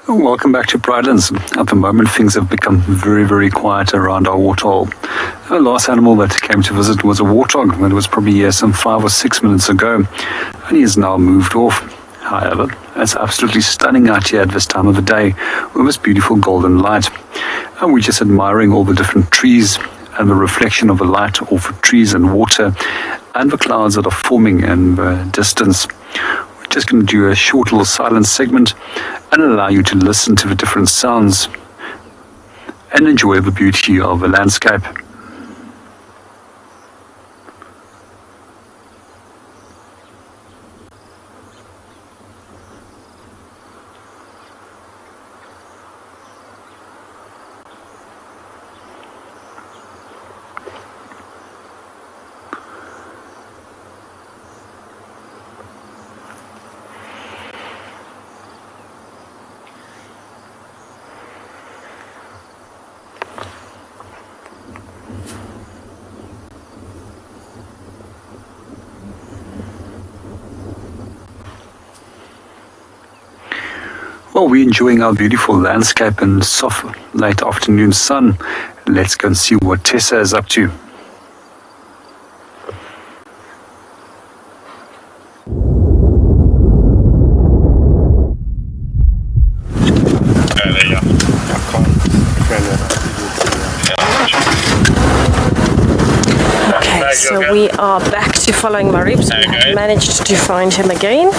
Welcome back to Pridelands. At the moment, things have become very, very quiet around our waterhole. The last animal that came to visit was a warthog that was probably here some 5 or 6 minutes ago, and he has now moved off. However, it's absolutely stunning out here at this time of the day with this beautiful golden light. And we're just admiring all the different trees and the reflection of the light off the trees and water and the clouds that are forming in the distance. Just going to do a short little silent segment and allow you to listen to the different sounds and enjoy the beauty of the landscape. Well, we're enjoying our beautiful landscape and soft late afternoon sun. Let's go and see what Tessa is up to. There you go. Okay, so we are back to following Maribs. We have managed to find him again.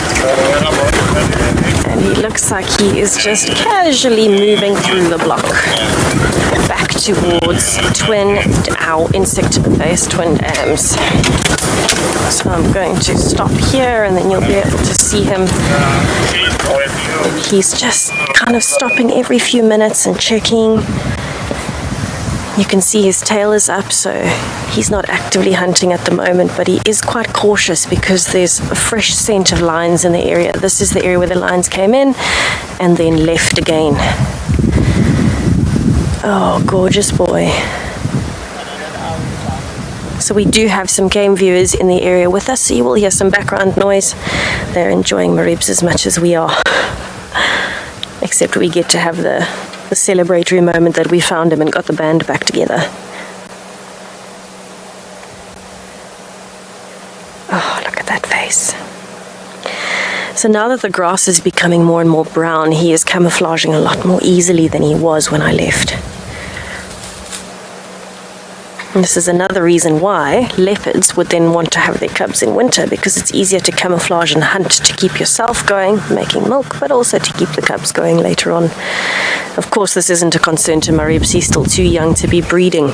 And he looks like he is just casually moving through the block. Back towards our insect-based twin dams. So I'm going to stop here and then you'll be able to see him. He's just kind of stopping every few minutes and checking. You can see his tail is up, so he's not actively hunting at the moment, but he is quite cautious because there's a fresh scent of lions in the area. This is the area where the lions came in and then left again. Oh, gorgeous boy. So we do have some game viewers in the area with us, so you will hear some background noise. They're enjoying Maribs as much as we are. Except we get to have the celebratory moment that we found him and got the band back together. Oh, look at that face. So now that the grass is becoming more and more brown, he is camouflaging a lot more easily than he was when I left. And this is another reason why leopards would then want to have their cubs in winter, because it's easier to camouflage and hunt to keep yourself going, making milk, but also to keep the cubs going later on. Of course, this isn't a concern to Maribs. He's still too young to be breeding.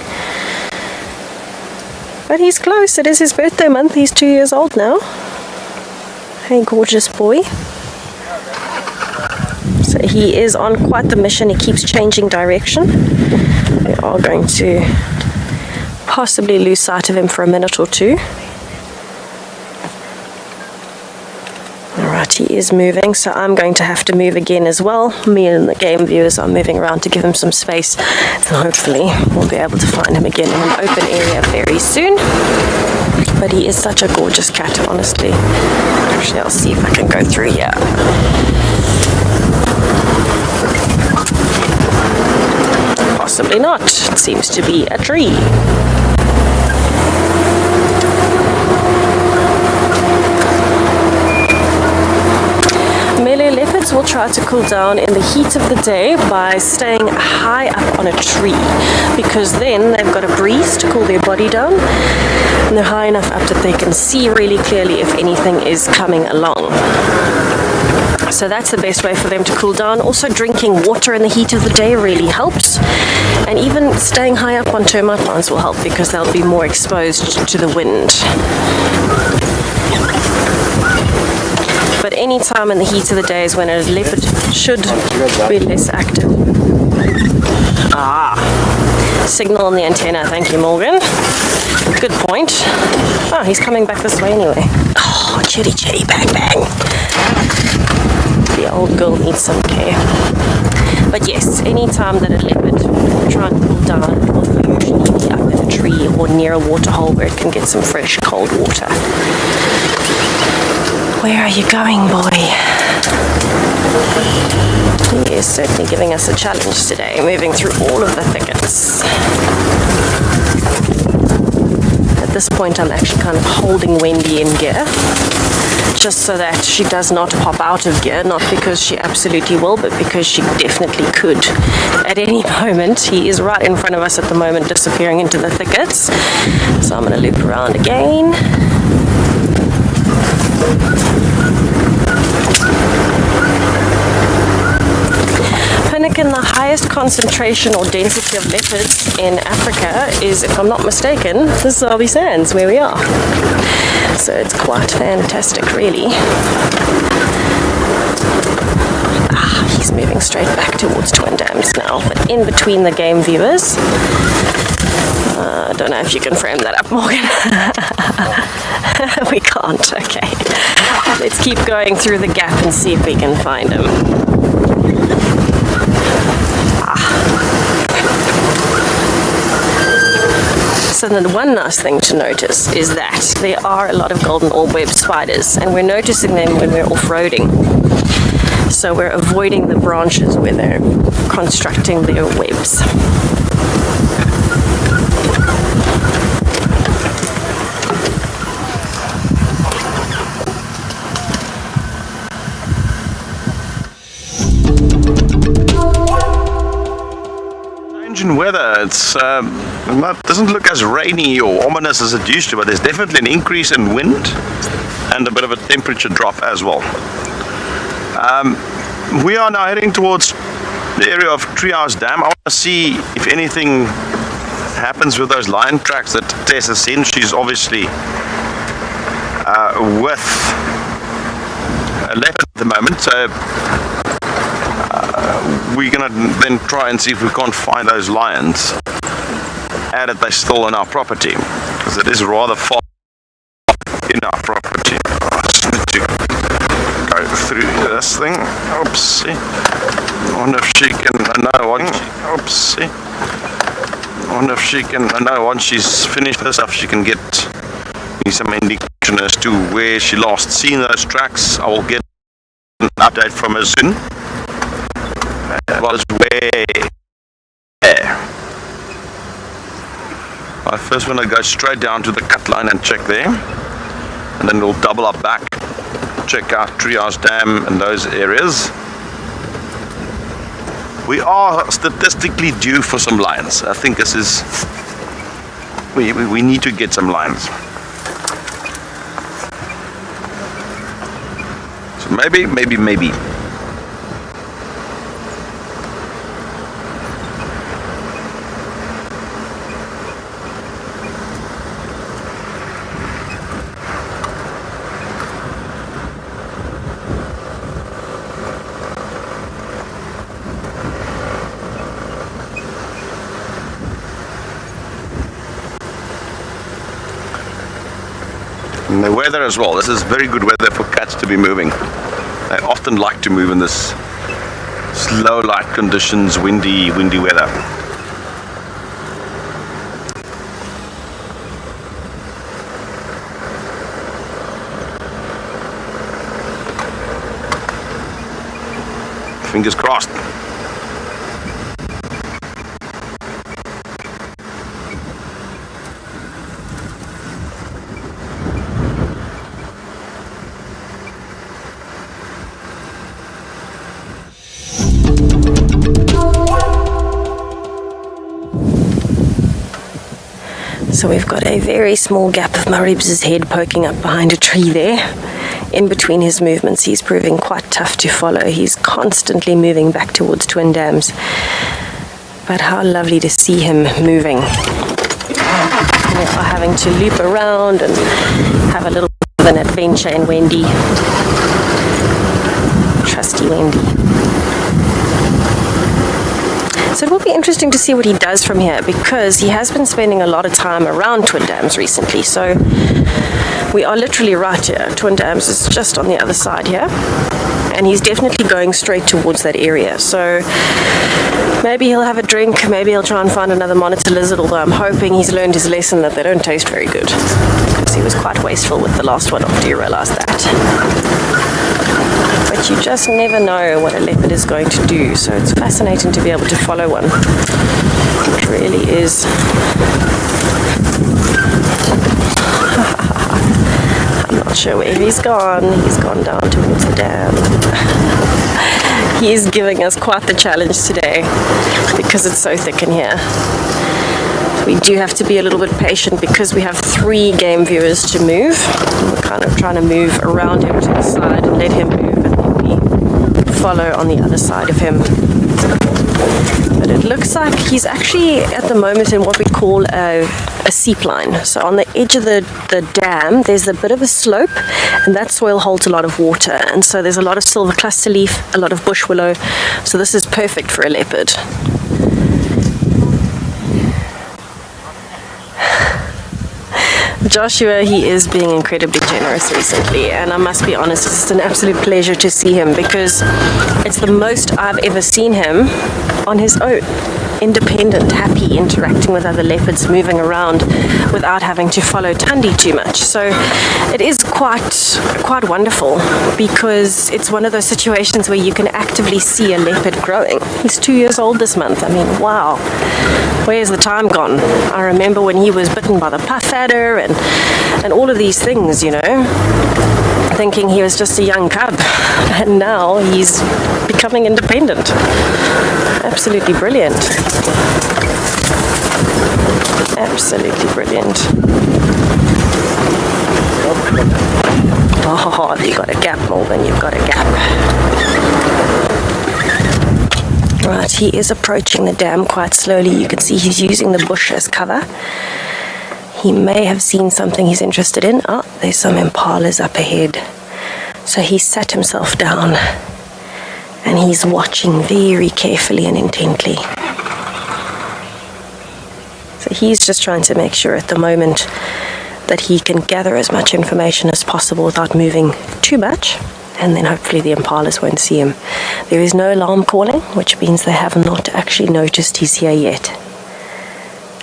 But he's close. It is his birthday month. He's 2 years old now. Hey, gorgeous boy. So he is on quite the mission. He keeps changing direction. We are going to possibly lose sight of him for a minute or two. Alright, he is moving, so I'm going to have to move again as well. Me and the game viewers are moving around to give him some space, and hopefully we'll be able to find him again in an open area very soon. But he is such a gorgeous cat, honestly. Actually, I'll see if I can go through here. Possibly not. It seems to be a tree. Melee leopards will try to cool down in the heat of the day by staying high up on a tree, because then they've got a breeze to cool their body down and they're high enough up that they can see really clearly if anything is coming along. So that's the best way for them to cool down. Also, drinking water in the heat of the day really helps. And even staying high up on termite mounds will help because they'll be more exposed to the wind. But any time in the heat of the day is when a leopard should be less active. Signal on the antenna. Thank you, Morgan. Good point. Oh, he's coming back this way anyway. Oh, chitty chitty bang bang. The old girl needs some care. But yes, any time that a leopard will try and cool down, it will usually be up in a tree or near a water hole where it can get some fresh cold water. Where are you going, boy? He is certainly giving us a challenge today, moving through all of the thickets. At this point, I'm actually kind of holding Wendy in gear, just so that she does not pop out of gear, not because she absolutely will, but because she definitely could at any moment. He is right in front of us at the moment, disappearing into the thickets. So I'm going to loop around again. Pinnakin, the highest concentration or density of leopards in Africa is, if I'm not mistaken, the Sabi Sands, where we are. So it's quite fantastic, really. He's moving straight back towards Twin Dams now, but in between the game viewers. I don't know if you can frame that up, Morgan. We can't, okay. Let's keep going through the gap and see if we can find him. So then one last thing to notice is that there are a lot of golden orb web spiders, and we're noticing them when we're off-roading. So we're avoiding the branches where they're constructing their webs. In weather, it's doesn't look as rainy or ominous as it used to, but there's definitely an increase in wind and a bit of a temperature drop as well. We are now heading towards the area of Treehouse Dam. I want to see if anything happens with those lion tracks that Tess has seen. She's obviously with a leopard at the moment, so we're gonna then try and see if we can't find those lions, and that they're still on our property, because it is rather far in our property. I just need to go through this thing. Oopsie. I wonder if she can. Oopsie. I wonder if she can. I know once she's finished this stuff, she can get me some indication as to where she last seen those tracks. I will get an update from her soon. Well, it's way there. I first want to go straight down to the cut line and check there, and then we'll double up back, check out Treehouse Dam and those areas. We are statistically due for some lions. I think this is, we need to get some lions. So maybe. And the weather as well. This is very good weather for cats to be moving. They often like to move in this slow light conditions, windy weather. Fingers crossed. So we've got a very small gap of Marib's head poking up behind a tree there. In between his movements, he's proving quite tough to follow. He's constantly moving back towards Twin Dams. But how lovely to see him moving. We are having to loop around and have a little bit of an adventure in Wendy. Trusty Wendy. So it will be interesting to see what he does from here, because he has been spending a lot of time around Twin Dams recently. So we are literally right here. Twin Dams is just on the other side here, and he's definitely going straight towards that area. So maybe he'll have a drink, maybe he'll try and find another monitor lizard, although I'm hoping he's learned his lesson that they don't taste very good, because he was quite wasteful with the last one after you realize that. But you just never know what a leopard is going to do, so it's fascinating to be able to follow one. It really is. I'm not sure where he's gone. He's gone down towards the dam. He's giving us quite the challenge today because it's so thick in here. We do have to be a little bit patient because we have 3 game viewers to move. We're kind of trying to move around him to the side and let him move, and then we follow on the other side of him. But it looks like he's actually at the moment in what we call a seep line. So on the edge of the dam, there's a bit of a slope, and that soil holds a lot of water. And so there's a lot of silver cluster leaf, a lot of bush willow. So this is perfect for a leopard. Joshua, he is being incredibly generous recently, and I must be honest, it's just an absolute pleasure to see him, because it's the most I've ever seen him on his own. independent, happy, interacting with other leopards, moving around without having to follow Tundi too much. So it is quite wonderful, because it's one of those situations where you can actively see a leopard growing. He's 2 years old this month. I mean, wow, where's the time gone? I remember when he was bitten by the puff adder and all of these things, you know, thinking he was just a young cub, and now he's becoming independent. Absolutely brilliant. Absolutely brilliant. Oh, you got a gap, Morgan, you've got a gap. Right, he is approaching the dam quite slowly. You can see he's using the bush as cover. He may have seen something he's interested in. Oh, there's some impalas up ahead. So he sat himself down and he's watching very carefully and intently. So he's just trying to make sure at the moment that he can gather as much information as possible without moving too much, and then hopefully the impalas won't see him. There is no alarm calling, which means they have not actually noticed he's here yet.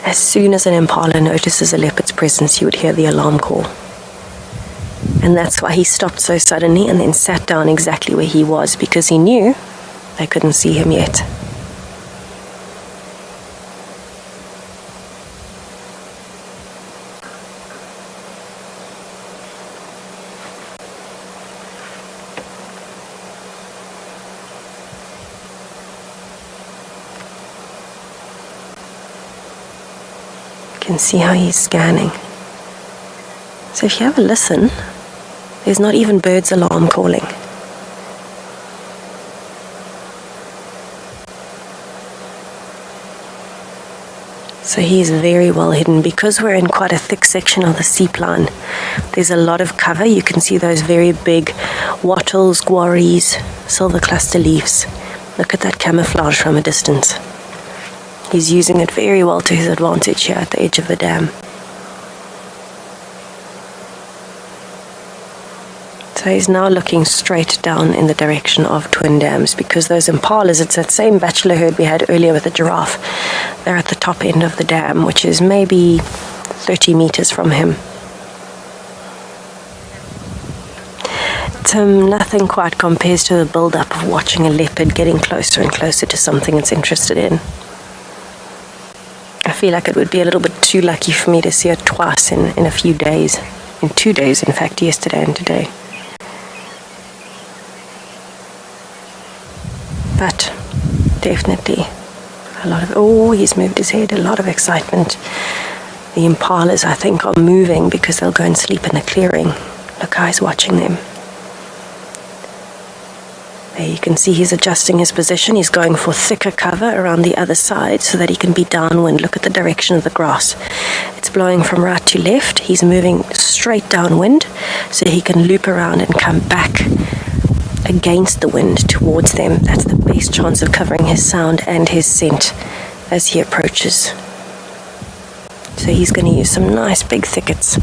As soon as an impala notices a leopard's presence, you would hear the alarm call. And that's why he stopped so suddenly and then sat down exactly where he was, because he knew they couldn't see him yet. You can see how he's scanning. So if you have a listen, there's not even birds alarm calling. So he is very well hidden. Because we're in quite a thick section of the seep line, there's a lot of cover. You can see those very big wattles, guaris, silver cluster leaves. Look at that camouflage from a distance. He's using it very well to his advantage here at the edge of the dam. So he's now looking straight down in the direction of Twin Dams, because those impalas, it's that same bachelor herd we had earlier with the giraffe. They're at the top end of the dam, which is maybe 30 meters from him. Nothing quite compares to the build-up of watching a leopard getting closer and closer to something it's interested in. I feel like it would be a little bit too lucky for me to see it twice in a few days. In 2 days, in fact, yesterday and today. But definitely a lot of, oh, he's moved his head, a lot of excitement. The impalas, I think, are moving because they'll go and sleep in the clearing. Look how he's watching them. There you can see he's adjusting his position. He's going for thicker cover around the other side so that he can be downwind. Look at the direction of the grass. It's blowing from right to left. He's moving straight downwind so he can loop around and come back against the wind towards them. That's the best chance of covering his sound and his scent as he approaches. So he's going to use some nice big thickets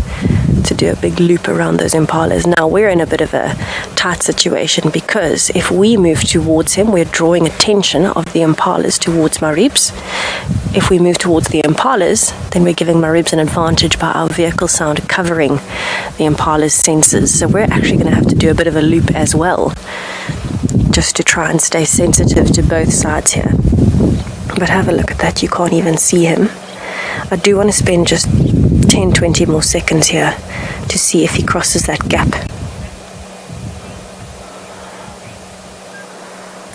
to do a big loop around those impalas. Now we're in a bit of a tight situation, because if we move towards him, we're drawing attention of the impalas towards Maribs. If we move towards the impalas, then we're giving Maribs an advantage by our vehicle sound covering the impala's senses. So we're actually going to have to do a bit of a loop as well, just to try and stay sensitive to both sides here. But have a look at that, you can't even see him. I do want to spend just 10-20 more seconds here to see if he crosses that gap.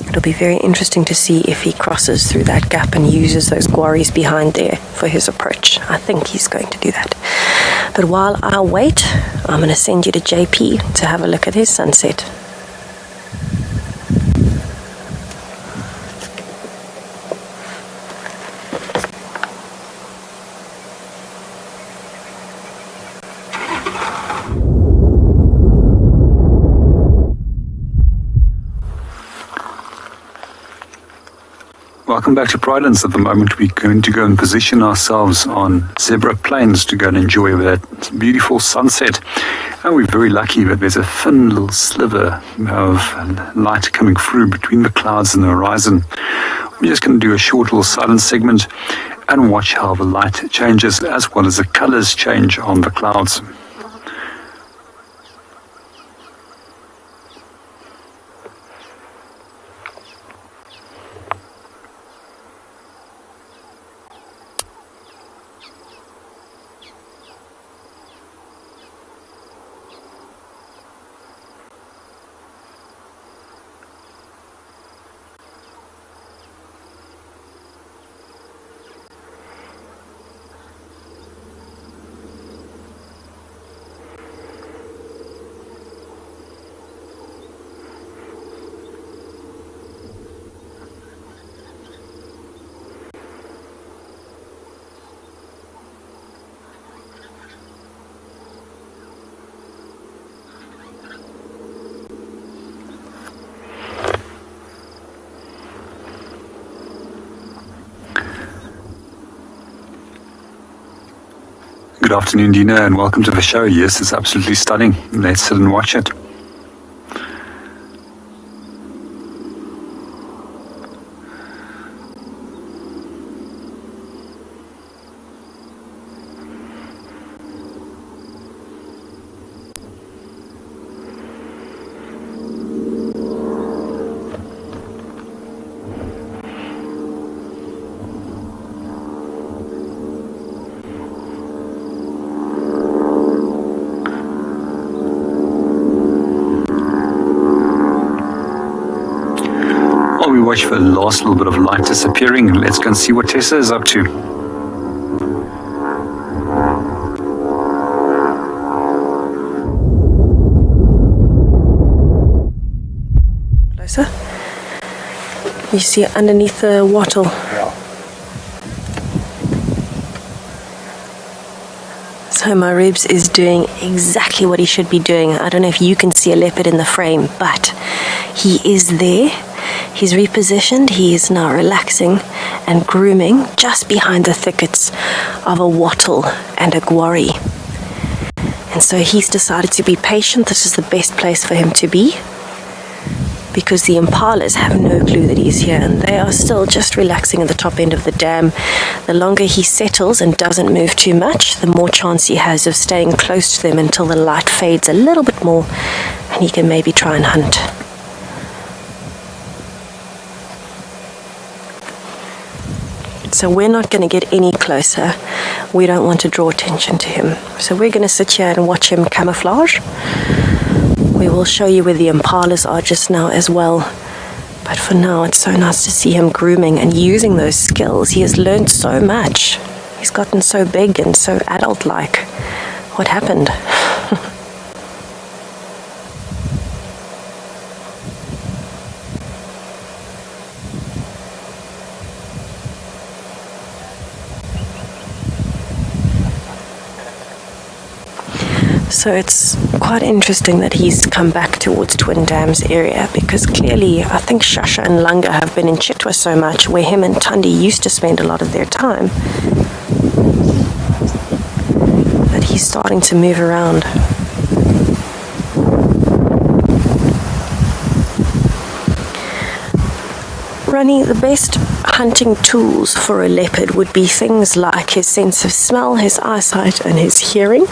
It'll be very interesting to see if he crosses through that gap and uses those guaris behind there for his approach. I think he's going to do that. But while I wait, I'm going to send you to JP to have a look at his sunset. Welcome back to Pridelands. At the moment, we're going to go and position ourselves on Zebra Plains to go and enjoy that beautiful sunset. And we're very lucky that there's a thin little sliver of light coming through between the clouds and the horizon. We're just going to do a short little silent segment and watch how the light changes as well as the colors change on the clouds. Good afternoon, Dina, and welcome to the show. Yes, it's absolutely stunning. Let's sit and watch it. While we watch for the last little bit of light disappearing, let's go and see what Tessa is up to. Closer. You see underneath the wattle. So my ribs is doing exactly what he should be doing. I don't know if you can see a leopard in the frame, but he is there. He's repositioned. He is now relaxing and grooming just behind the thickets of a wattle and a guarri. And so he's decided to be patient. This is the best place for him to be, because the impalas have no clue that he's here, and they are still just relaxing at the top end of the dam. The longer he settles and doesn't move too much, the more chance he has of staying close to them until the light fades a little bit more and he can maybe try and hunt. So we're not going to get any closer. We don't want to draw attention to him. So we're going to sit here and watch him camouflage. We will show you where the impalas are just now as well. But for now, it's so nice to see him grooming and using those skills. He has learned so much. He's gotten so big and so adult-like. What happened? So it's quite interesting that he's come back towards Twin Dams area, because clearly I think Shasha and Langa have been in Chitwa so much, where him and Tundi used to spend a lot of their time, that he's starting to move around. Rani, the best hunting tools for a leopard would be things like his sense of smell, his eyesight, and his hearing.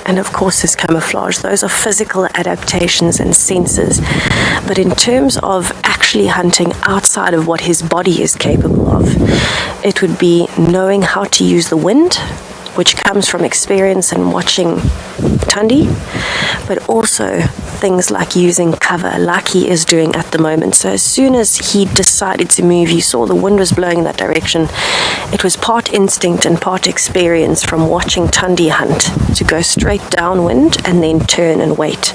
And of course his camouflage. Those are physical adaptations and senses. But in terms of actually hunting outside of what his body is capable of, it would be knowing how to use the wind, which comes from experience and watching Tundi, but also things like using cover, like he is doing at the moment. So as soon as he decided to move, you saw the wind was blowing in that direction. It was part instinct and part experience from watching Tundi hunt to go straight downwind and then turn and wait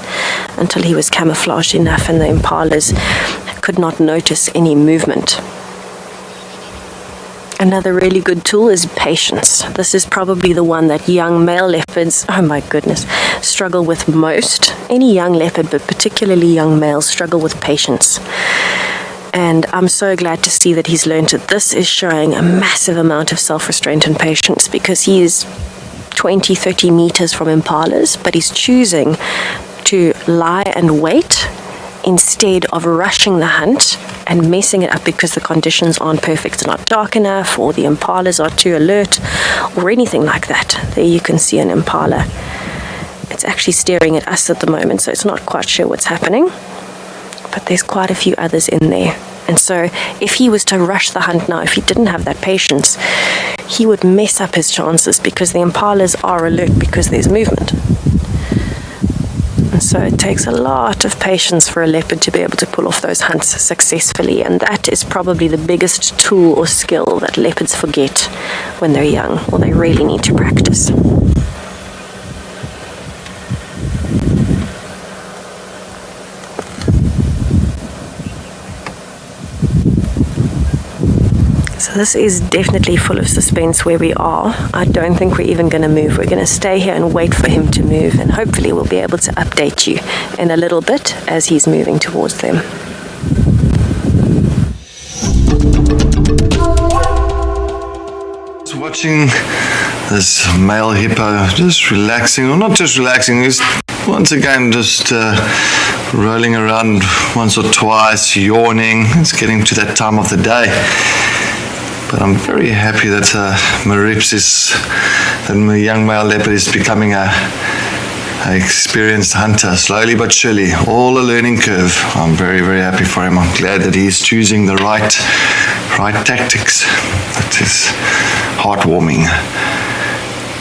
until he was camouflaged enough and the impalas could not notice any movement. Another really good tool is patience. This is probably the one that young male leopards, oh my goodness, struggle with most. Any young leopard, but particularly young males, struggle with patience. And I'm so glad to see that he's learned it. This is showing a massive amount of self-restraint and patience, because he is 20, 30 meters from impalas, but he's choosing to lie and wait instead of rushing the hunt and messing it up because the conditions aren't perfect. It's not dark enough, or the impalas are too alert, or anything like that. There you can see an impala. It's actually staring at us at the moment, so it's not quite sure what's happening. But there's quite a few others in there. And so if he was to rush the hunt now, if he didn't have that patience, he would mess up his chances, because the impalas are alert because there's movement. And so it takes a lot of patience for a leopard to be able to pull off those hunts successfully. And that is probably the biggest tool or skill that leopards forget when they're young, or they really need to practice. So this is definitely full of suspense where we are. I don't think we're even going to move. We're going to stay here and wait for him to move, and hopefully we'll be able to update you in a little bit as he's moving towards them. Just watching this male hippo just relaxing, or not just relaxing, he's once again just rolling around once or twice, yawning. It's getting to that time of the day. But I'm very happy that that young male leopard is becoming an experienced hunter, slowly but surely, all a learning curve. I'm very, very happy for him. I'm glad that he's choosing the right tactics. That is heartwarming.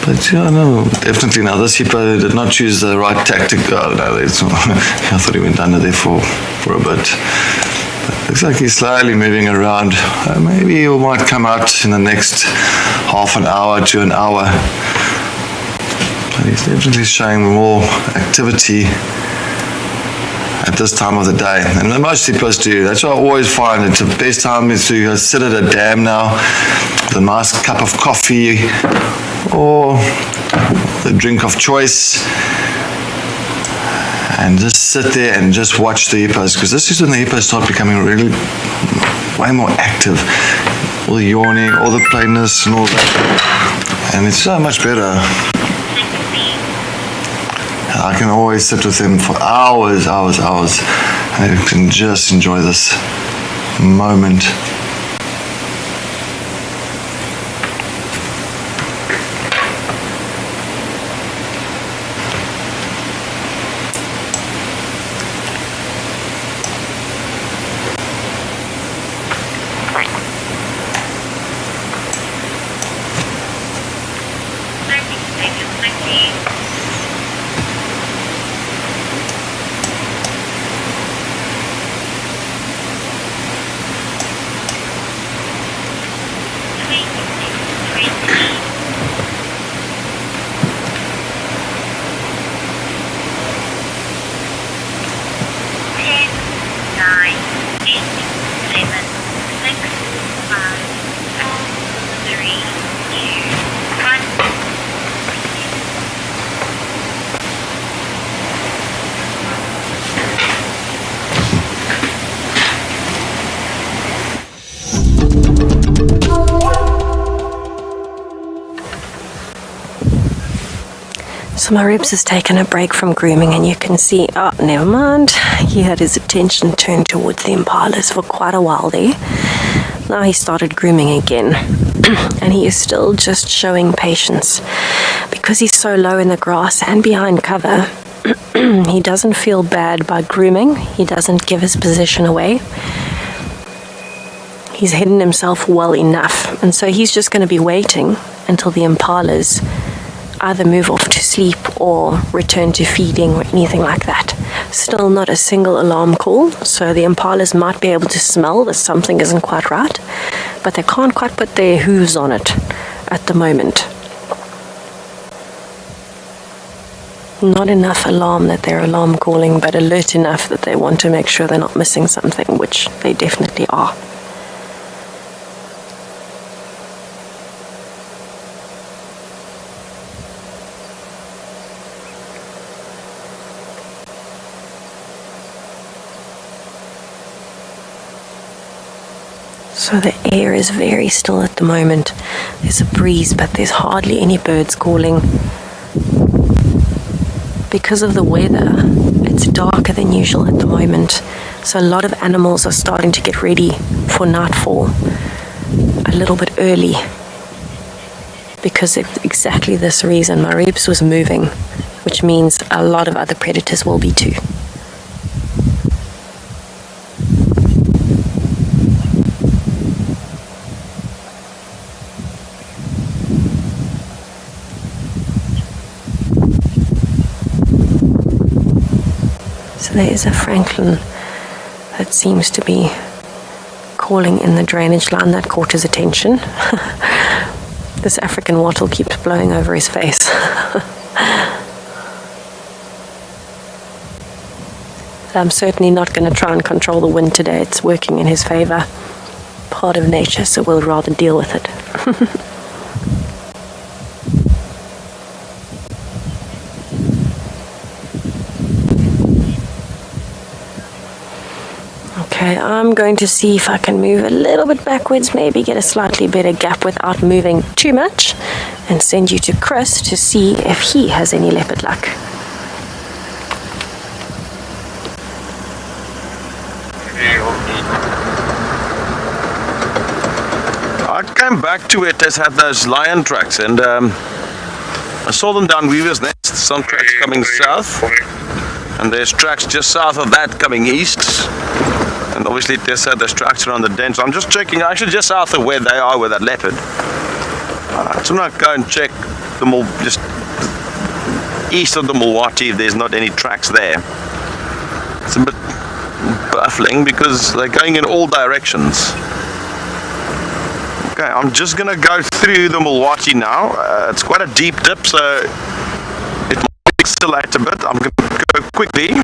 But yeah, no, definitely now this hippo did not choose the right tactic. Oh no, I thought he went under there for a bit. Looks like he's slowly moving around. Maybe he might come out in the next half an hour to an hour. But he's definitely showing more activity at this time of the day. And most hippos do. That's what I always find. It's the best time is to go sit at a dam now with a nice cup of coffee or the drink of choice, and just sit there and just watch the hippos, because this is when the hippos start becoming really way more active. All the yawning, all the plainness and all that. And it's so much better. I can always sit with them for hours, and I can just enjoy this moment. So my ribs has taken a break from grooming, and you can see, oh, never mind. He had his attention turned towards the impalas for quite a while there. Now he started grooming again, and he is still just showing patience. Because he's so low in the grass and behind cover, he doesn't feel bad by grooming. He doesn't give his position away. He's hidden himself well enough, and so he's just going to be waiting until the impalas either move off to sleep or return to feeding or anything like that. Still not a single alarm call, so the impalas might be able to smell that something isn't quite right, but they can't quite put their hooves on it at the moment. Not enough alarm that they're alarm calling, but alert enough that they want to make sure they're not missing something, which they definitely are. So the air is very still at the moment. There's a breeze, but there's hardly any birds calling. Because of the weather, it's darker than usual at the moment. So a lot of animals are starting to get ready for nightfall a little bit early. Because of exactly this reason, my reefs was moving, which means a lot of other predators will be too. There is a francolin that seems to be calling in the drainage line. That caught his attention. This African wattle keeps blowing over his face. So I'm certainly not going to try and control the wind today. It's working in his favor. Part of nature, so we'll rather deal with it. Okay, I'm going to see if I can move a little bit backwards, maybe get a slightly better gap without moving too much, and send you to Chris to see if he has any leopard luck. I came back to it as had those lion tracks, and I saw them down Weaver's Nest, some tracks coming south, and there's tracks just south of that coming east. And obviously there's tracks around the den, so I'm just checking, actually just south of where they are with that leopard. So I'm going to go and check the just east of the Mulwati if there's not any tracks there. It's a bit baffling because they're going in all directions. Okay, I'm just going to go through the Mulwati now. It's quite a deep dip, so it might accelerate a bit. I'm going to go quickly.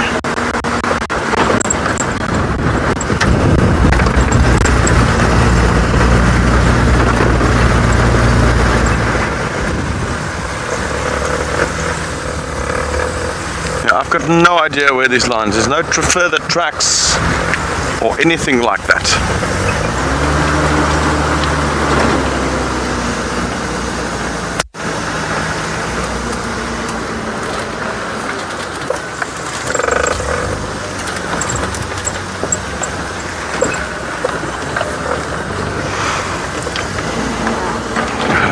I've got no idea where these lines. There's no further tracks or anything like that.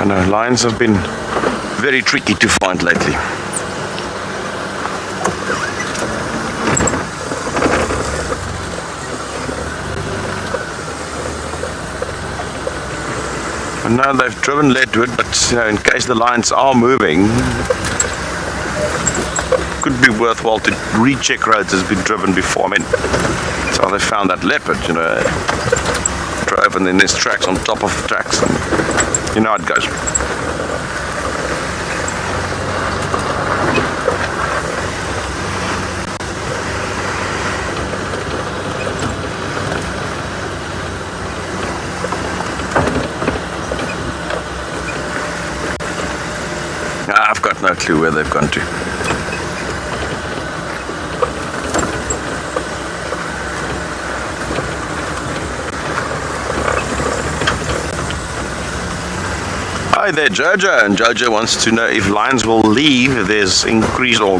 I know lions have been very tricky to find lately. I know they've driven leadwood, but in case the lines are moving, could be worthwhile to recheck roads that's been driven before. I mean, so they found that leopard, drove, and then there's tracks on top of the tracks, and you know how it goes. I've got no clue where they've gone to. Hi there, Jojo, and Jojo wants to know if lions will leave if there's increased or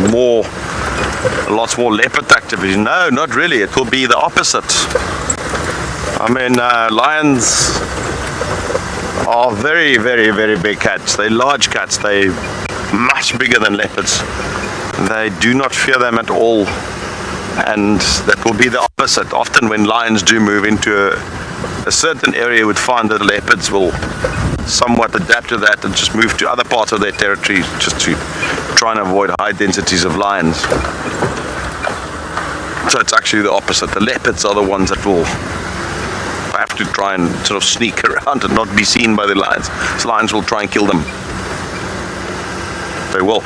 lots more leopard activity. No, not really. It will be the opposite. I mean, lions are very, very, very big cats. They're large cats. They're much bigger than leopards. They do not fear them at all, and that will be the opposite. Often when lions do move into a certain area, you would find that the leopards will somewhat adapt to that and just move to other parts of their territory just to try and avoid high densities of lions. So it's actually the opposite. The leopards are the ones that will have to try and sort of sneak around and not be seen by the lions. So lions will try and kill them. They will.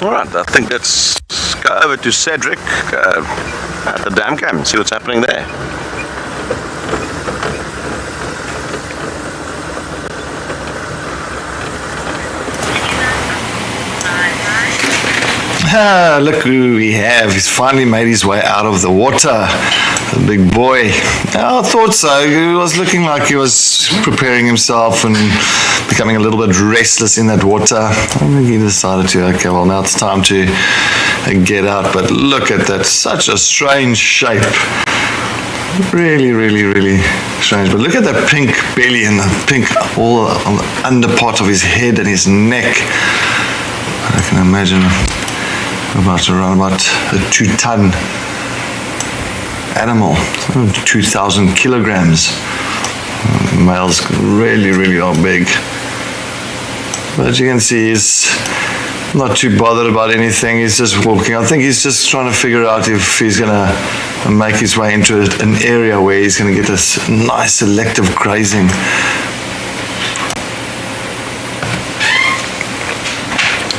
All right, I think let's go over to Cedric at the dam cam and see what's happening there. Ah, look who we have. He's finally made his way out of the water. The big boy. I thought so. He was looking like he was preparing himself and becoming a little bit restless in that water. I think he decided to, okay, well, now it's time to get out. But look at that. Such a strange shape. Really, really, really strange. But look at that pink belly and the pink all on the under part of his head and his neck. I can imagine around about a 2-ton animal, 2,000 kilograms. Males really, really are big. But you can see he's not too bothered about anything. He's just walking. I think he's just trying to figure out if he's going to make his way into an area where he's going to get this nice selective grazing.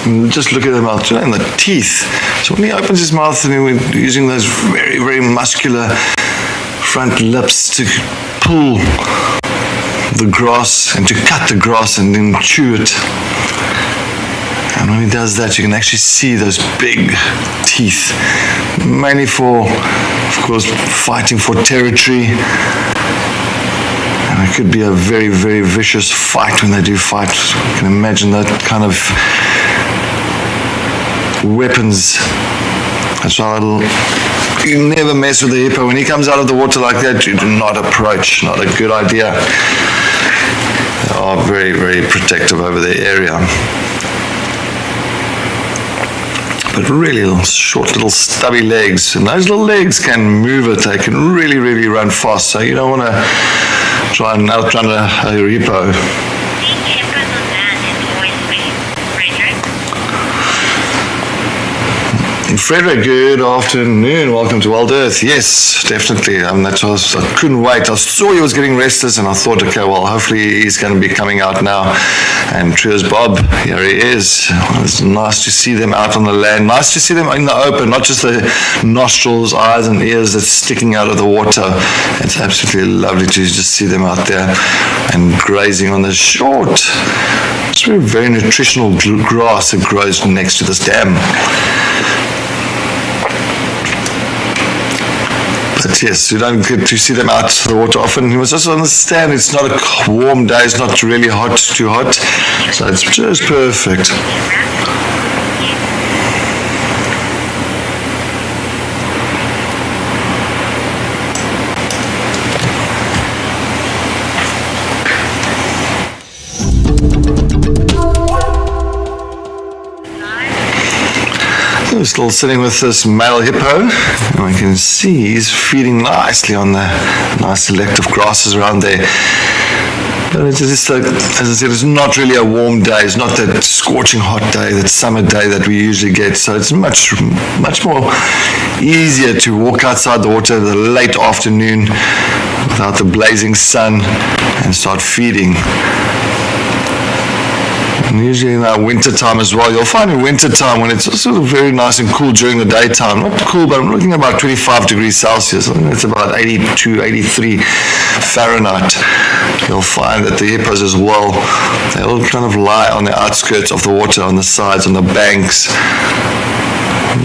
And just look at the mouth and the teeth. So when he opens his mouth and he's using those very, very muscular front lips to pull the grass and to cut the grass and then chew it. And when he does that, you can actually see those big teeth, mainly for, of course, fighting for territory. And it could be a very, very vicious fight when they do fight. You can imagine that kind of weapons. That's why you never mess with the hippo. When he comes out of the water like that, you do not approach. Not a good idea. They are very, very protective over their area. But really short little stubby legs. And those little legs can move it. They can really, really run fast. So you don't want to try and outrun a hippo. Frederick, good afternoon. Welcome to WildEarth. Yes, definitely. That's why I couldn't wait. I saw he was getting restless and I thought, okay, well, hopefully he's going to be coming out now. And cheers, Bob. Here he is. It's nice to see them out on the land. Nice to see them in the open, not just the nostrils, eyes and ears that's sticking out of the water. It's absolutely lovely to just see them out there and grazing on the short, it's very, very nutritional grass that grows next to this dam. But yes, you don't get to see them out of the water often. You must also understand it's not a warm day, it's not really hot, too hot. So it's just perfect. We're still sitting with this male hippo, and we can see he's feeding nicely on the nice selective grasses around there. But it's just like, as I said, it's not really a warm day. It's not that scorching hot day, that summer day that we usually get. So it's much more easier to walk outside the water in the late afternoon without the blazing sun and start feeding. And usually in our winter time as well, you'll find in winter time when it's sort of very nice and cool during the daytime. Not cool, but I'm looking at about 25 degrees Celsius. I think it's about 82, 83 Fahrenheit. You'll find that the hippos as well, they all kind of lie on the outskirts of the water, on the sides, on the banks,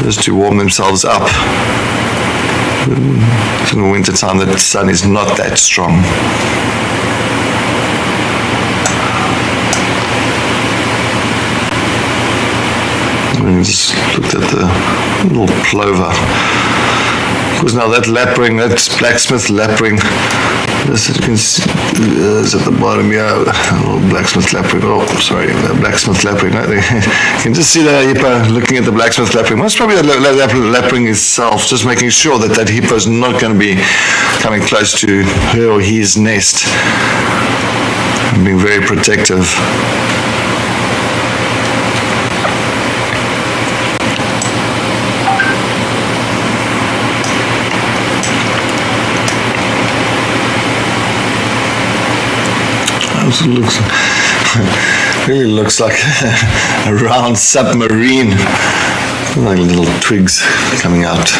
just to warm themselves up. In the winter time, the sun is not that strong. We just looked at the little plover. Because now that lapwing, that's blacksmith lapwing. This you can see is at the bottom here. A little blacksmith lapwing. Oh, sorry, the blacksmith lapwing. You can just see the hippo looking at the blacksmith lapwing. Most probably the lapwing itself, just making sure that that hippo is not going to be coming close to her or his nest. And being very protective. Looks Really looks like a round submarine. Like little twigs coming out.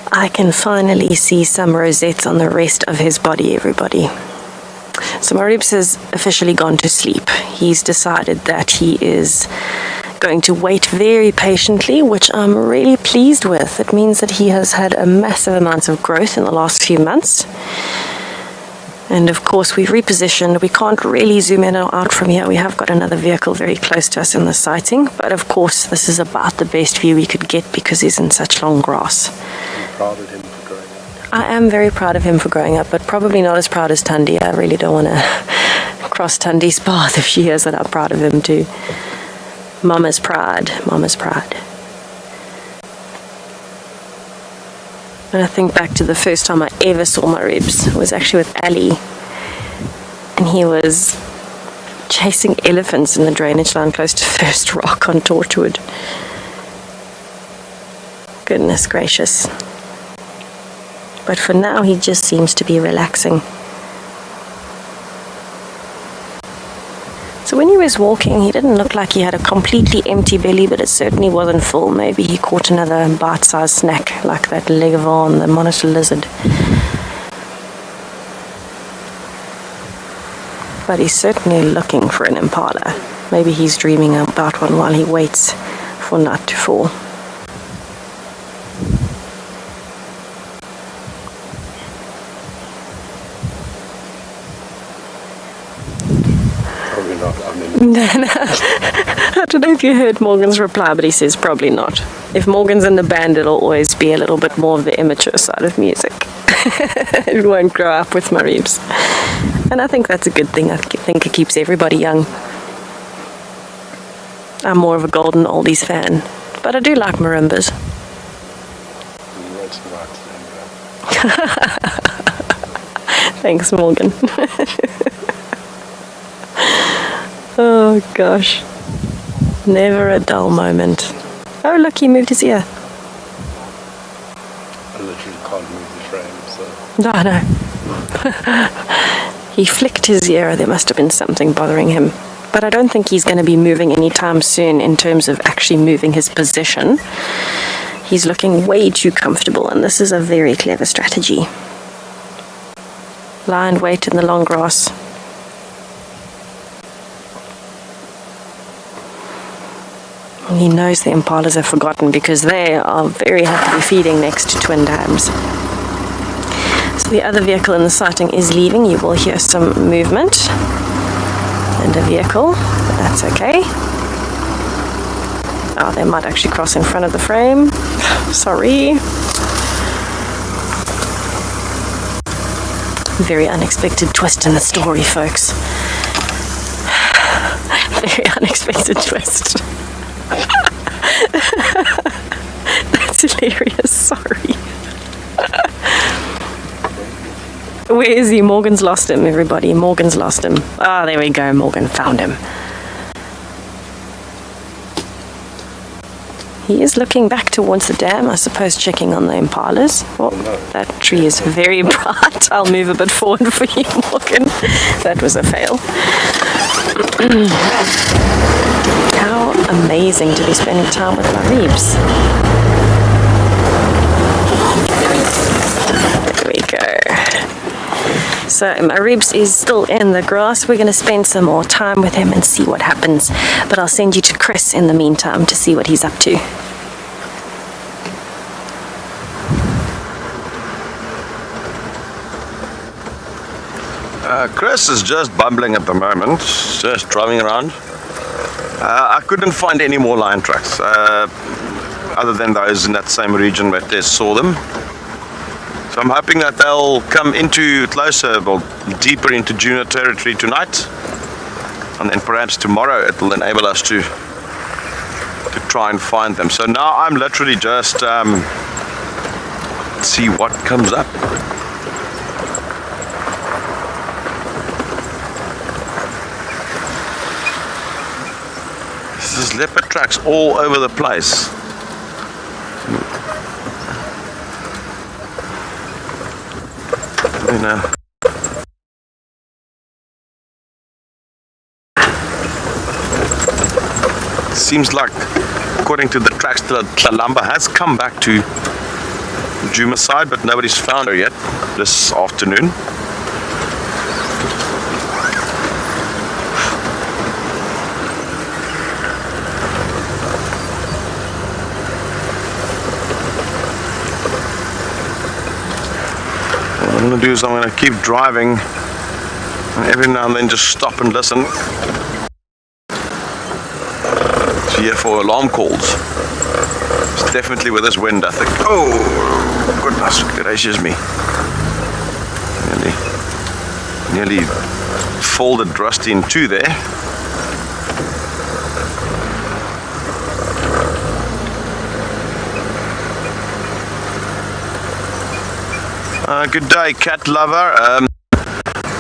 I can finally see some rosettes on the rest of his body, everybody. So Maribs has officially gone to sleep. He's decided that he is going to wait very patiently, which I'm really pleased with. It means that he has had a massive amount of growth in the last few months. And of course, we've repositioned. We can't really zoom in or out from here. We have got another vehicle very close to us in the sighting. But of course, this is about the best view we could get because he's in such long grass. Proud of him for growing up. I am very proud of him for growing up, but probably not as proud as Tundi. I really don't want to cross Tundi's path if she hears that I'm proud of him too. Mama's pride. Mama's pride. And I think back to the first time I ever saw my ribs. It was actually with Ali. And he was chasing elephants in the drainage line close to First Rock on Torchwood. Goodness gracious. But for now, he just seems to be relaxing. So when he was walking, he didn't look like he had a completely empty belly, but it certainly wasn't full. Maybe he caught another bite-sized snack, like that leguan, the monitor lizard. But he's certainly looking for an impala. Maybe he's dreaming about one while he waits for night to fall. I don't know if you heard Morgan's reply, but he says probably not. If Morgan's in the band, it'll always be a little bit more of the immature side of music. It won't grow up with Maribs. And I think that's a good thing. I think it keeps everybody young. I'm more of a golden oldies fan, but I do like marimbas. Thanks, Morgan. Oh gosh, never a dull moment. Oh look, he moved his ear. I literally can't move the frame, so... No, I know. He flicked his ear. There must have been something bothering him. But I don't think he's going to be moving anytime soon in terms of actually moving his position. He's looking way too comfortable, and this is a very clever strategy. Lie and wait in the long grass. He knows the impalas are forgotten because they are very happily feeding next to twin dams. So the other vehicle in the sighting is leaving. You will hear some movement and a vehicle, but that's okay. Oh, they might actually cross in front of the frame. Sorry. Very unexpected twist in the story, folks. Very unexpected twist. That's hilarious, sorry. Where is he? Morgan's lost him, everybody. Morgan's lost him. Ah, there we go. Morgan found him. He is looking back towards the dam, I suppose, checking on the impalas. Oh, that tree is very bright. I'll move a bit forward for you, Morgan. That was a fail. How amazing to be spending time with my Reeves. There we go. So my Reeves is still in the grass. We're going to spend some more time with him and see what happens. But I'll send you to Chris in the meantime to see what he's up to. Chris is just bumbling at the moment, just driving around. I couldn't find any more lion tracks other than those in that same region where they saw them. So I'm hoping that they'll come into closer or deeper into Juno territory tonight, and then perhaps tomorrow it will enable us to try and find them. So now I'm literally just see what comes up. There's leopard tracks all over the place. You know. Seems like, according to the tracks, Tlalamba has come back to Djuma side, but nobody's found her yet this afternoon. What I'm going to do is I'm going to keep driving and every now and then just stop and listen. So here for alarm calls. It's definitely with this wind, I think. Oh, goodness gracious me. Nearly folded Rusty in two there. Good day, cat lover.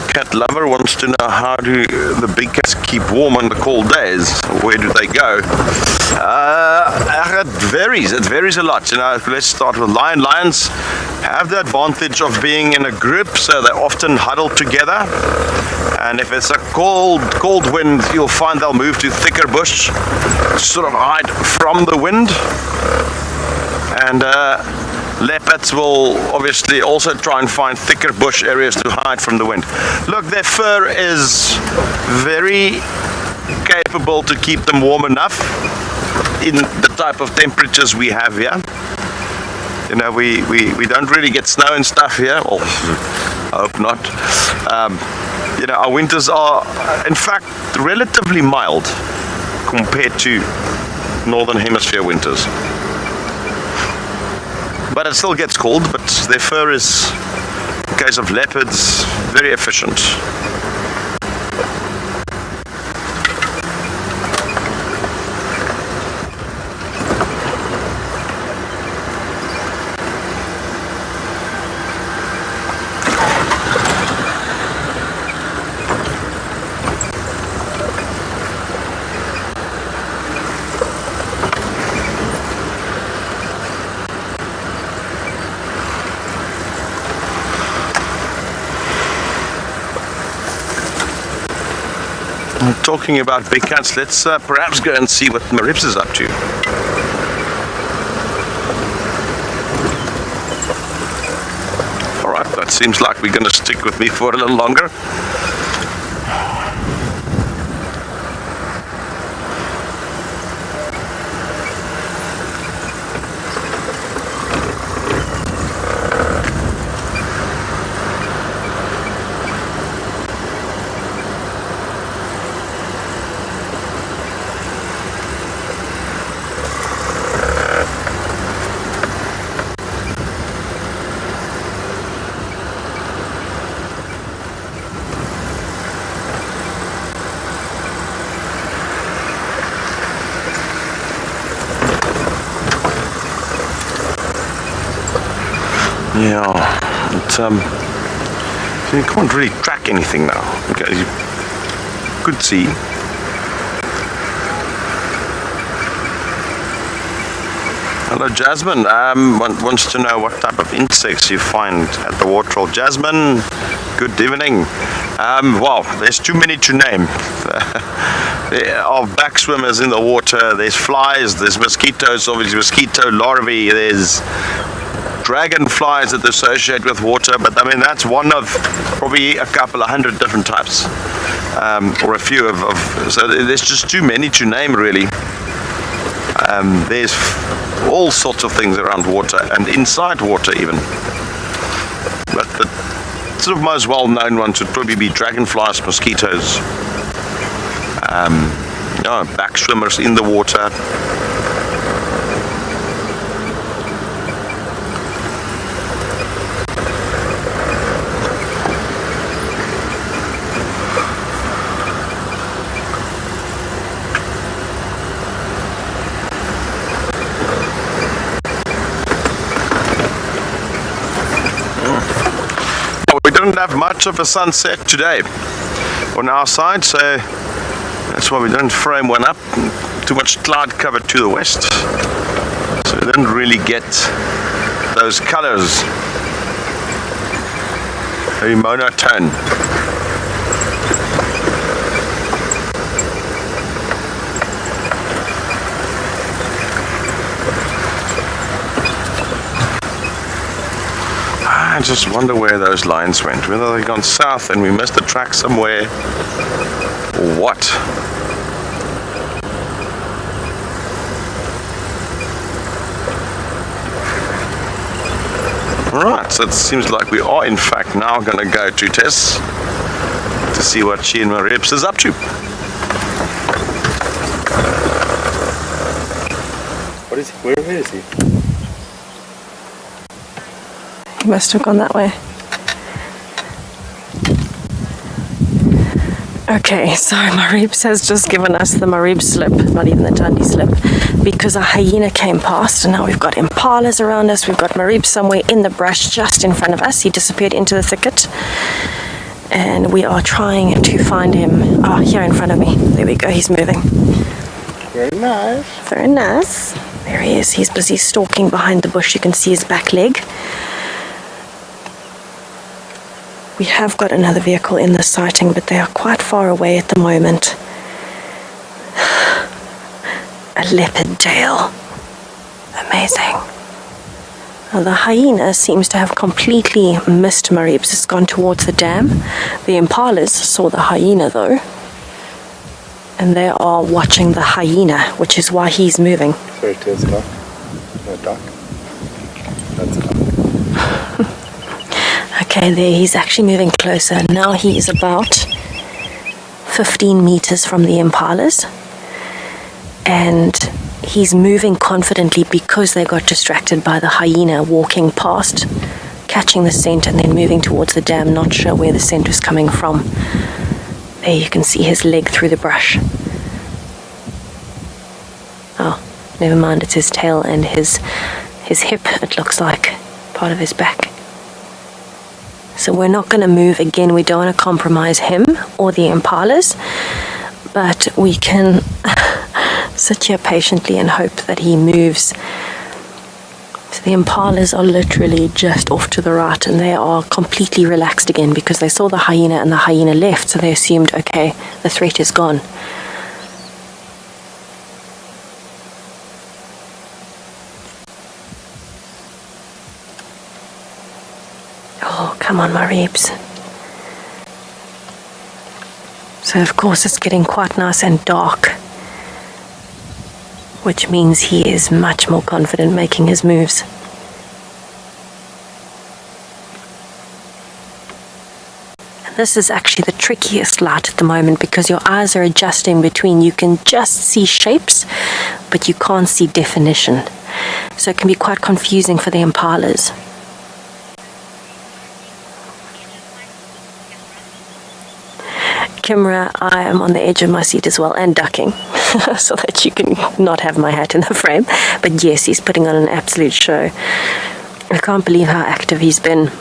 Cat lover wants to know, how do the big cats keep warm on the cold days? Where do they go? It varies a lot. You know, let's start with lions have the advantage of being in a group, so they often huddle together. And if it's a cold wind, you'll find they'll move to thicker bush, sort of hide from the wind. And leopards will obviously also try and find thicker bush areas to hide from the wind. Look, their fur is very capable to keep them warm enough in the type of temperatures we have here. You know, we don't really get snow and stuff here. Well, I hope not. You know, our winters are, in fact, relatively mild compared to northern hemisphere winters. But it still gets cold, but their fur is, in case of leopards, very efficient. Talking about big cats, let's perhaps go and see what Marips is up to. Alright, that seems like we're going to stick with me for a little longer. Yeah, you can't really track anything now. Okay, you could see. Hello, Jasmine. Wants to know what type of insects you find at the water hole. Jasmine, good evening. Well, there's too many to name. There are back swimmers in the water. There's flies. There's mosquitoes. Obviously, mosquito larvae. There's dragonflies that associate with water, but I mean that's one of probably a couple of hundred different types, or a few of so there's just too many to name really. There's all sorts of things around water and inside water even, but the sort of most well-known ones would probably be dragonflies, mosquitoes, back swimmers in the water. We didn't have much of a sunset today on our side, so that's why we didn't frame one up. Too much cloud cover to the west, so we didn't really get those colors. Very monotone. I just wonder where those lines went, whether they've gone south and we missed the track somewhere, or what. Right, so it seems like we are in fact now going to go to Tess to see what she and Marips is up to. What is he? Where is he? He must have gone that way. Okay, so Marips has just given us the Marips slip, not even the Dundee slip, because a hyena came past, and now we've got impalas around us. We've got Marips somewhere in the brush just in front of us. He disappeared into the thicket, and we are trying to find him. Oh, here in front of me. There we go, he's moving. Very nice. Very nice. There he is. He's busy stalking behind the bush. You can see his back leg. We have got another vehicle in the sighting, but they are quite far away at the moment. A leopard tail. Amazing. Now, the hyena seems to have completely missed Marips. It's gone towards the dam. The impalas saw the hyena though, and they are watching the hyena, which is why he's moving. Fairy tale's dark. No, dark. That's dark. Okay, there, he's actually moving closer. Now he is about 15 meters from the impalas, and he's moving confidently because they got distracted by the hyena walking past, catching the scent, and then moving towards the dam, not sure where the scent was coming from. There you can see his leg through the brush. Oh, never mind, it's his tail and his hip, it looks like, part of his back. So we're not going to move again. We don't want to compromise him or the impalas, but we can sit here patiently and hope that he moves. So the impalas are literally just off to the right, and they are completely relaxed again because they saw the hyena and the hyena left, so they assumed, okay, the threat is gone. Oh, come on, Marips. So of course it's getting quite nice and dark, which means he is much more confident making his moves. And this is actually the trickiest light at the moment because your eyes are adjusting between, you can just see shapes, but you can't see definition. So it can be quite confusing for the impalas. Camera, I am on the edge of my seat as well and ducking so that you can not have my hat in the frame. But yes, he's putting on an absolute show. I can't believe how active he's been.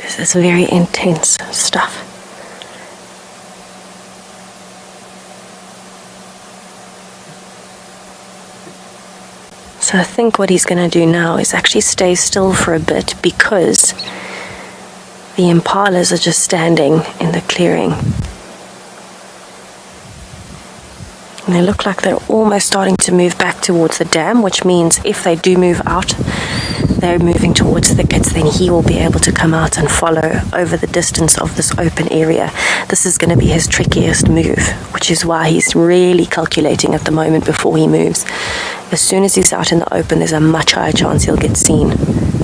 This is very intense stuff. So I think what he's going to do now is actually stay still for a bit because the impalas are just standing in the clearing. And they look like they're almost starting to move back towards the dam, which means if they do move out, they're moving towards thickets, then he will be able to come out and follow over the distance of this open area. This is going to be his trickiest move, which is why he's really calculating at the moment before he moves. As soon as he's out in the open, there's a much higher chance he'll get seen.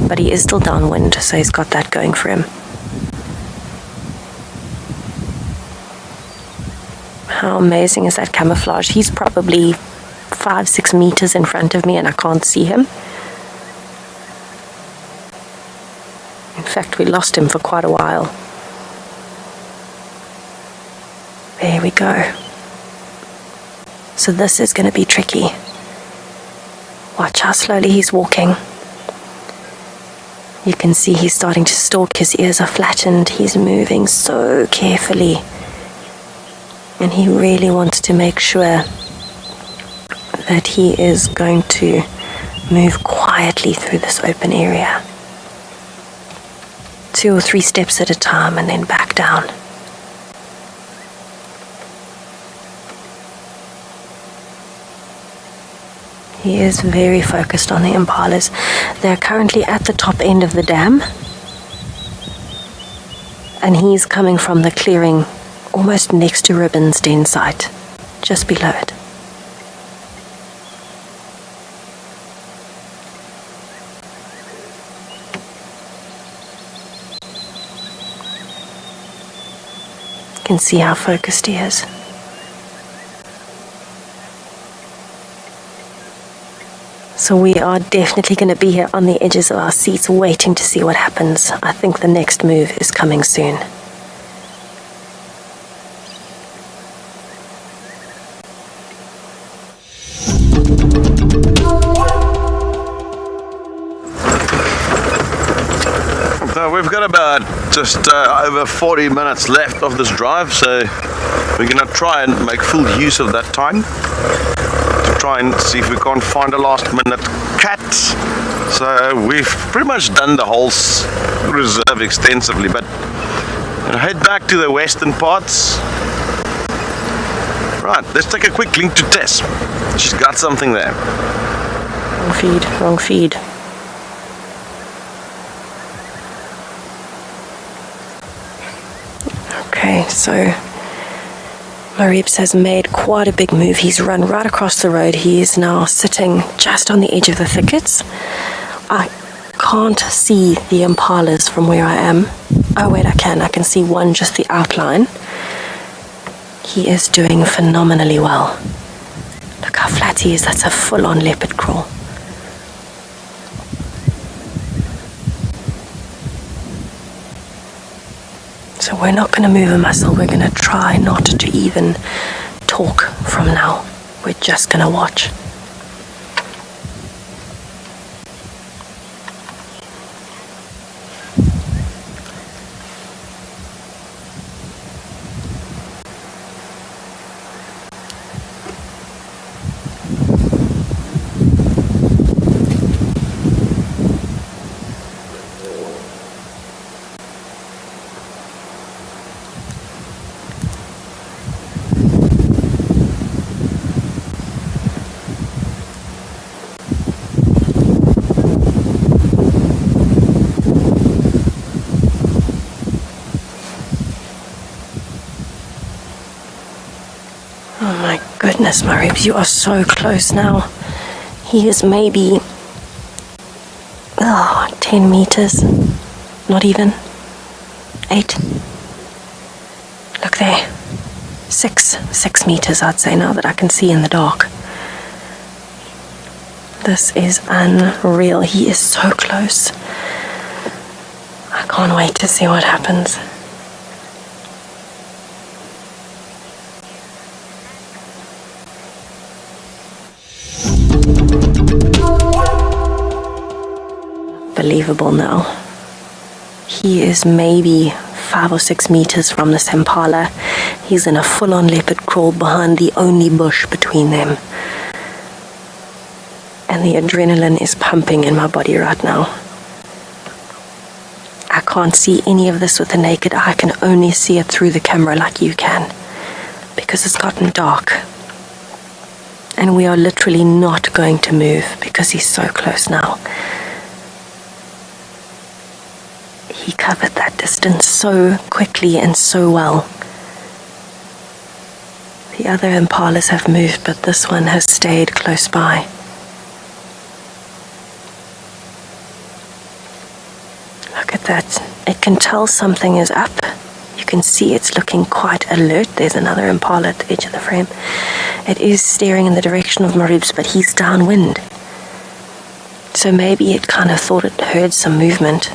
But he is still downwind, so he's got that going for him. How amazing is that camouflage? He's probably 5-6 meters in front of me and I can't see him. In fact, we lost him for quite a while. There we go. So this is going to be tricky. Watch how slowly he's walking. You can see he's starting to stalk. His ears are flattened. He's moving so carefully. And he really wants to make sure that he is going to move quietly through this open area. 2 or 3 steps at a time and then back down. He is very focused on the impalas. They're currently at the top end of the dam. And he's coming from the clearing almost next to Ribbon's den site, just below it. You can see how focused he is. So we are definitely going to be here on the edges of our seats waiting to see what happens. I think the next move is coming soon. So we've got about just over 40 minutes left of this drive, so we're going to try and make full use of that time to try and see if we can't find a last minute cat. So we've pretty much done the whole reserve extensively, but we'll head back to the western parts. Right, let's take a quick link to Tess. She's got something there. Wrong feed, wrong feed. Okay, so Marips has made quite a big move. He's run right across the road. He is now sitting just on the edge of the thickets. I can't see the impalas from where I am. Oh wait, I can see one, just the outline. He is doing phenomenally well. Look how flat he is. That's a full-on leopard crawl. So we're not going to move a muscle. We're going to try not to even talk from now. We're just going to watch. Goodness, my ribs, you are so close now. He is maybe 10 meters, not even 8. Look there, 6 meters I'd say now that I can see in the dark. This is unreal. He is so close. I can't wait to see what happens. Believable now. He is maybe 5 or 6 meters from this impala. He's in a full-on leopard crawl behind the only bush between them. And the adrenaline is pumping in my body right now. I can't see any of this with the naked eye. I can only see it through the camera like you can, because it's gotten dark. And we are literally not going to move because he's so close now. He covered that distance so quickly and so well. The other impalas have moved, but this one has stayed close by. Look at that. It can tell something is up. You can see it's looking quite alert. There's another impala at the edge of the frame. It is staring in the direction of Marib's, but he's downwind. So maybe it kind of thought it heard some movement.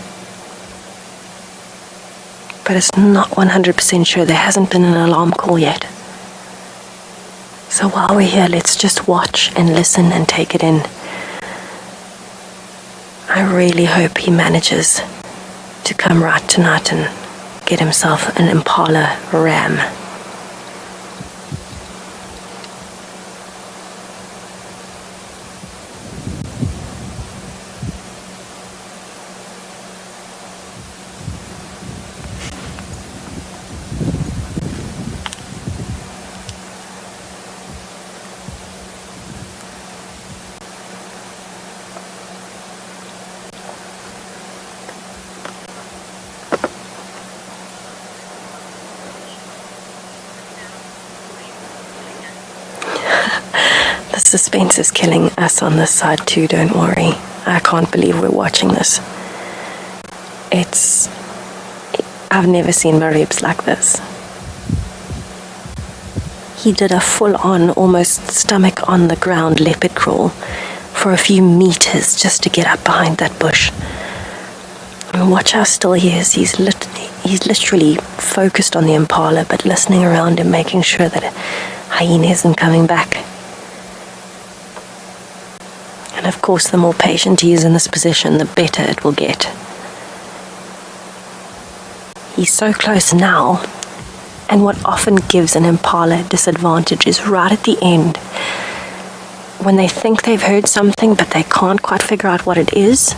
But it's not 100% sure. There hasn't been an alarm call yet. So while we're here, let's just watch and listen and take it in. I really hope he manages to come right tonight and get himself an impala ram. The suspense is killing us on this side too, don't worry. I can't believe we're watching this. I've never seen Maribs like this. He did a full-on, almost stomach on the ground leopard crawl for a few meters just to get up behind that bush. And watch how still he is. He's literally focused on the impala, but listening around him, making sure that a hyena isn't coming back. And of course, the more patient he is in this position, the better it will get. He's so close now, and what often gives an impala disadvantage is right at the end, when they think they've heard something but they can't quite figure out what it is,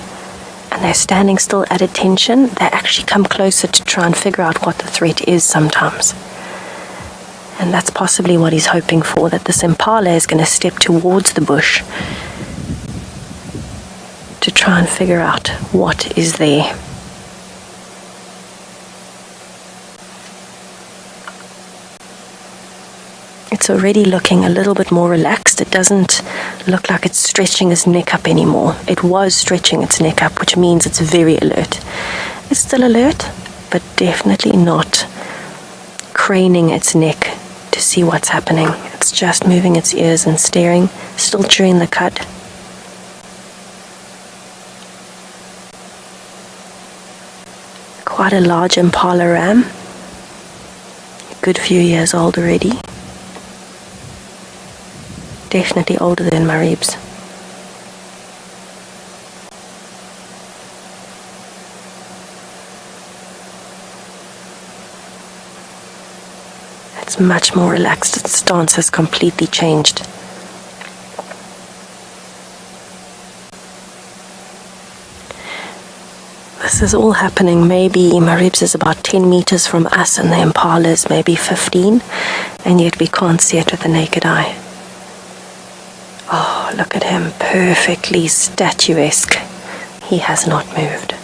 and they're standing still at attention, they actually come closer to try and figure out what the threat is sometimes. And that's possibly what he's hoping for, that this impala is going to step towards the bush to try and figure out what is there. It's already looking a little bit more relaxed. It doesn't look like it's stretching its neck up anymore. It was stretching its neck up, which means it's very alert. It's still alert, but definitely not craning its neck to see what's happening. It's just moving its ears and staring, still chewing the cud. Quite a large impala ram. A good few years old already. Definitely older than Marib's. It's much more relaxed. Its stance has completely changed. This is all happening. Maybe Marib's is about 10 meters from us and the impala is maybe 15, and yet we can't see it with the naked eye. Oh, look at him, perfectly statuesque. He has not moved.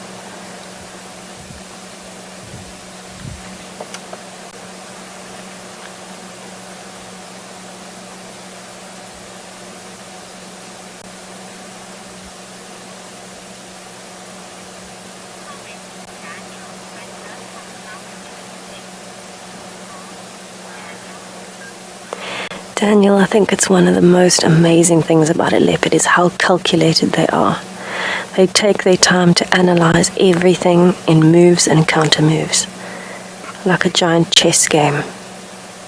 Daniel, I think it's one of the most amazing things about a leopard is how calculated they are. They take their time to analyze everything in moves and counter moves. Like a giant chess game,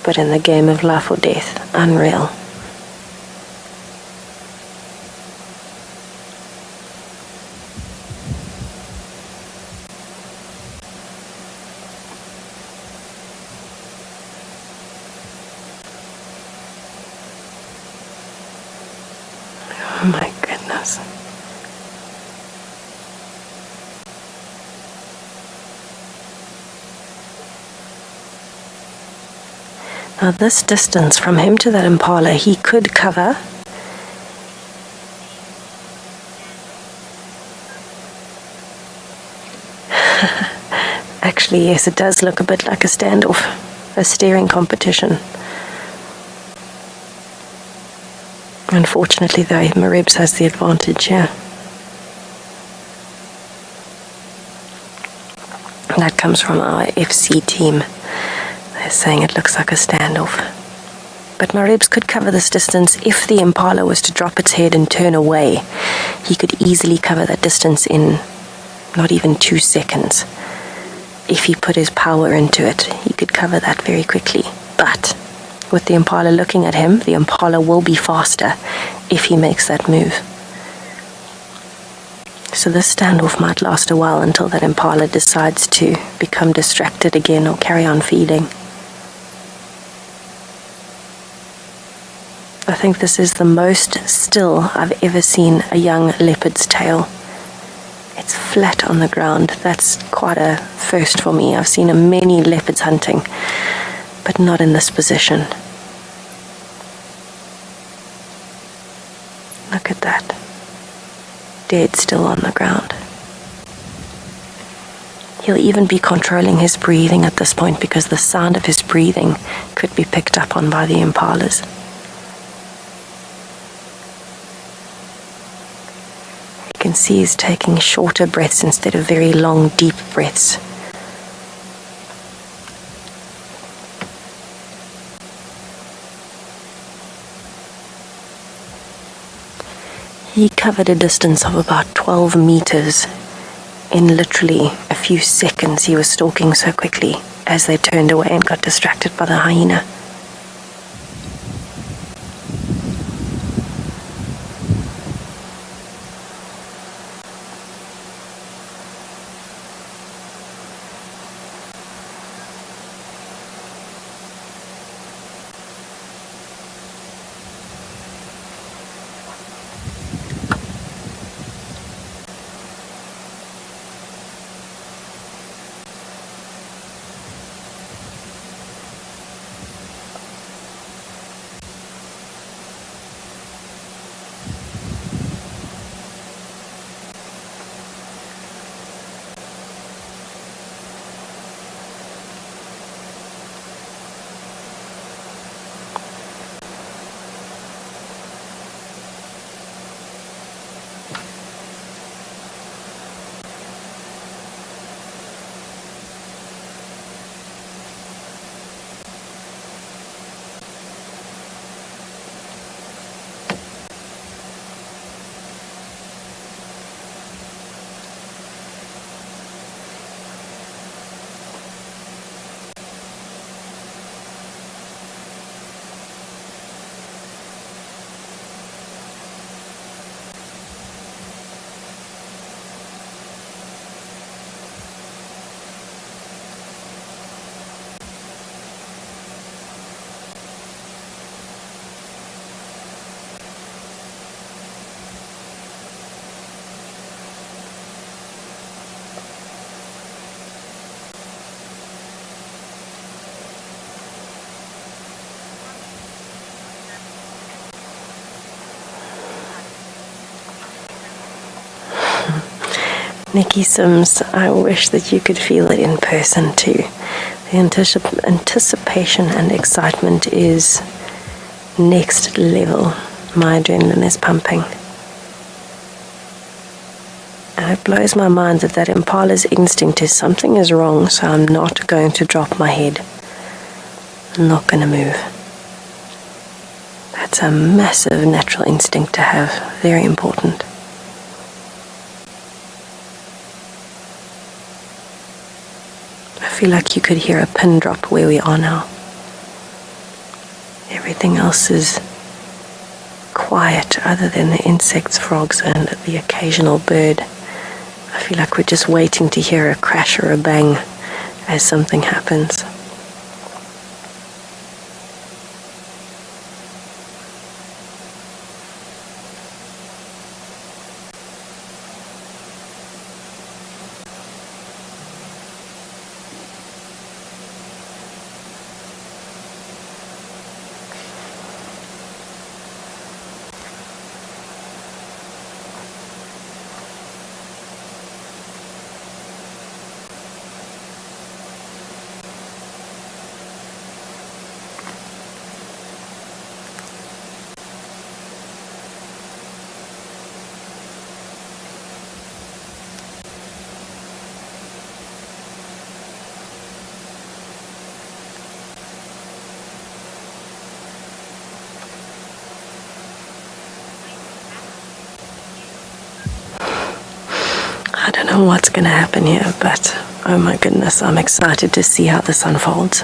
but in the game of life or death. Unreal. Oh my goodness. Now this distance from him to that impala, he could cover. Actually, yes, it does look a bit like a standoff, a staring competition. Unfortunately, though, Marib's has the advantage here. That comes from our FC team. They're saying it looks like a standoff. But my ribs could cover this distance if the impala was to drop its head and turn away. He could easily cover that distance in not even 2 seconds. If he put his power into it, he could cover that very quickly. But with the impala looking at him, the impala will be faster if he makes that move. So this standoff might last a while until that impala decides to become distracted again or carry on feeding. I think this is the most still I've ever seen a young leopard's tail. It's flat on the ground. That's quite a first for me. I've seen many leopards hunting, but not in this position. Look at that. Dead still on the ground. He'll even be controlling his breathing at this point because the sound of his breathing could be picked up on by the impalas. You can see he's taking shorter breaths instead of very long, deep breaths. He covered a distance of about 12 meters. In literally a few seconds, he was stalking so quickly as they turned away and got distracted by the hyena. Nikki Sims, I wish that you could feel it in person too. The anticipation and excitement is next level. My adrenaline is pumping. And it blows my mind that that impala's instinct is something is wrong, so I'm not going to drop my head. I'm not going to move. That's a massive natural instinct to have. Very important. I feel like you could hear a pin drop where we are now. Everything else is quiet other than the insects, frogs, and the occasional bird. I feel like we're just waiting to hear a crash or a bang as something happens. I don't know what's going to happen here, but oh my goodness, I'm excited to see how this unfolds.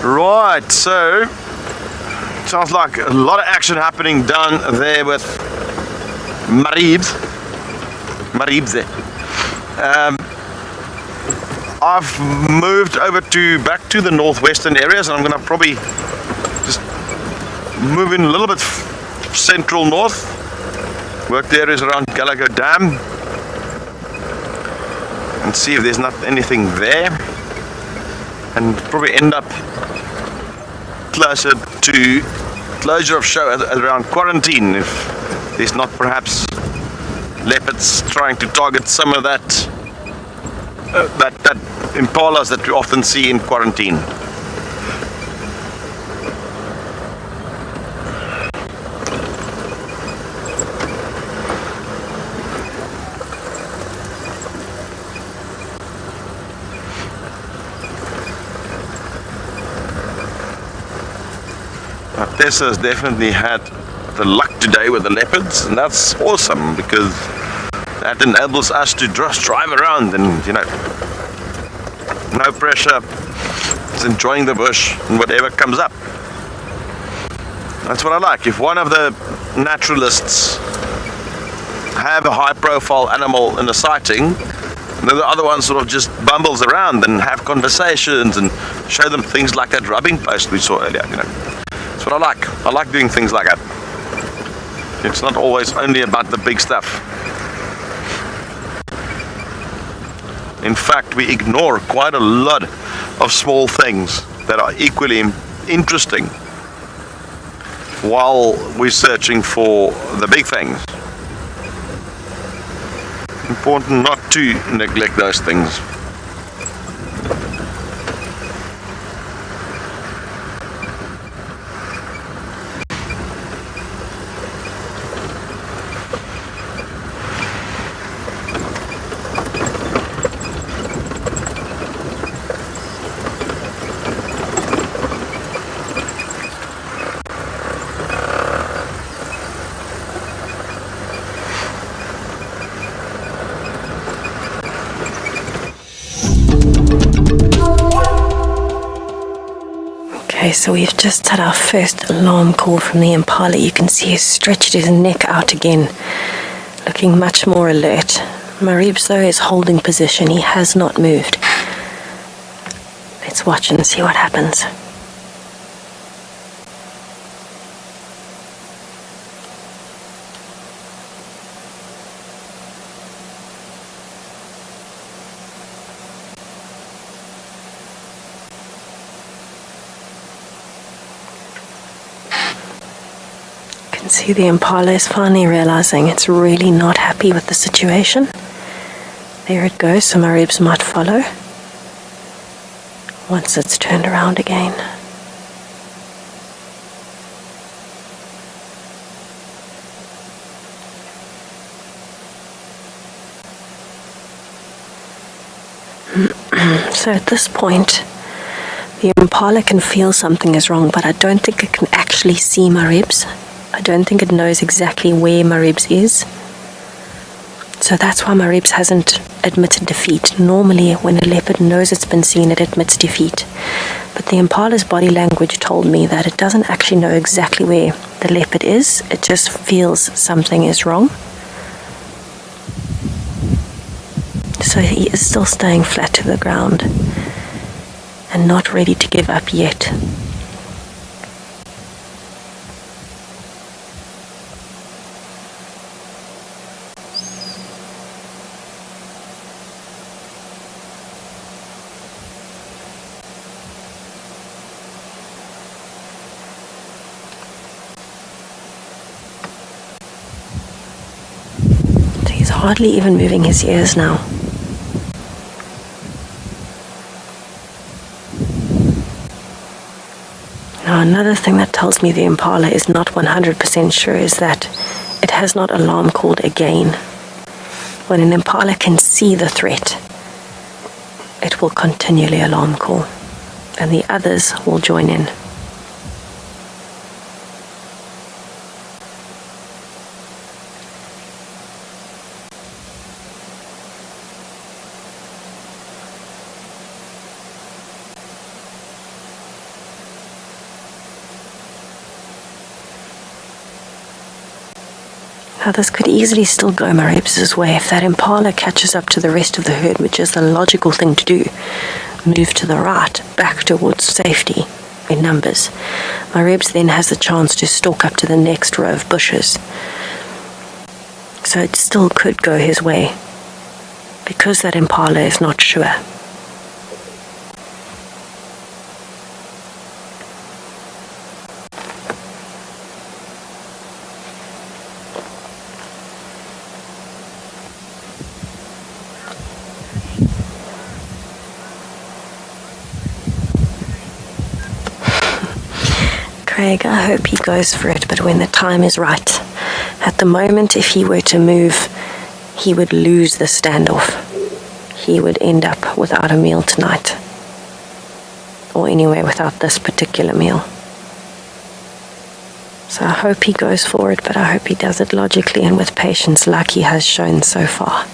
Right, so sounds like a lot of action happening down there with Maribs. I've moved over back to the northwestern areas, and I'm going to probably just move in a little bit central north, work the areas around Gallagher Dam, and see if there's not anything there, and probably end up closer to closure of show around Quarantine, if there's not perhaps leopards trying to target some of that impalas that we often see in Quarantine. Tessa's definitely had the luck today with the leopards, and that's awesome because that enables us to just drive around and, no pressure, just enjoying the bush and whatever comes up. That's what I like. If one of the naturalists have a high profile animal in a sighting, and then the other one sort of just bumbles around and have conversations and show them things like that rubbing post we saw earlier, That's what I like. I like doing things like that. It's not always only about the big stuff. In fact, we ignore quite a lot of small things that are equally interesting while we're searching for the big things. Important not to neglect those things. Okay, so we've just had our first alarm call from the impala. You can see he's stretched his neck out again, looking much more alert. Maribs, though, is holding position. He has not moved. Let's watch and see what happens. See, the impala is finally realizing it's really not happy with the situation. There it goes, so Maribs might follow once it's turned around again. So at this point, the impala can feel something is wrong, but I don't think it can actually see Maribs. I don't think it knows exactly where Maribs is. So that's why Maribs hasn't admitted defeat. Normally, when a leopard knows it's been seen, it admits defeat. But the impala's body language told me that it doesn't actually know exactly where the leopard is. It just feels something is wrong. So he is still staying flat to the ground and not ready to give up yet. Hardly even moving his ears now. Now, another thing that tells me the impala is not 100% sure is that it has not alarm called again. When an impala can see the threat, it will continually alarm call, and the others will join in. Now this could easily still go Marebs' way if that impala catches up to the rest of the herd, which is the logical thing to do. Move to the right, back towards safety in numbers. Marebs then has the chance to stalk up to the next row of bushes. So it still could go his way, because that impala is not sure. Craig, I hope he goes for it, but when the time is right. At the moment, if he were to move, he would lose the standoff. He would end up without a meal tonight. Or anyway, without this particular meal. So I hope he goes for it, but I hope he does it logically and with patience like he has shown so far.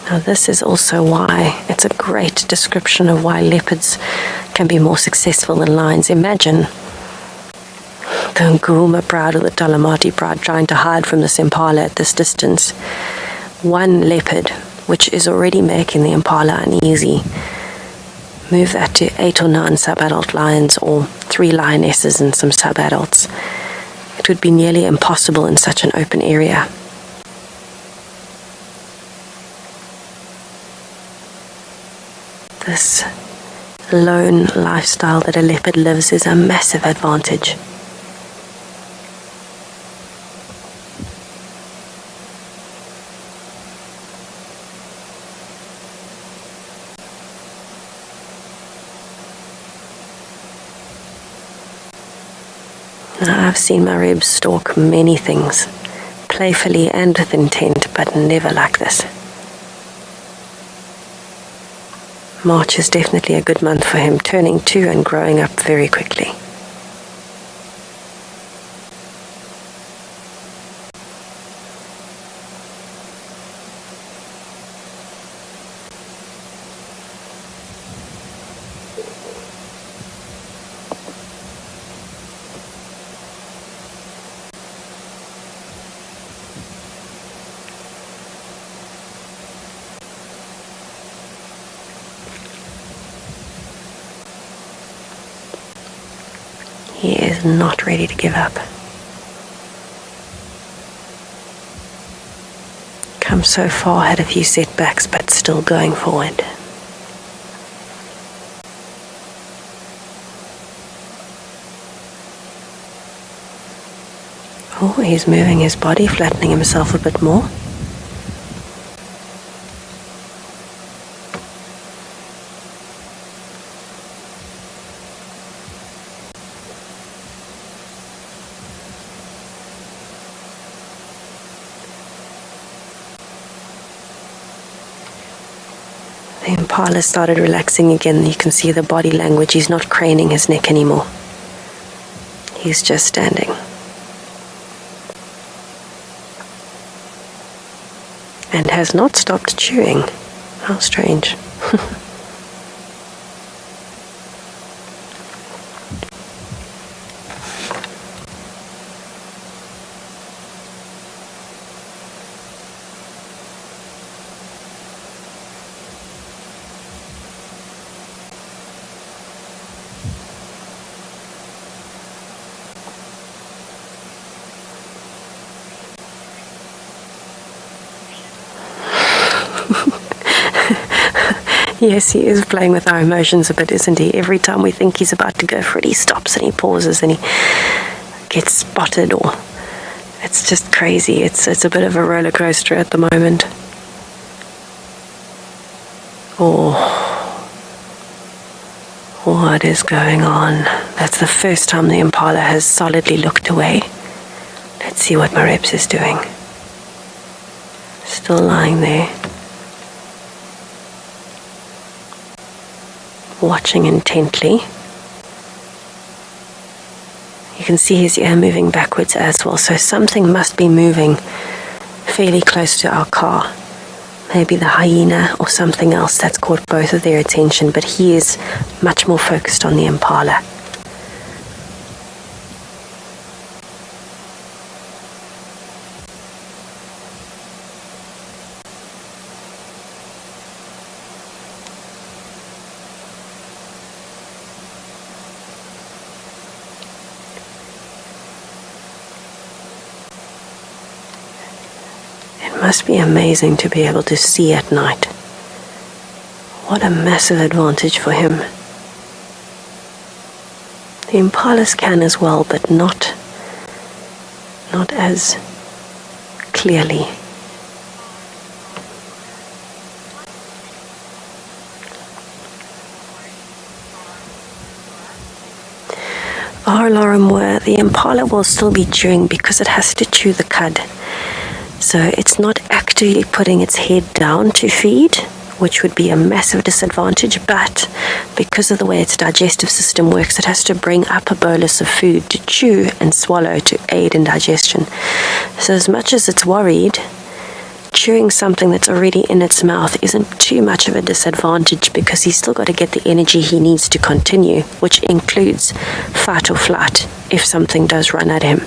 Now this is also why it's a great description of why leopards can be more successful than lions. Imagine the Ngulma pride or the Talamati pride trying to hide from this impala at this distance. One leopard, which is already making the impala uneasy, move that to 8 or 9 sub-adult lions or 3 lionesses and some sub-adults. It would be nearly impossible in such an open area. This lone lifestyle that a leopard lives is a massive advantage. Now, I've seen Marebs stalk many things, playfully and with intent, but never like this. March is definitely a good month for him, turning 2 and growing up very quickly. He is not ready to give up. Come so far, had a few setbacks, but still going forward. Oh, he's moving his body, flattening himself a bit more. The impala started relaxing again. You can see the body language. He's not craning his neck anymore. He's just standing. And has not stopped chewing. How strange. Yes, he is playing with our emotions a bit, isn't he? Every time we think he's about to go for it, he stops and he pauses and he gets spotted, or it's just crazy. It's a bit of a roller coaster at the moment. Oh, what is going on? That's the first time the impala has solidly looked away. Let's Let's see what Mareps is doing. Still lying there, watching intently. You can see his ear moving backwards as well, so something must be moving fairly close to our car. Maybe the hyena or something else that's caught both of their attention, but he is much more focused on the impala. It must be amazing to be able to see at night. What a massive advantage for him. The impalas can as well, but not as clearly. Laura, the impala will still be chewing because it has to chew the cud. So it's not actually putting its head down to feed, which would be a massive disadvantage, but because of the way its digestive system works, it has to bring up a bolus of food to chew and swallow to aid in digestion. So as much as it's worried, chewing something that's already in its mouth isn't too much of a disadvantage because he's still got to get the energy he needs to continue, which includes fight or flight if something does run at him.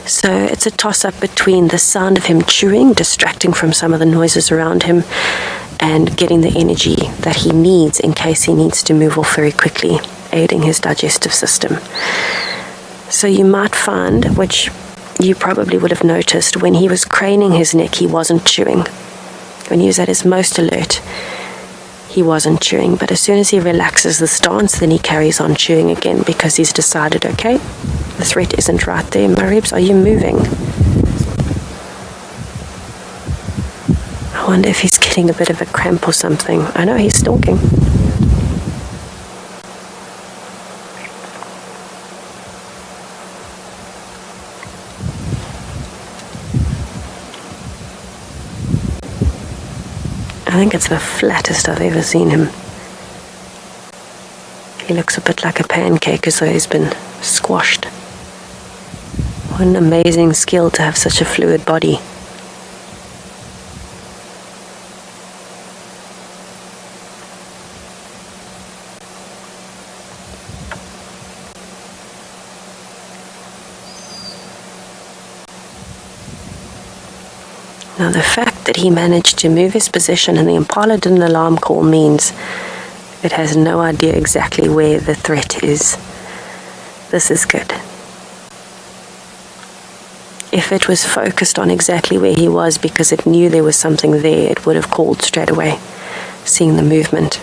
So it's a toss-up between the sound of him chewing, distracting from some of the noises around him, and getting the energy that he needs in case he needs to move off very quickly, aiding his digestive system. So you might find, which you probably would have noticed, when he was craning his neck, he wasn't chewing. When he was at his most alert, he wasn't chewing. But as soon as he relaxes the stance, then he carries on chewing again because he's decided, okay, the threat isn't right there. Mareps, are you moving? I wonder if he's getting a bit of a cramp or something. I know he's stalking. I think it's the flattest I've ever seen him. He looks a bit like a pancake, as though he's been squashed. What an amazing skill to have such a fluid body. Now the fact that he managed to move his position and the impala did an alarm call means it has no idea exactly where the threat is. This is good. If it was focused on exactly where he was because it knew there was something there, it would have called straight away, seeing the movement.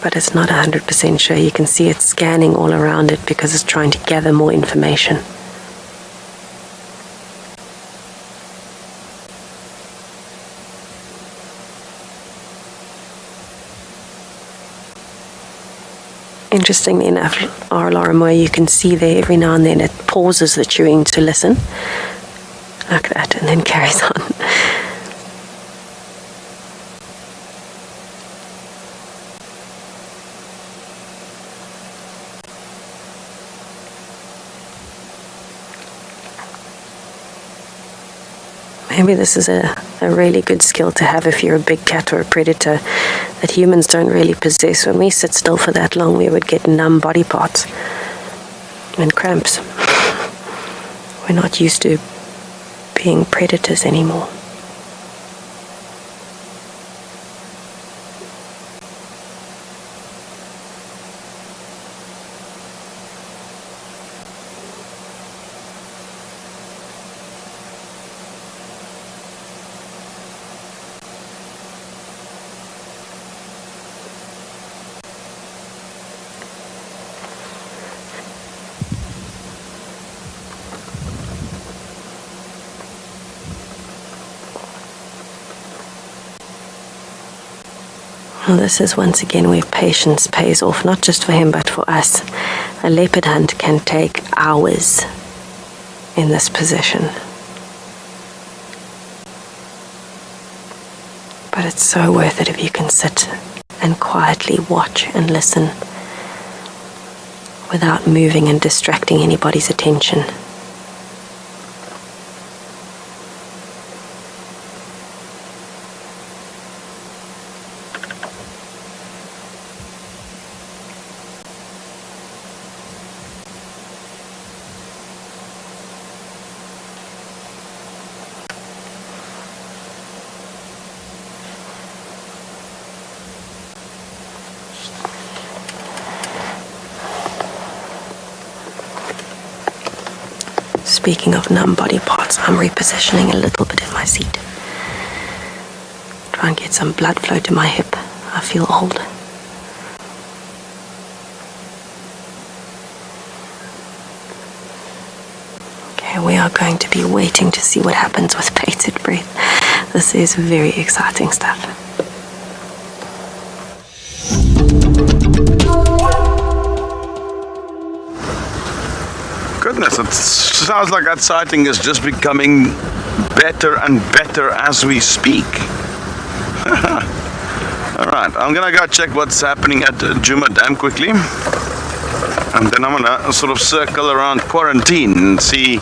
But it's not 100% sure. You can see it scanning all around it because it's trying to gather more information. Interestingly enough, Laura, you can see there every now and then it pauses the chewing to listen, like that, and then carries on. Maybe this is a really good skill to have if you're a big cat or a predator that humans don't really possess. When we sit still for that long, we would get numb body parts and cramps. We're not used to being predators anymore. Well, this is once again where patience pays off, not just for him, but for us. A leopard hunt can take hours in this position. But it's so worth it if you can sit and quietly watch and listen without moving and distracting anybody's attention. Speaking of numb body parts, I'm repositioning a little bit in my seat. Try and get some blood flow to my hip. I feel old. Okay, we are going to be waiting to see what happens with bated breath. This is very exciting stuff. Goodness, it sounds like that sighting is just becoming better and better as we speak. Alright, I'm gonna go check what's happening at Djuma Dam quickly. And then I'm gonna sort of circle around Quarantine and see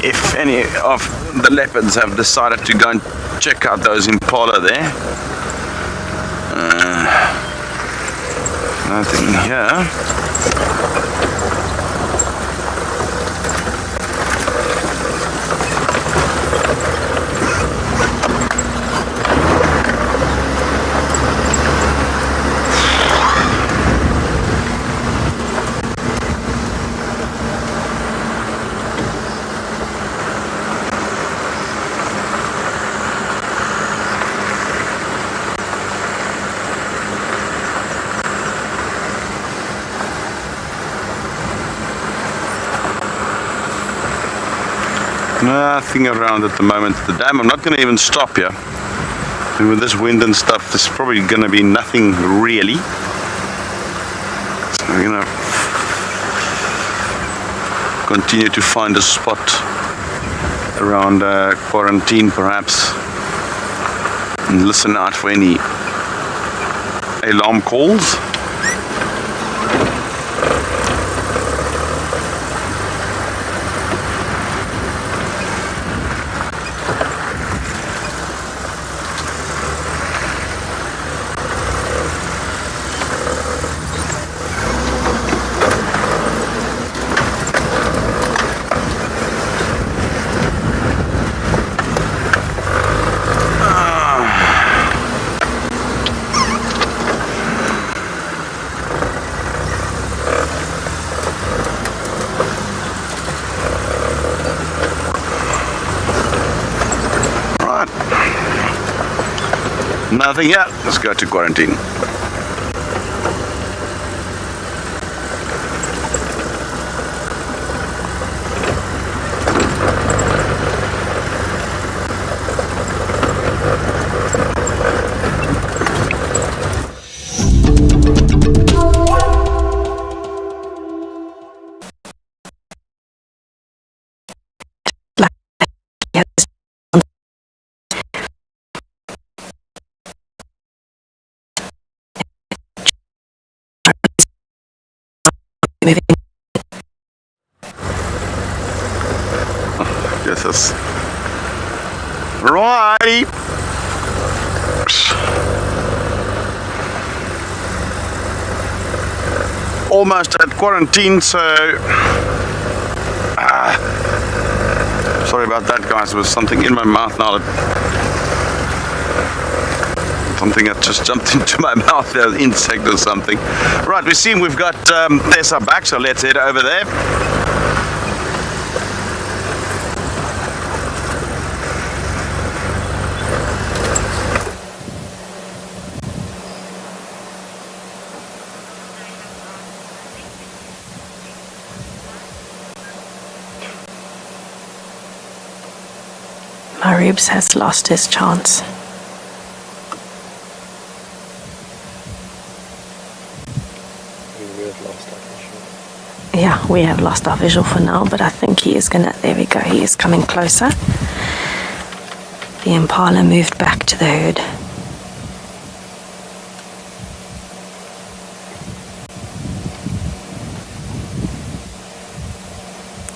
if any of the leopards have decided to go and check out those impala there. Nothing here. Nothing around at the moment. The dam, I'm not going to even stop here. And with this wind and stuff, there's probably going to be nothing really. So we're going to continue to find a spot around Quarantine perhaps. And listen out for any alarm calls. Nothing yet. Let's go to Quarantine. Yes, yes. Righty. Almost at Quarantine, so sorry about that, guys. There was something in my mouth now. Something that just jumped into my mouth there, an insect or something. Right, we see we've got Tessa back, so let's head over there. My ribs has lost his chance. we have lost our visual for now, but I think he is gonna, there we go, he is coming closer. The impala moved back to the herd.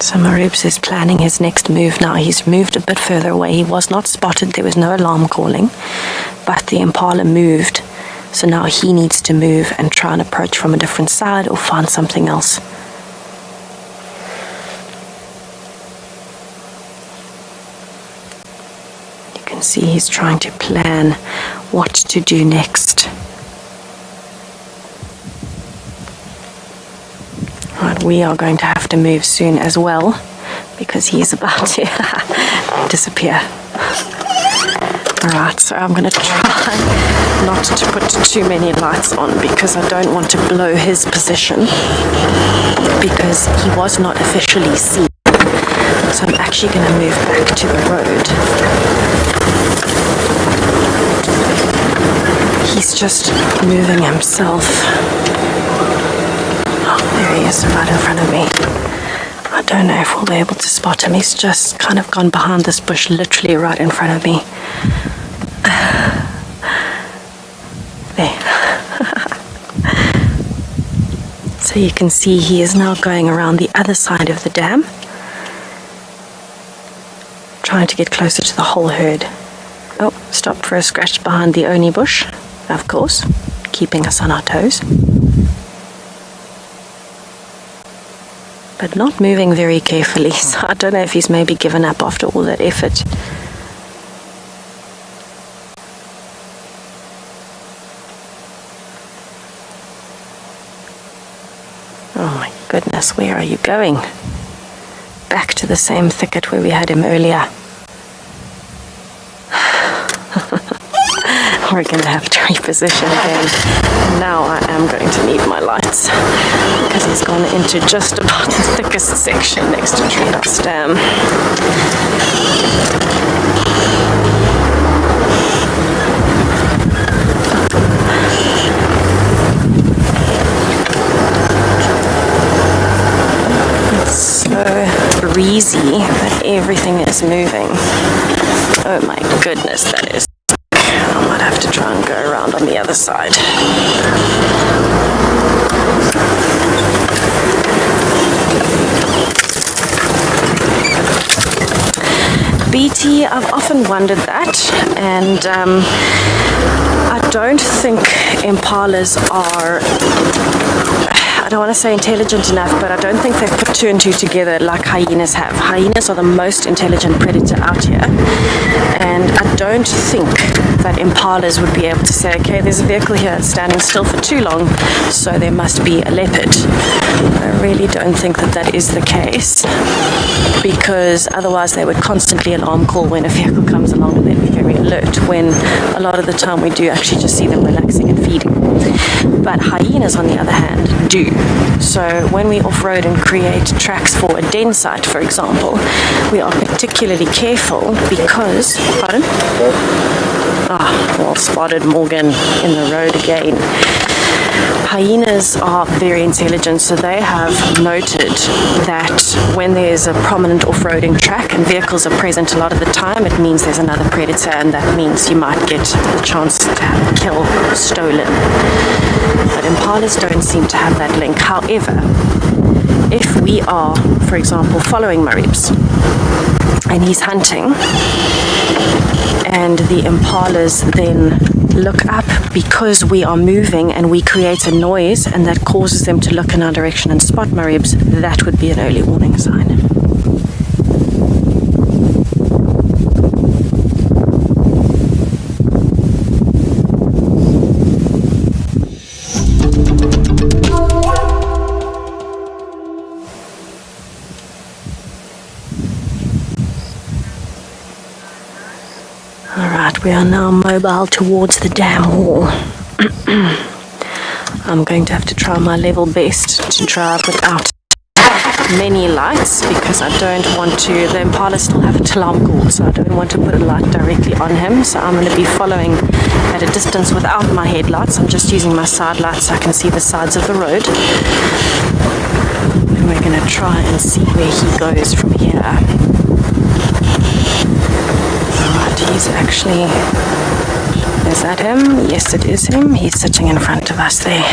So Marubs is planning his next move now. He's moved a bit further away. He was not spotted. There was no alarm calling, but the impala moved. So now he needs to move and try and approach from a different side or find something else. You can see he's trying to plan what to do next. Right, we are going to have to move soon as well because he's about to disappear. Alright, so I'm going to try not to put too many lights on because I don't want to blow his position because he was not officially seen. So I'm actually going to move back to the road. He's just moving himself. Oh, there he is, right in front of me. I don't know if we'll be able to spot him. He's just kind of gone behind this bush, literally right in front of me. There. So you can see he is now going around the other side of the dam, trying to get closer to the whole herd. Oh, stopped for a scratch behind the Oni bush, of course, keeping us on our toes. But not moving very carefully, so I don't know if he's maybe given up after all that effort. Oh my goodness, where are you going? Back to the same thicket where we had him earlier. We're going to have to reposition again. Now I am going to need my lights because he's gone into just about the thickest section next to Treehouse Dam. It's so breezy that everything is moving. Oh my goodness, that is. I might have to try and go around on the other side. BT, I've often wondered that, and I don't think impalas are, I don't want to say intelligent enough, but I don't think they've put two and two together like hyenas have. Hyenas are the most intelligent predator out here, and I don't think that impalas would be able to say, okay, there's a vehicle here that's standing still for too long, so there must be a leopard. I really don't think that that is the case, because otherwise they would constantly alarm call when a vehicle comes along and they'd be very alert, when a lot of the time we do actually just see them relaxing and feeding. But hyenas, on the other hand, do. So when we off-road and create tracks for a den site, for example, we are particularly careful because, pardon? Well spotted, Morgan, in the road again. Hyenas are very intelligent, so they have noted that when there's a prominent off-roading track and vehicles are present a lot of the time, it means there's another predator, and that means you might get the chance to have a kill stolen. But impalas don't seem to have that link. However, if we are, for example, following Maribs and he's hunting, and the impalas then look up because we are moving and we create a noise and that causes them to look in our direction and spot Maribs, that would be an early warning sign. We are now mobile towards the dam wall. I'm going to have to try my level best to drive without many lights because I don't want to, the impala still have a alarm call, so I don't want to put a light directly on him. So I'm going to be following at a distance without my headlights. I'm just using my side lights so I can see the sides of the road. And we're going to try and see where he goes from here. Alright, he's actually... Is that him? Yes, it is him. He's sitting in front of us there.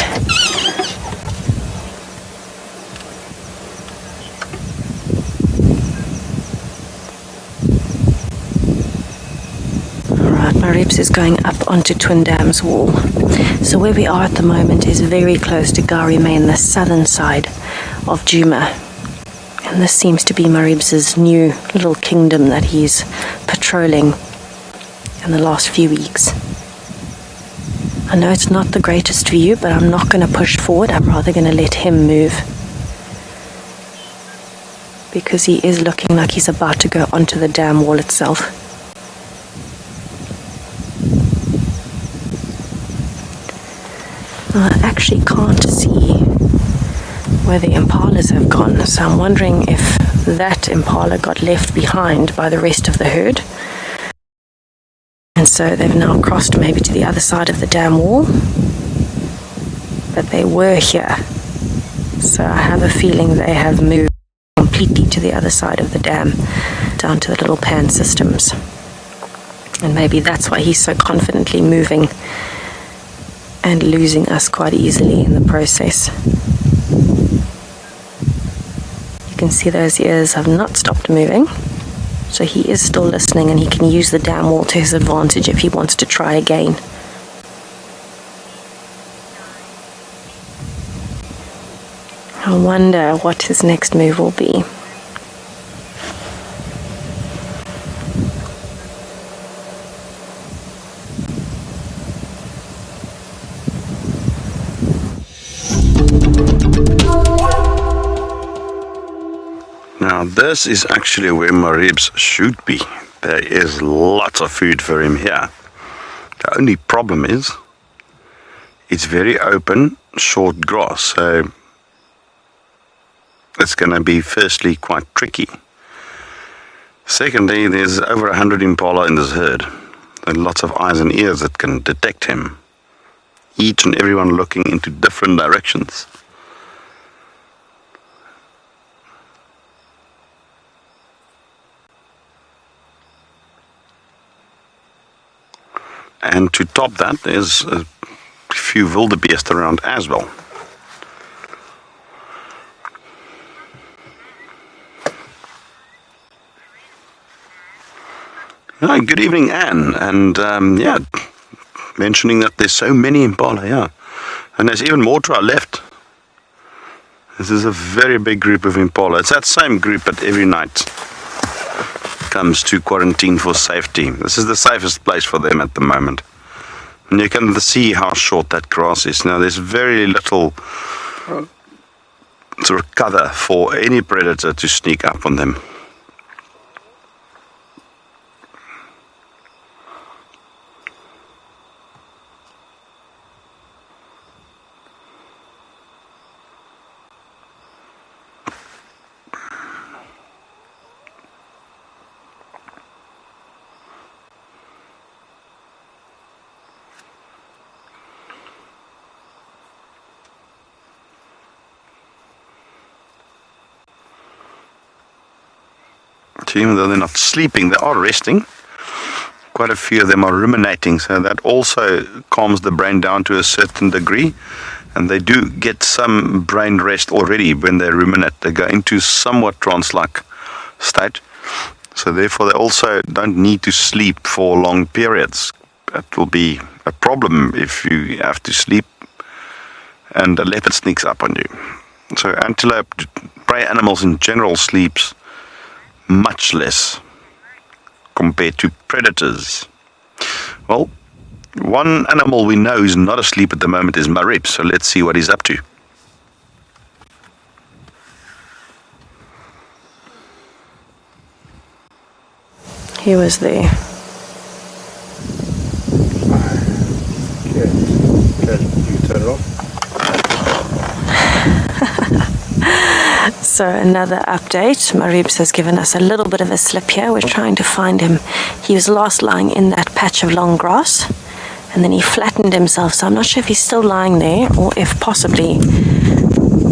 Maribs is going up onto Twin Dam's wall. So where we are at the moment is very close to Garime, the southern side of Djuma. And this seems to be Maribs' new little kingdom that he's patrolling in the last few weeks. I know it's not the greatest view, but I'm not going to push forward. I'm rather going to let him move, because he is looking like he's about to go onto the dam wall itself. I actually can't see where the impalas have gone, so I'm wondering if that impala got left behind by the rest of the herd, and so they've now crossed maybe to the other side of the dam wall, but they were here, so I have a feeling they have moved completely to the other side of the dam, down to the little pan systems, and maybe that's why he's so confidently moving and losing us quite easily in the process. You can see those ears have not stopped moving, so he is still listening, and he can use the dam wall to his advantage if he wants to try again. I wonder what his next move will be. Now this is actually where Maribs should be. There is lots of food for him here. The only problem is it's very open, short grass, so it's going to be firstly quite tricky. Secondly, there's over 100 impala in this herd, and lots of eyes and ears that can detect him, each and everyone looking into different directions. And to top that, there's a few wildebeest around as well. Hi, good evening, Anne. And yeah, mentioning that there's so many impala, yeah. And there's even more to our left. This is a very big group of impala. It's that same group that every night comes to quarantine for safety. This is the safest place for them at the moment. And you can see how short that grass is. Now there's very little sort of cover for any predator to sneak up on them. Even though they're not sleeping, they are resting. Quite a few of them are ruminating, so that also calms the brain down to a certain degree, and they do get some brain rest already when they ruminate. They go into somewhat trance-like state, so therefore they also don't need to sleep for long periods. That will be a problem if you have to sleep and a leopard sneaks up on you. So antelope, prey animals in general, sleeps much less compared to predators. Well, one animal we know is not asleep at the moment is Marib, so let's see what he's up to. He was there. Okay, you can turn it off. So another update. Maribs has given us a little bit of a slip here. We're trying to find him. He was last lying in that patch of long grass, and then he flattened himself. So I'm not sure if he's still lying there or if possibly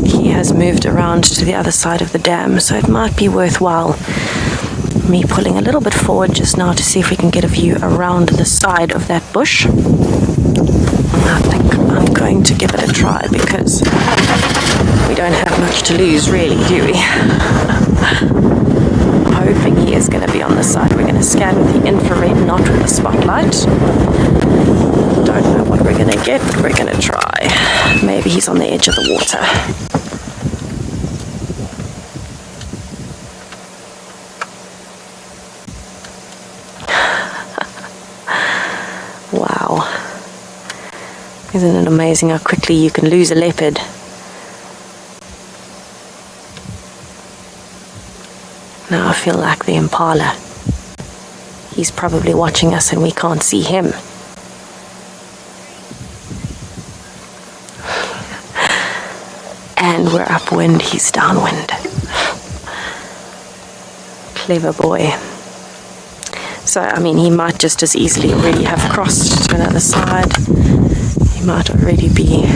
he has moved around to the other side of the dam, so it might be worthwhile me pulling a little bit forward just now to see if we can get a view around the side of that bush. I think I'm going to give it a try because we don't have much to lose really, do we? I'm hoping he is going to be on the side. We're going to scan with the infrared, not with the spotlight. Don't know what we're going to get, but we're going to try. Maybe he's on the edge of the water. Wow. Isn't it amazing how quickly you can lose a leopard? Now I feel like the impala. He's probably watching us and we can't see him. And we're upwind, he's downwind. Clever boy. So, I mean, he might just as easily already have crossed to another side. He might already be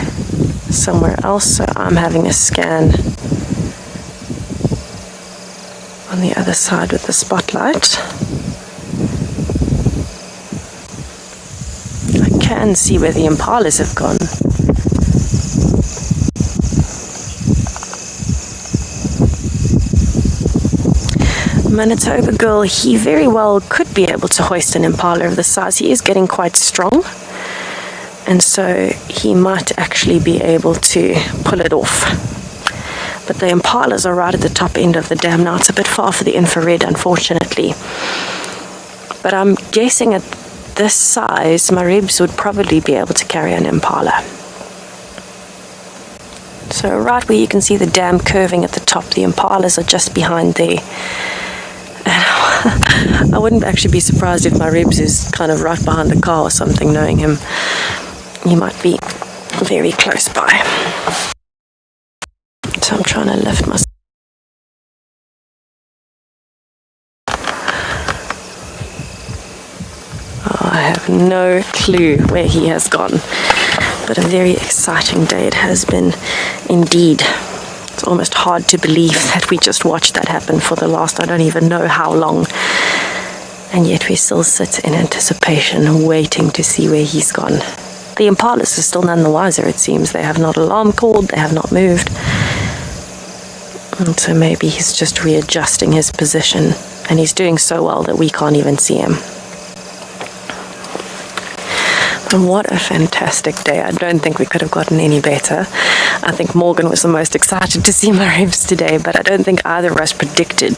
somewhere else. So I'm having a scan on the other side with the spotlight. I can see where the impalas have gone. Manitoba girl, he very well could be able to hoist an impala of the size. He is getting quite strong, and so he might actually be able to pull it off. But the impalas are right at the top end of the dam now. It's a bit far for the infrared, unfortunately. But I'm guessing at this size, my ribs would probably be able to carry an impala. So right where you can see the dam curving at the top, the impalas are just behind there. I wouldn't actually be surprised if my ribs is kind of right behind the car or something, knowing him. He might be very close by. So I'm trying to lift myself. Oh, I have no clue where he has gone. But a very exciting day it has been indeed. It's almost hard to believe that we just watched that happen for the last, I don't even know how long. And yet we still sit in anticipation, waiting to see where he's gone. The impalas are still none the wiser, it seems. They have not alarm called, they have not moved. And so maybe he's just readjusting his position, and he's doing so well that we can't even see him. And what a fantastic day. I don't think we could have gotten any better. I think Morgan was the most excited to see my ribs today, but I don't think either of us predicted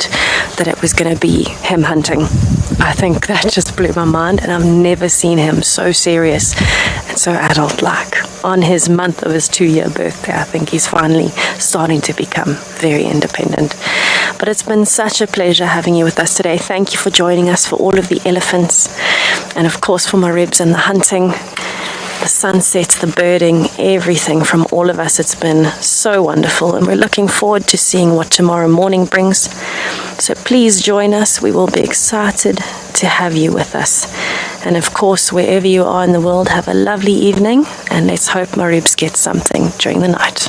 that it was going to be him hunting. I think that just blew my mind, and I've never seen him so serious and so adult-like. On his month of his 2-year birthday, I think he's finally starting to become very independent. But it's been such a pleasure having you with us today. Thank you for joining us for all of the elephants, and of course for my ribs and the hunting, the sunsets, the birding, everything from all of us. It's been so wonderful, and we're looking forward to seeing what tomorrow morning brings. So please join us. We will be excited to have you with us. And of course, wherever you are in the world, have a lovely evening, and let's hope my ribs get something during the night.